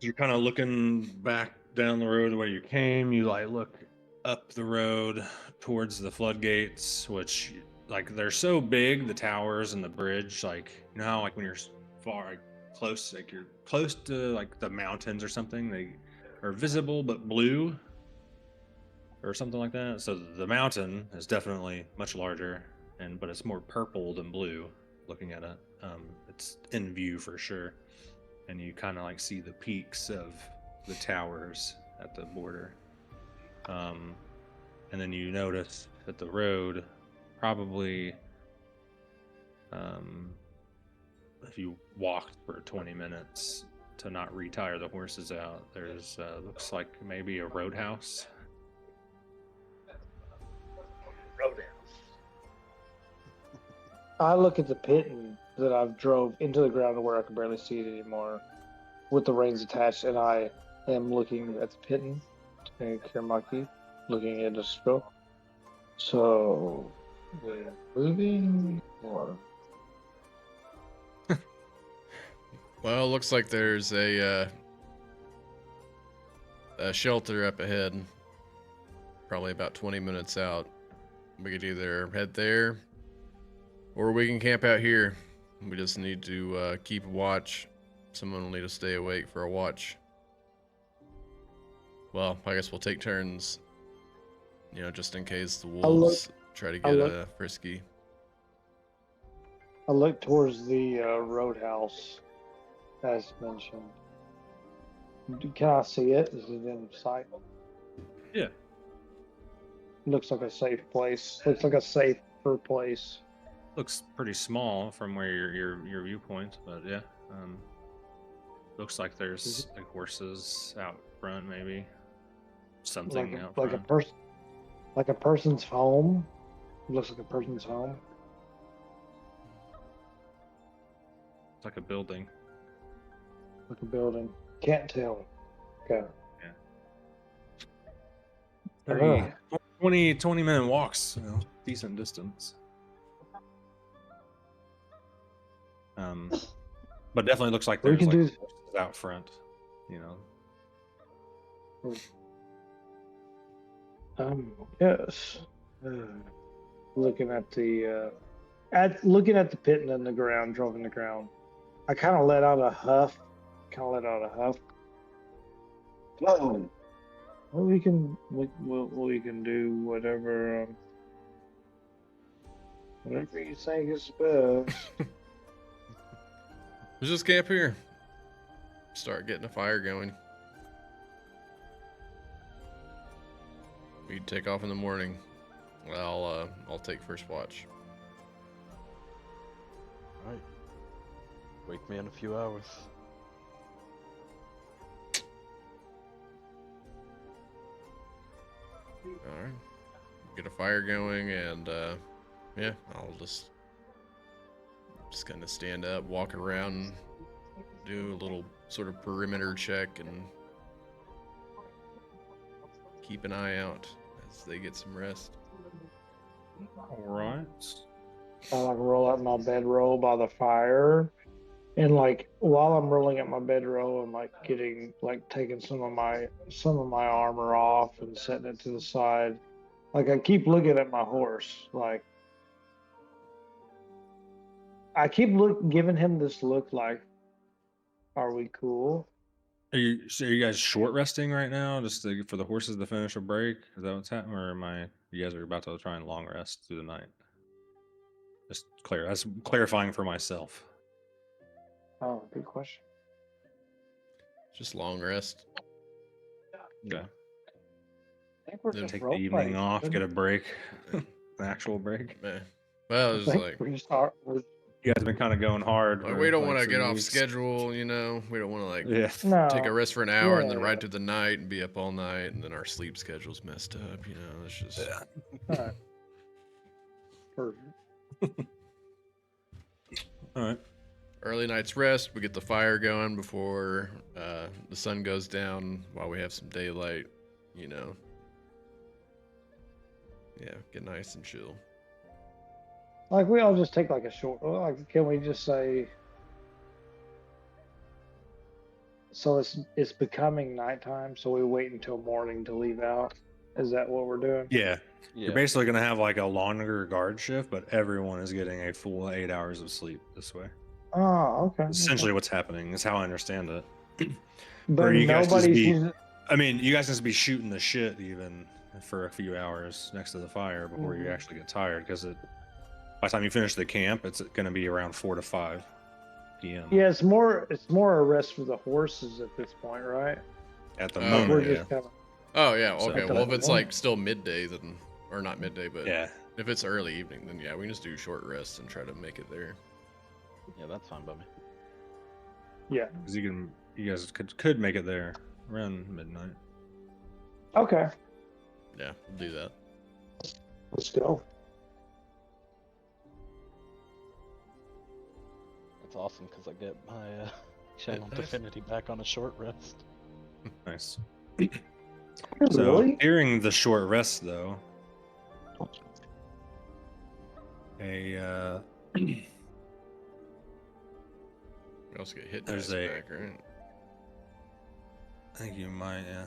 You're kind of looking back down the road the way you came. You like look up the road towards the floodgates, which like they're so big, the towers and the bridge. Like, you know how like when you're far like, close, like you're close to like the mountains or something, they are visible but blue or something like that. So the mountain is definitely much larger, but it's more purple than blue. Looking at it, it's in view for sure. And you kind of like see the peaks of the towers at the border. And then you notice that the road probably, if you walked for 20 minutes to not retire the horses out, there's looks like maybe a roadhouse. I look at the pit that I've drove into the ground to where I can barely see it anymore, with the reins attached, and I am looking at the pitten and Kiramaki looking at the stroke. So we're moving, or Well, looks like there's a shelter up ahead, probably about 20 minutes out. We could either head there, or we can camp out here. We just need to keep a watch. Someone will need to stay awake for a watch. Well, I guess we'll take turns, just in case the wolves try to get frisky. I look towards the roadhouse, as mentioned. Can I see it? Is it in sight? Yeah. Looks like a safe place. Looks like a safer place. Looks pretty small from where your viewpoint, but yeah. Looks like there's like horses out front, maybe something out front. Like a person's home. Looks like a person's home. It's like a building. Like a building. Can't tell. Okay. Yeah. 20 minute walks, decent distance. But definitely looks like We there's can like do- horses out front, Yes. Looking at the pit and the ground, drove in the ground. I kind of let out a huff. Oh. Well, we can do whatever you think is best. Let's just camp here. Start getting a fire going. We can take off in the morning. I'll take first watch. All right. Wake me in a few hours. All right. Get a fire going, and yeah, I'll just kind of stand up, walk around, do a little sort of perimeter check, and keep an eye out as they get some rest. All right. I like roll out my bedroll by the fire, and like while I'm rolling out my bedroll, I'm like taking some of my armor off and setting it to the side. Like I keep looking at my horse, like I keep giving him this look like, are we cool? Are you guys short resting right now, just for the horses to finish a break? Is that what's happening, or you guys are about to try and long rest through the night? Just that's clarifying for myself. Oh, good question. Just long rest. Okay. I think we're Then just Take the role evening playing. off, get a break, an actual break. Eh. Well, I it's think like we're just You guys have been kind of going hard. we for, don't like, want to 3 get off weeks. schedule, We don't want to Yeah. no take a rest for an hour and then yeah. ride through the night and be up all night, and then our sleep schedule's messed up. It's just All right. Perfect. All right. early night's rest. We get the fire going before the sun goes down while we have some daylight. Yeah, get nice and chill. Like we all just take like a short. Like, can we just say? So it's becoming nighttime, so we wait until morning to leave out. Is that what we're doing? Yeah. Yeah. You're basically going to have like a longer guard shift, but everyone is getting a full 8 hours of sleep this way. Oh, okay. Essentially, what's happening is how I understand it. But Or you guys just nobody be- sees. I mean, you guys just be shooting the shit even for a few hours next to the fire before you actually get tired, because by the time you finish the camp, it's going to be around 4 to 5 p.m. Yeah, it's more a rest for the horses at this point, right? At the Oh, moment, We're yeah. just kind of. Oh yeah, So- okay. Okay. Well, if it's like still midday, then or not midday, but Yeah. if it's early evening, then yeah, we can just do short rest and try to make it there. Yeah, that's fine by me. Yeah. Because you guys could make it there around midnight. Okay. Yeah, we'll do that. Let's go. That's awesome because I get my channel nice. divinity back on a short rest. Nice. So Really? during the short rest, though, We also get hit There's dice a- back, right? I think you might, yeah.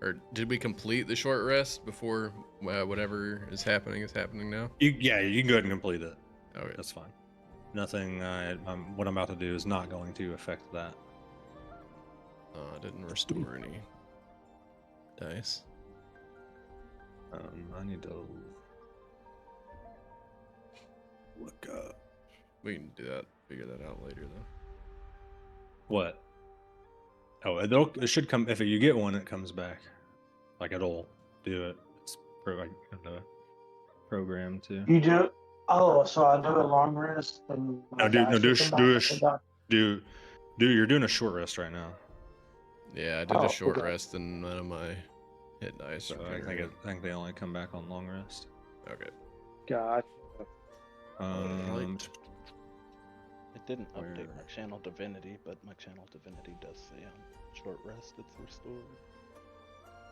Or did we complete the short rest before whatever is happening now? You can go ahead and complete it. Okay. That's fine. Nothing. What I'm about to do is not going to affect that. I didn't restore any dice. I need to look up We can do that. Figure that out later, though. what. Oh, it should come if you get one. It comes back. Like it'll do it. It's in the program too. You do. Oh, so I do a long rest and my No, dice do will come back. do. You're doing a short rest right now. Yeah, I did Oh, a short okay. rest and none of my hit dice. So are I think they only come back on long rest. Okay. God. Um, It didn't update Where- my channel divinity, but my channel divinity does say on short rest it's restored.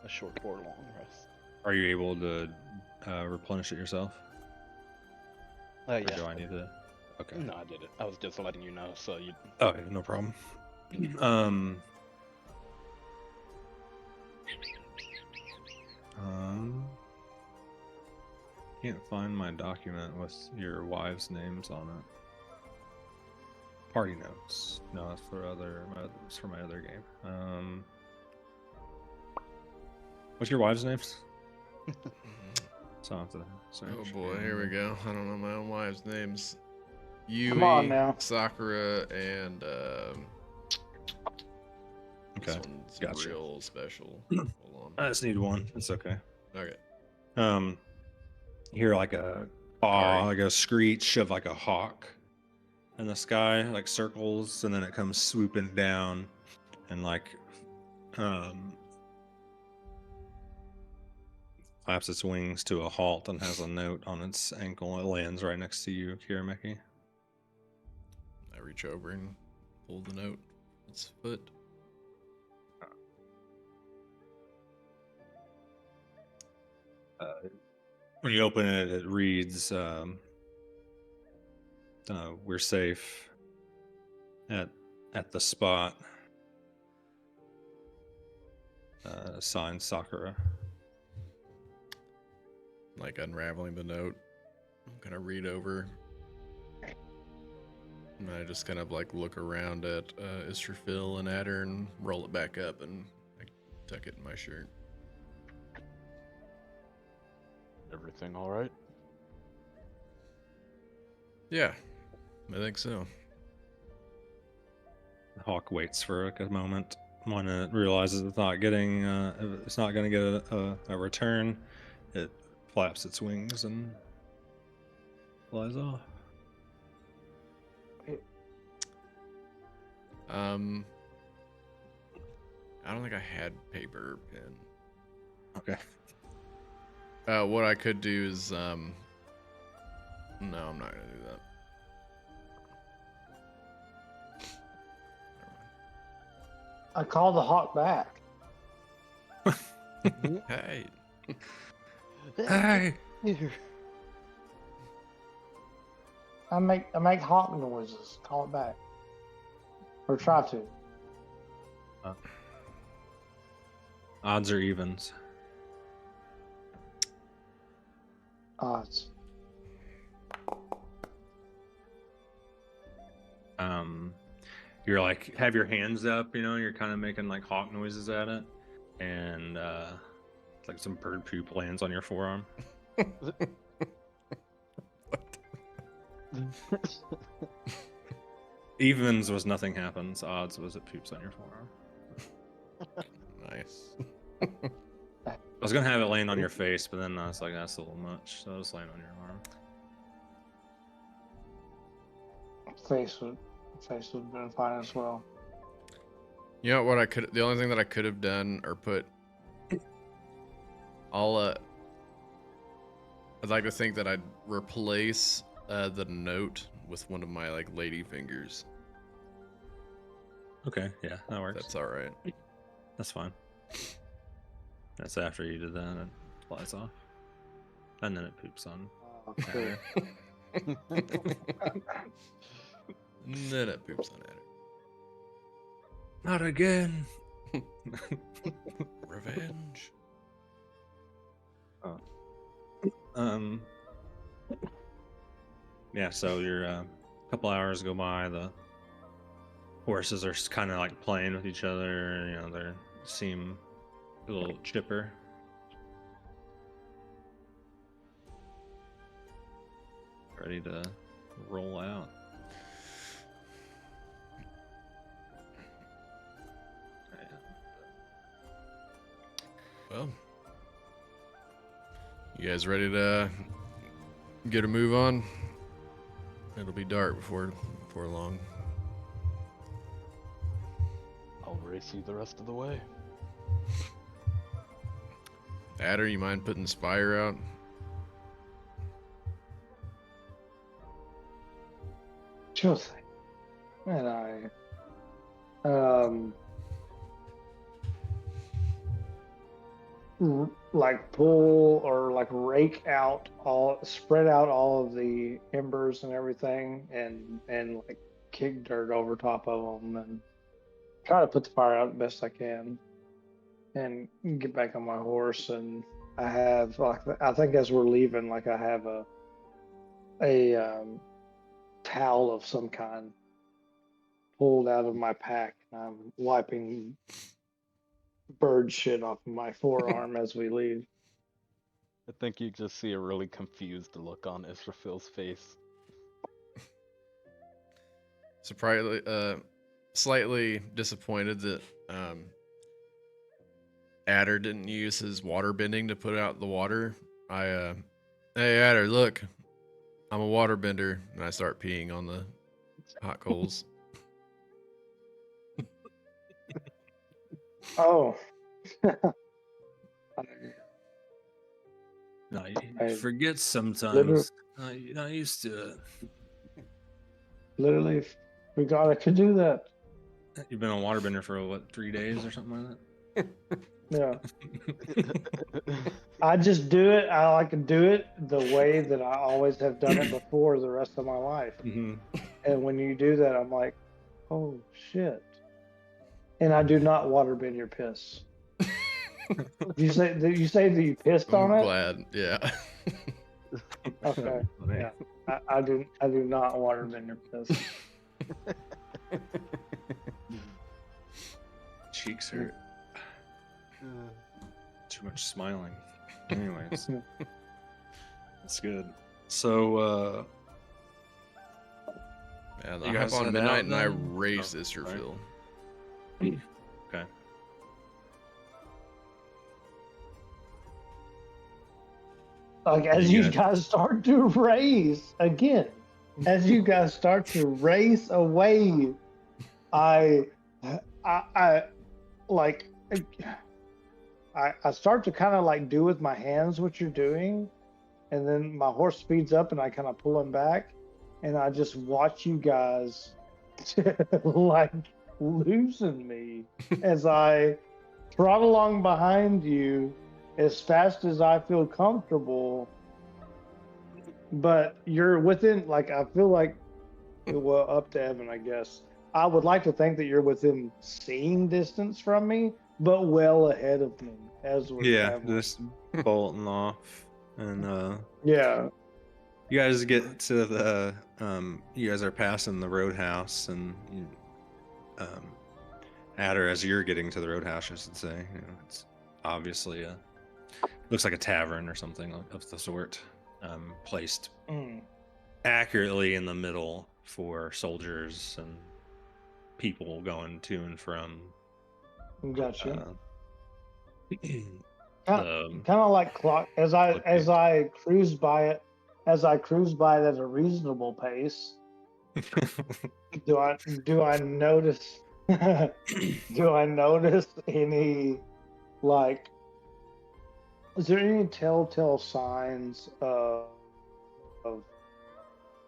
A short or long rest. are you able to replenish it yourself? Or Yeah. do I need to? Okay. No, I did it. I was just letting you know so you. Oh, yeah, no problem. Can't find my document with your wives' names on it. Party notes. No, that's for it's for my other game. What's your wives' names? So I have to search. Oh boy, here we go. I don't know my own wives' names. Yui, Come on now. Sakura, and this Okay, one's gotcha. real special. Hold I on. just need one. It's okay. Okay. You hear like a caw, like a screech of like a hawk in the sky, like circles, and then it comes swooping down, and like flaps its wings to a halt and has a note on its ankle. It lands right next to you, Kirameki. I reach over and pull the note. Its foot. When you open it, it reads, "We're safe at the spot." Signed, Sakura. Like unraveling the note. I'm gonna read over. And I just kind of like look around at Israfil and Adder and roll it back up and I tuck it in my shirt. Everything all right? Yeah, I think so. Hawk waits for a moment when it realizes it's not getting, it's not going to get a return. It flaps its wings and flies off. I don't think I had paper or pen. Okay. What I could do is, no, I'm not gonna do that. I called the hawk back. Hey, Hey! I make hawk noises. Call it back. Or try to. Odds or evens? Odds. You're like, have your hands up, you're kind of making like hawk noises at it, and like some bird poop lands on your forearm. Evens was nothing happens. Odds was it poops on your forearm. I Nice. I was gonna have it laying on your face, but then I was like, that's a little much. So I was laying on your arm. Face would have been fine as well. You know what the only thing that I could have done or put, I'd like to think that I'd replace the note with one of my like lady fingers. Okay, yeah, that works. That's all right. That's fine. That's after you did that, it flies off. And then it poops on. Okay. And then it poops on it. Not again. Revenge. Yeah, so you're a couple hours go by, the horses are kind of like playing with each other, you know, they seem a little chipper. Ready to roll out. Well, you guys ready to get a move on? It'll be dark before long. I'll race you the rest of the way. Adder, you mind putting the spire out? Sure thing. And I like pull or like spread out all of the embers and everything, and like kick dirt over top of them and try to put the fire out the best I can, and get back on my horse. And I have I think as we're leaving, like I have a towel of some kind pulled out of my pack. I'm wiping bird shit off of my forearm as we leave. I think you just see a really confused look on Israfil's face. Slightly disappointed that Adder didn't use his water bending to put out the water. Hey Adder, look, I'm a water bender, and I start peeing on the hot coals. Oh. No, you I forget sometimes. You're not used to it. Literally forgot I could do that. You've been on waterbender for what, 3 days or something like Yeah. that? I just do it. I like to do it the way that I always have done it before the rest of my life. Mm-hmm. And when you do that, I'm like, oh shit. And I do not water bend your piss. You say that you pissed on I'm it? glad, yeah. Okay. Yeah. I do not water bend your piss. Cheeks hurt. Too much smiling. Anyways, that's good. So, Yeah, You I guys hop on head midnight out and I then? race Oh, Israfil. okay. Like as You you good? guys start to race again, as you guys start to race away, I like I start to kind of like do with my hands what you're doing, and then my horse speeds up and I kind of pull him back, and I just watch you guys like losing me as I trot along behind you as fast as I feel comfortable. But you're within, like, I feel like, well, up to Evan, I guess. I would like to think that you're within seeing distance from me, but well ahead of me as we're traveling. Just bolting off, and Yeah. you guys get to the you guys are passing the roadhouse, and you, Adder, as you're getting to the roadhouse, I should say, you know, it's obviously looks like a tavern or something of the sort, placed accurately in the middle for soldiers and people going to and from. Gotcha. Kind of like clock as I cruise by it, as I cruise by it at a reasonable pace. Do I notice do I notice any, like, is there any telltale signs of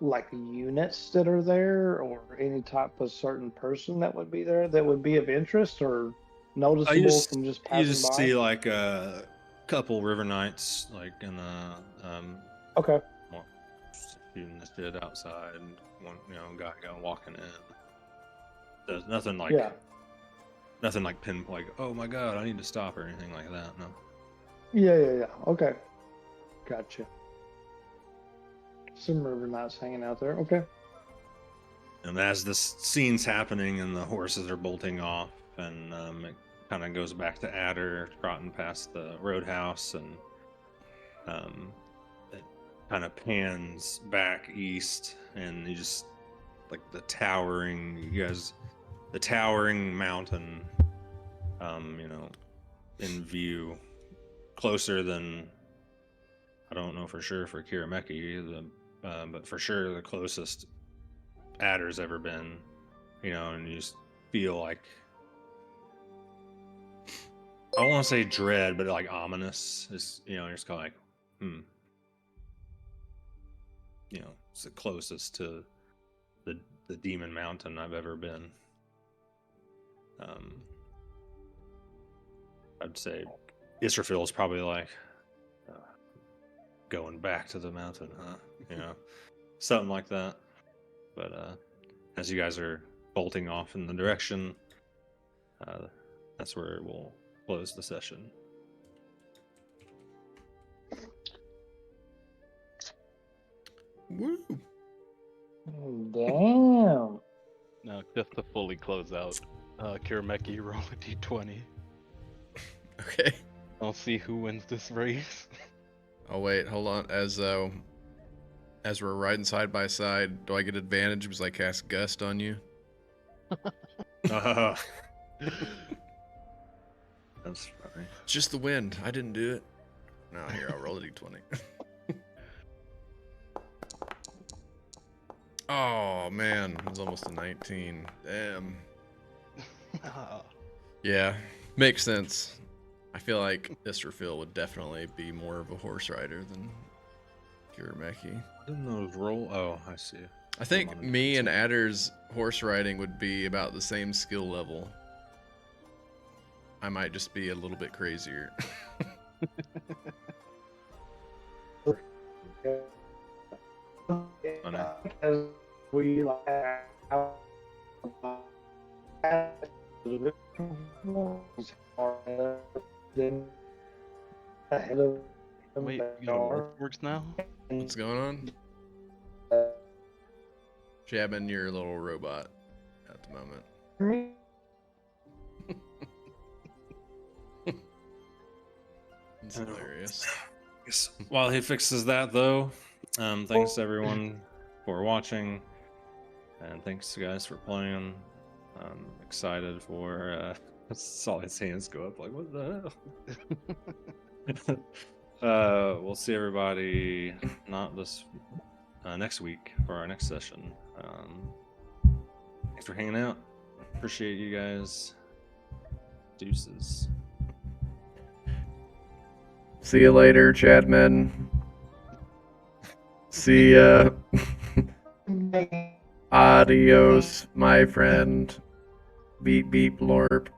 like units that are there, or any type of certain person that would be there that would be of interest or noticeable from just you passing just by? see like a couple river knights like in the Okay. well, shooting the shit outside, and one guy walking in. There's nothing like Yeah. pinpoint. Oh my god, I need to stop or anything like that. No. Yeah. Okay. Gotcha. Some river knights hanging out there. Okay. And as this scene's happening and the horses are bolting off, and it kind of goes back to Adder trotting past the roadhouse, and it kind of pans back east, and you just like the towering mountain, in view, closer than, I don't know for sure for Kirameki, but for sure the closest Adder's ever been, and you just feel like, I don't want to say dread, but like ominous. It's, you're just kind of like, it's the closest to the Demon Mountain I've ever been. I'd say Israfil is probably like, going back to the mountain, huh? Something like that. But as you guys are bolting off in the direction, that's where we'll close the session. Woo! Damn. Now, just to fully close out, Kirameki, roll a d20. Okay. I'll see who wins this race. Oh wait, hold on. As we're riding side by side, do I get advantage because I cast Gust on you? That's funny. It's just the wind. I didn't do it. No, here, I'll roll a d20. Oh man, it was almost a 19. Damn. Yeah, makes sense. I feel like Israfil would definitely be more of a horse rider than Kirameki. Didn't those roll? Oh, I see. I think me and Adder's horse riding would be about the same skill level. I might just be a little bit crazier. As we then ahead of Wait, you got earthworks now? What's going on? Jabbing your little robot at the moment. It's hilarious. While he fixes that, though, thanks everyone for watching, and thanks guys for playing. I'm excited for. I saw his hands go up like, what the hell? We'll see everybody not this next week for our next session. Thanks for hanging out. Appreciate you guys. Deuces. See you later, Chadman. See ya. Adios, my friend. Beep beep lorp.